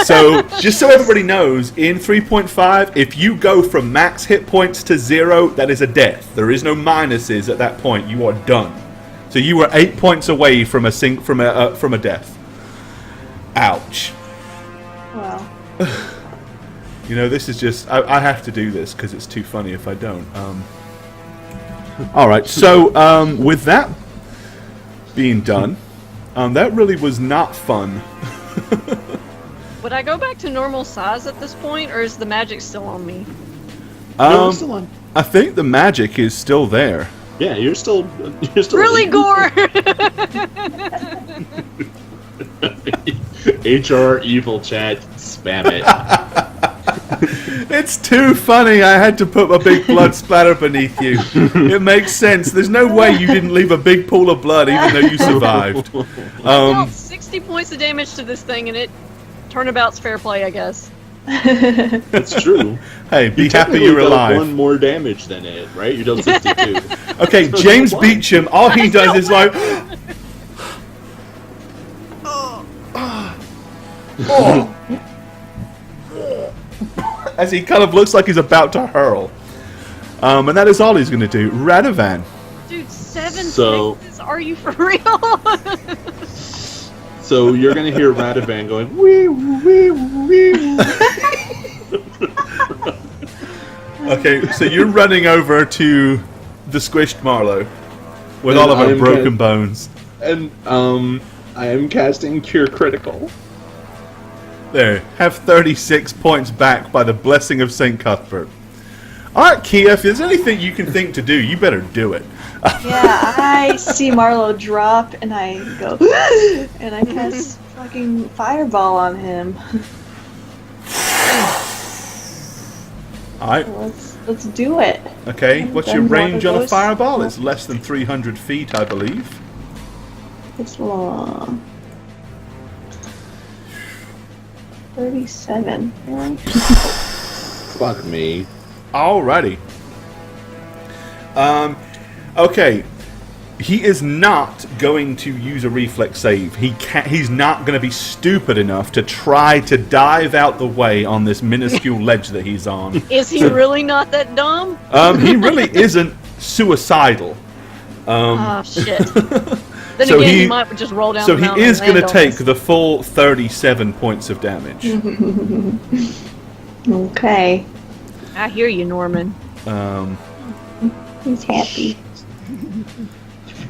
So, just so everybody knows, in 3.5, if you go from max hit points to 0, that is a death. There is no minuses at that point. You are done. So you were 8 points away from a death. Ouch. Wow. This is just... I have to do this because it's too funny if I don't. Alright, so with that being done, that really was not fun. Would I go back to normal size at this point, or is the magic still on me? No, it's still on. I think the magic is still there. Yeah, you're still Really, Gore? HR evil chat, spam it. It's too funny. I had to put a big blood splatter beneath you. It makes sense. There's no way you didn't leave a big pool of blood even though you survived. Dealt 60 points of damage to this thing, and it turnabout's fair play, I guess. That's true. Hey, be You happy you're technically dealt alive. one more damage than it, right? You dealt 62. Okay, James Beecham, all he does is like... as he kind of looks like he's about to hurl. And that is all he's going to do. Radovan. Dude, 7 So- places? Are you for real? So you're gonna hear Radovan going wee wee wee. Okay, so you're running over to the squished Marlowe with all of And her I'm broken gonna- bones. And I am casting Cure Critical. There, have 36 points back by the blessing of St. Cuthbert. Alright, Kia, if there's anything you can think to do, you better do it. Yeah, I see Marlowe drop, and I go, and I cast fucking fireball on him. Alright, Let's do it. okay, what's your Then what range are on a those? fireball? It's less than 300 feet, I believe. It's long. 37. Really? Fuck me. Alrighty. Okay. He is not going to use a reflex save. He's not going to be stupid enough to try to dive out the way on this minuscule ledge that he's on. Is he really not that dumb? He really isn't suicidal. Oh, shit. Then So again, he he- might just roll down So the he mountain is and going to land on take us. the full 37 points of damage. Okay. I hear you, Norman. He's happy.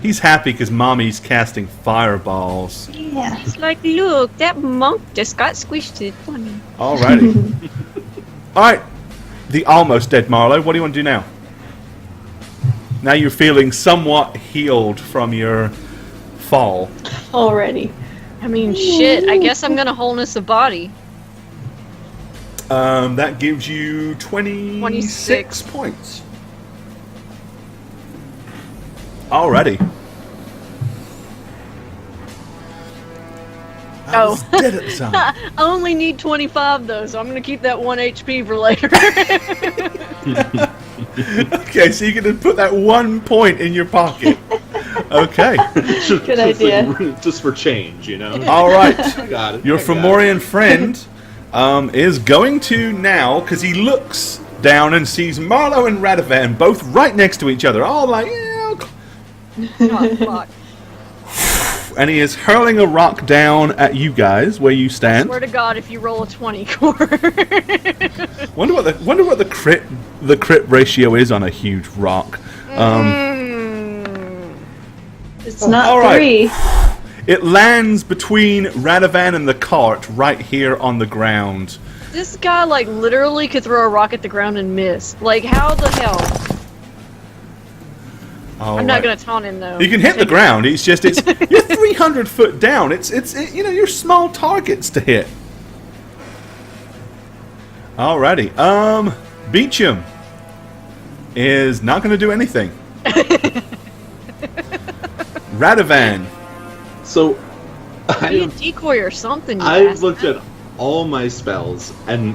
He's happy because Mommy's casting fireballs. Yeah. It's like, look, that monk just got squished. It's funny. Alrighty. Alright. The almost dead Marlowe. What do you want to do now? Now you're feeling somewhat healed from your fall. Already. I mean, shit, I guess I'm gonna wholeness of body. That gives you 26 26. points. Alrighty. I was dead at the time. I only need 25 though, so I'm gonna keep that 1 HP for later. Okay, so you can put that 1 point in your pocket. Okay. Good idea. Just for change, you know. Alright. I got it. Your I got it. Fomorian friend is going to now, because he looks down and sees Marlowe and Radovan both right next to each other, all like, yeah. Oh, fuck. And he is hurling a rock down at you guys where you stand. Swear to God, if you roll a 20, Core. Wonder what the crit ratio is on a huge rock. It's not all right. 3. It lands between Radovan and the cart right here on the ground. This guy, like, literally could throw a rock at the ground and miss. Like, how the hell? I'm not gonna taunt him though. You can hit the ground. It's you're 300 foot down. It's you're small targets to hit. Alrighty. Beecham is not going to do anything. Radovan. So, Be a decoy or something. You I've ass. looked at all my spells, and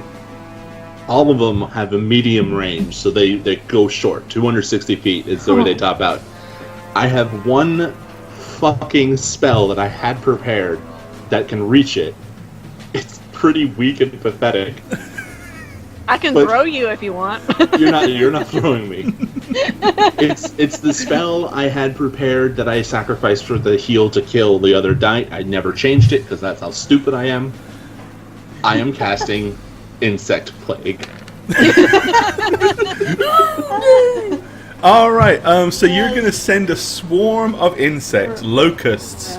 all of them have a medium range, so they go short. 260 feet is where they top out. I have one fucking spell that I had prepared that can reach it. It's pretty weak and pathetic. I can But- throw you if you want. You're not throwing me. It's the spell I had prepared that I sacrificed for the heal to kill the other night. I never changed it because that's how stupid I am. I am casting Insect Plague. All right. So you're gonna send a swarm of insects, locusts.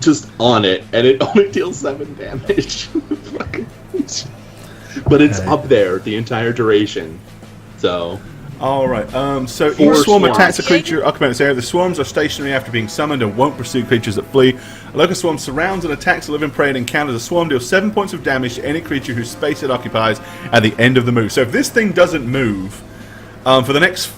Just on it, and it only deals 7 damage. But it's up there the entire duration. So All right. So Four each swarm swarms. attacks a creature occupying this area. The swarms are stationary after being summoned and won't pursue creatures that flee. A locust swarm surrounds and attacks a living prey and encounters a swarm. Deals 7 points of damage to any creature whose space it occupies at the end of the move. So if this thing doesn't move for the next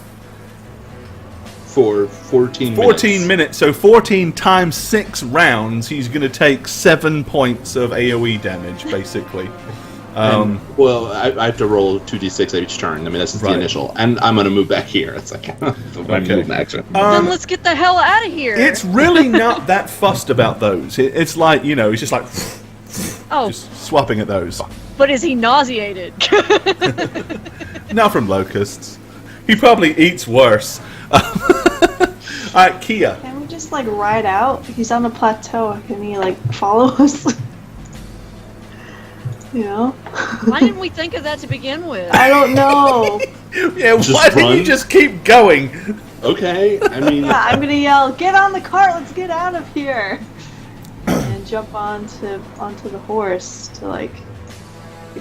for 14 minutes, so 14 times 6 rounds, he's going to take 7 points of AoE damage, basically. Well, I have to roll 2d6 each turn. I mean, that's just Right. the initial. And I'm going to move back here. It's like, I'm moving action. Then let's get the hell out of here. It's really not that fussed about those. It's like, you know, it's just like oh, just swapping at those. but is he nauseated? Not from locusts. He probably eats worse. Alright, Kia. Can we just like ride out? He's on a plateau. Can he like follow us? You know? Why didn't we think of that to begin with? I don't know. Yeah, Just why don't you run? just keep going? Okay, I mean, Yeah, I'm gonna yell, "Get on the cart! Let's get out of here!" And jump onto the horse to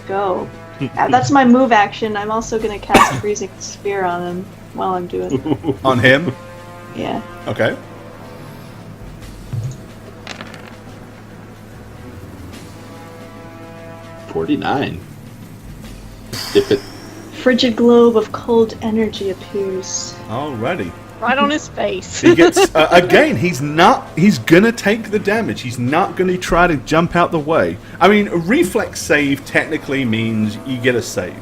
go. That's my move action. I'm also gonna cast Freezing Sphere on him while I'm doing it. On him? Yeah. Okay. $49. If it Frigid globe of cold energy appears. Alrighty. Right on his face. He gets again. He's gonna take the damage. He's not gonna try to jump out the way. I mean, a reflex save technically means you get a save,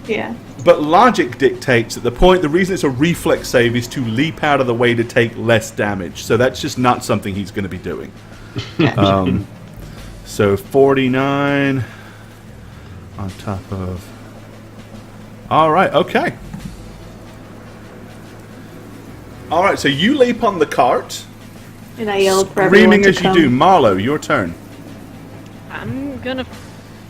Yeah. but logic dictates that the reason it's a reflex save is to leap out of the way to take less damage. So that's just not something he's gonna be doing. So 49 on top of. All right. Okay. All right. So you leap on the cart. And I yelled for everyone Screaming to as you come. do. Marlo, your turn. I'm gonna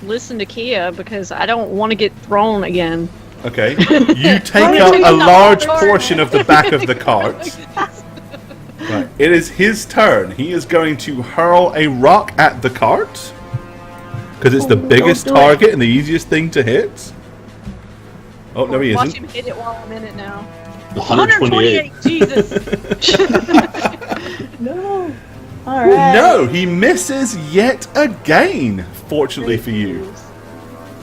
listen to Kia because I don't want to get thrown again. Okay. You take Why up are you a not large on portion of the back of the cart. Right. It is his turn. He is going to hurl a rock at the cart because it's the Oh, biggest don't do it. target and the easiest thing to hit. Oh, no, he Watch isn't. him hit it while I'm in it now. 128. Jesus. No. Alright. No, he misses yet again, fortunately for you.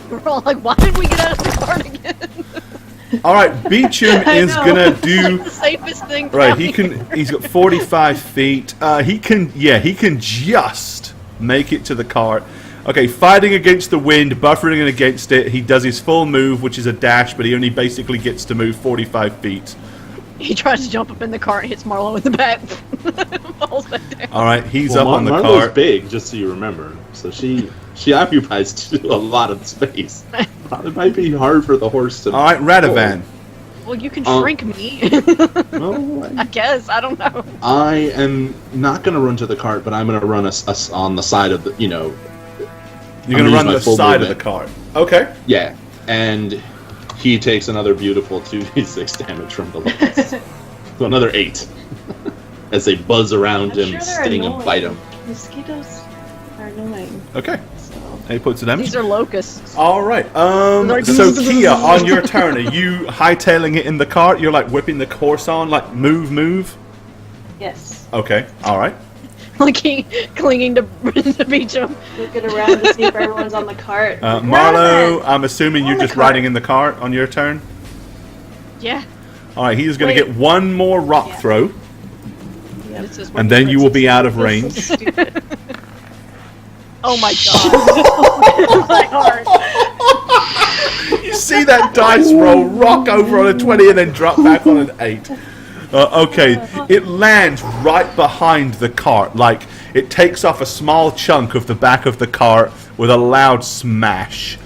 We're all like, why did we get out of the cart again? All right, Beecham I is know. going to do... The safest thing. Right, he's got 45 feet. He can just make it to the cart. Okay, fighting against the wind, buffering against it. He does his full move, which is a dash, but he only basically gets to move 45 feet. He tries to jump up in the cart and hits Marlo in the back. Falls back down. All right, he's Well, up on the Marlo's cart. big, just so you remember. So she occupies a lot of space. It might be hard for the horse to. All right, Radovan. Well, you can Oh. shrink me. Well, I guess. I don't know. I am not going to run to the cart, but I'm going to run us on the side of the, You're I'm going to gonna run use my the full side of the movement. cart. Okay. Yeah, and he takes another beautiful 2d6 damage from the locust. So another 8. As they buzz around I'm him, sure they're sting and annoying. bite him. Mosquitoes are annoying. Okay. So 8 points of damage. These are locusts. All right. Like- So Kia, on your turn, are you hightailing it in the cart? You're like whipping the course on, like move. yes. Okay. All right. Like he clinging to Beecham. Looking around to see if everyone's on the cart. Marlo, I'm assuming you're On the just cart. riding in the cart on your turn. Yeah. All right. He is going Wait. to get one more rock Yeah. throw, This is what and he then you will puts be out of This range. is stupid. Oh my god. My heart. You see that dice roll, rock over on a 20 and then drop back on an 8. Okay, it lands right behind the cart. Like, it takes off a small chunk of the back of the cart with a loud smash.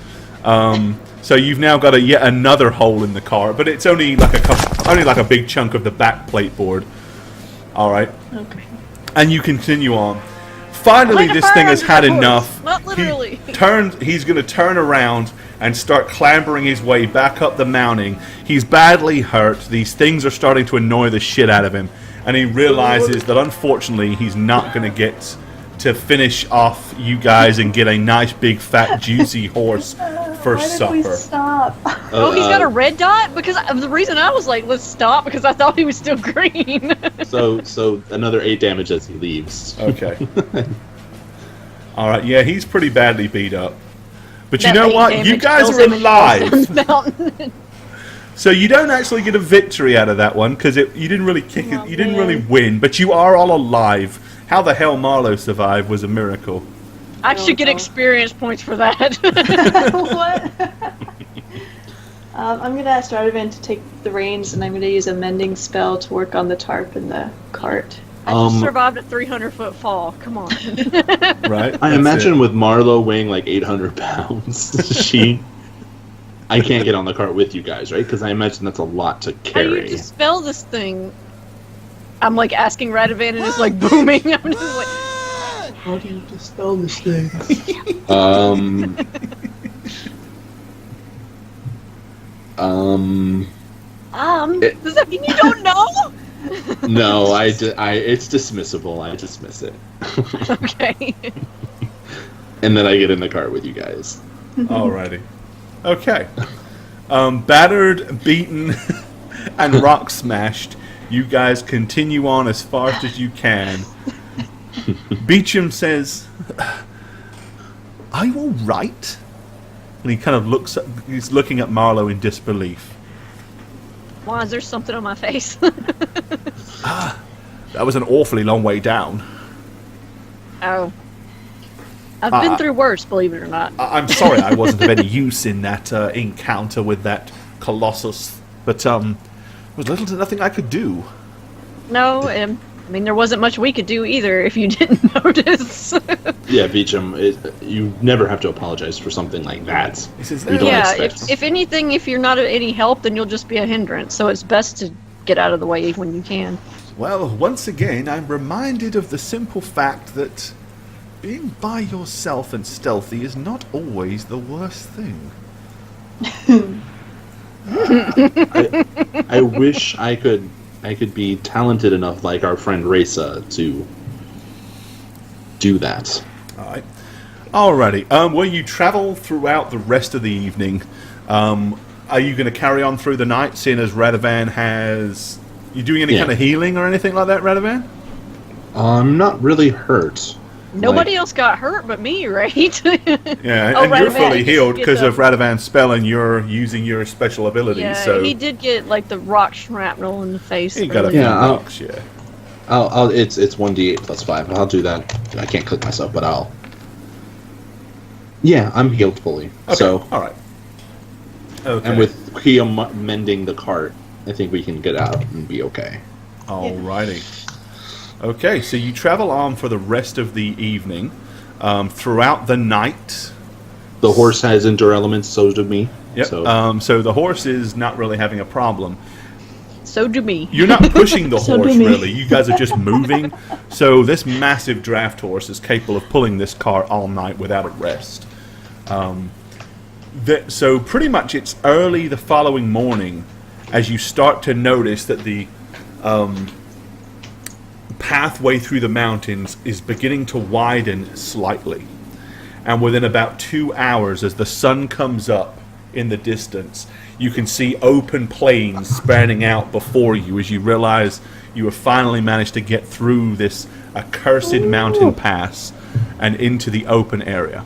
So you've now got yet another hole in the cart, but it's only like a big chunk of the back plate board. All right. Okay. And you continue on. Finally, this thing has had enough. Not literally. He's going to turn around and start clambering his way back up the mounting. He's badly hurt. These things are starting to annoy the shit out of him. And he realizes that, unfortunately, he's not going to get to finish off you guys and get a nice, big, fat, juicy horse for Why supper. did we stop? Oh, he's got a red dot? Because the reason I was like, let's stop, because I thought he was still green. So another 8 damage as he leaves. Okay. All right. Yeah, he's pretty badly beat up. But you That know 8 what? You damage guys kills are him and falls down alive. the mountain. So you don't actually get a victory out of that one because you didn't really kick it. You didn't really win, but you are all alive. How the hell Marlowe survived was a miracle. I should get experience points for that. What? I'm going to ask Radovan to take the reins, and I'm going to use a mending spell to work on the tarp in the cart. I just survived a 300-foot fall. Come on. Right? I That's imagine it. with Marlo weighing like 800 pounds, I can't get on the cart with you guys, right? Because I imagine that's a lot to How do carry. you dispel this thing? I'm like asking Radovan, and it's like booming. I'm just like, How do you dispel this thing? does that mean you don't know? No, it's dismissible. I dismiss it. Okay. And then I get in the cart with you guys. Alrighty. Okay. Battered, beaten, and rock smashed. You guys continue on as fast as you can. Beecham says, "Are you all right?" And he kind of he's looking at Marlowe in disbelief. Why is there something on my face? That was an awfully long way down. Oh. I've been through worse, believe it or not. I'm sorry I wasn't of any use in that encounter with that Colossus, but there was little to nothing I could do. No, I mean, there wasn't much we could do either if you didn't notice. Yeah, Beecham, you never have to apologize for something like that. He says, You don't Yeah, expect. if anything, if you're not of any help, then you'll just be a hindrance. So it's best to get out of the way when you can. Well, once again, I'm reminded of the simple fact that being by yourself and stealthy is not always the worst thing. I wish I could be talented enough like our friend Reza to do that. Alright. Alrighty. Well, you travel throughout the rest of the evening. Are you going to carry on through the night, seeing as Radovan has... You doing any kind of healing or anything like that, Radovan? I'm not really hurt. Nobody else got hurt but me, right? Yeah, Oh, and you're Radovan, fully you healed get because the- of Radovan's spell and you're using your special abilities. Yeah, so he did get like the rock shrapnel in the face. he got a few earlier. Yeah, knocks, yeah. It's 1d8 plus 5. I'll do that. I can't click myself, but I'll. Yeah, I'm healed fully. Okay, So, alright. Okay. and with Kia mending the cart, I think we can get out and be okay. Alrighty. Okay, so you travel on for the rest of the evening. Throughout the night. The horse has endure elements, so do me. Yep. So, So the horse is not really having a problem. So do me. You're not pushing the So horse, do me. really. You guys are just moving. So this massive draft horse is capable of pulling this cart all night without a rest. So pretty much it's early the following morning as you start to notice that the pathway through the mountains is beginning to widen slightly. And within about 2 hours, as the sun comes up in the distance, you can see open plains spanning out before you as you realize you have finally managed to get through this accursed mountain pass and into the open area.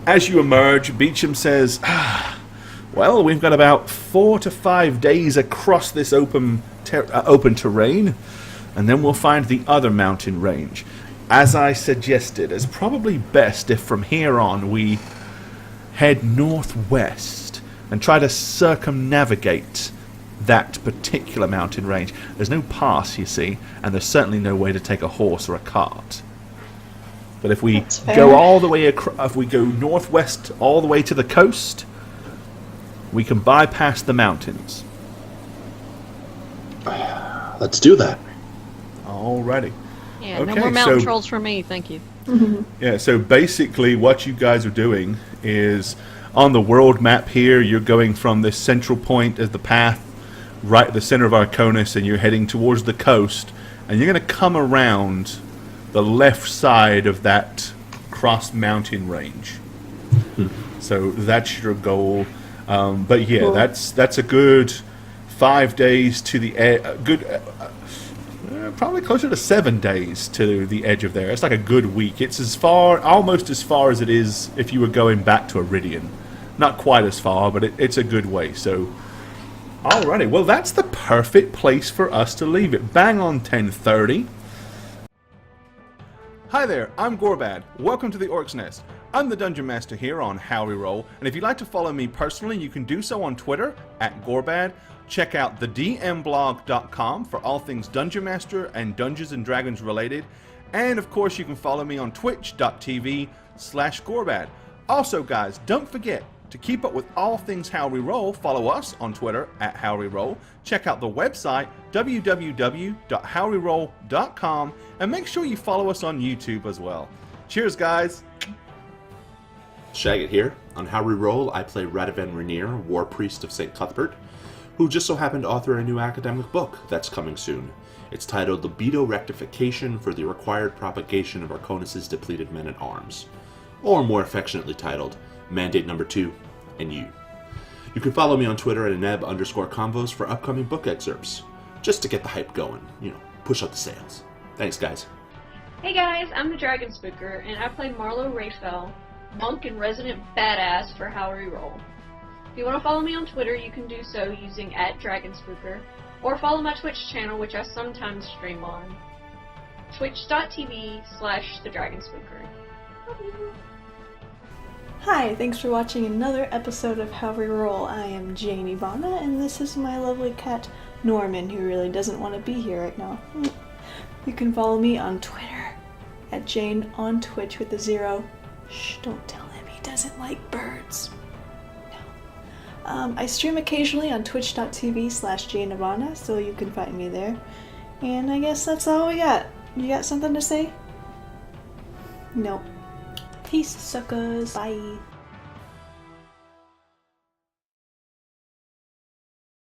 As you emerge, Beecham says, well, we've got about 4 to 5 days across this open terrain, and then we'll find the other mountain range. As I suggested, it's probably best if from here on we head northwest and try to circumnavigate that particular mountain range. There's no pass, you see, and there's certainly no way to take a horse or a cart. But if we That's fair. go all the way if we go northwest all the way to the coast, we can bypass the mountains. Let's do that. Alrighty. Yeah, Okay, no more mountain so- trolls for me, thank you. Yeah, so basically what you guys are doing is on the world map here, you're going from this central point as the path right at the center of Arconis, and you're heading towards the coast, and you're going to come around the left side of that cross mountain range. So that's your goal. But yeah, Cool. that's a good 5 days to the probably closer to 7 days to the edge of there. It's like a good week. It's almost as far as it is if you were going back to Iridian. Not quite as far, but it's a good way. So, alrighty. Well, that's the perfect place for us to leave it. Bang on 10:30. Hi there, I'm Gorbad. Welcome to the Orc's Nest. I'm the Dungeon Master here on How We Roll, and if you'd like to follow me personally, you can do so on Twitter @Gorbad. Check out thedmblog.com for all things Dungeon Master and Dungeons and Dragons related. And of course, you can follow me on twitch.tv/Gorbad. Also, guys, don't forget to keep up with all things How We Roll. Follow us on Twitter @HowWeRoll. Check out the website www.howweroll.com, and make sure you follow us on YouTube as well. Cheers, guys. Shagget here. On How We Roll, I play Radovan Rainier, War Priest of St. Cuthbert, who just so happened to author a new academic book that's coming soon. It's titled Libido Rectification for the Required Propagation of Arconis' Depleted Men-at-Arms. Or more affectionately titled, Mandate Number 2, and You. You can follow me on Twitter at @neb_convos for upcoming book excerpts. Just to get the hype going, push up the sales. Thanks, guys. Hey guys, I'm the Dragon Spooker, and I play Marlo Rayfell, monk and resident badass for How We Roll. If you want to follow me on Twitter, you can do so using @DragonSpooker, or follow my Twitch channel, which I sometimes stream on, twitch.tv/TheDragonSpooker. Hi, thanks for watching another episode of How We Roll. I am Jane Ivana, and this is my lovely cat, Norman, who really doesn't want to be here right now. You can follow me on Twitter @Jane on Twitch with a 0. Shh, don't tell him, he doesn't like birds. No. I stream occasionally on twitch.tv/Jane Ivana, so you can find me there. And I guess that's all we got. You got something to say? Nope. Peace, suckers. Bye.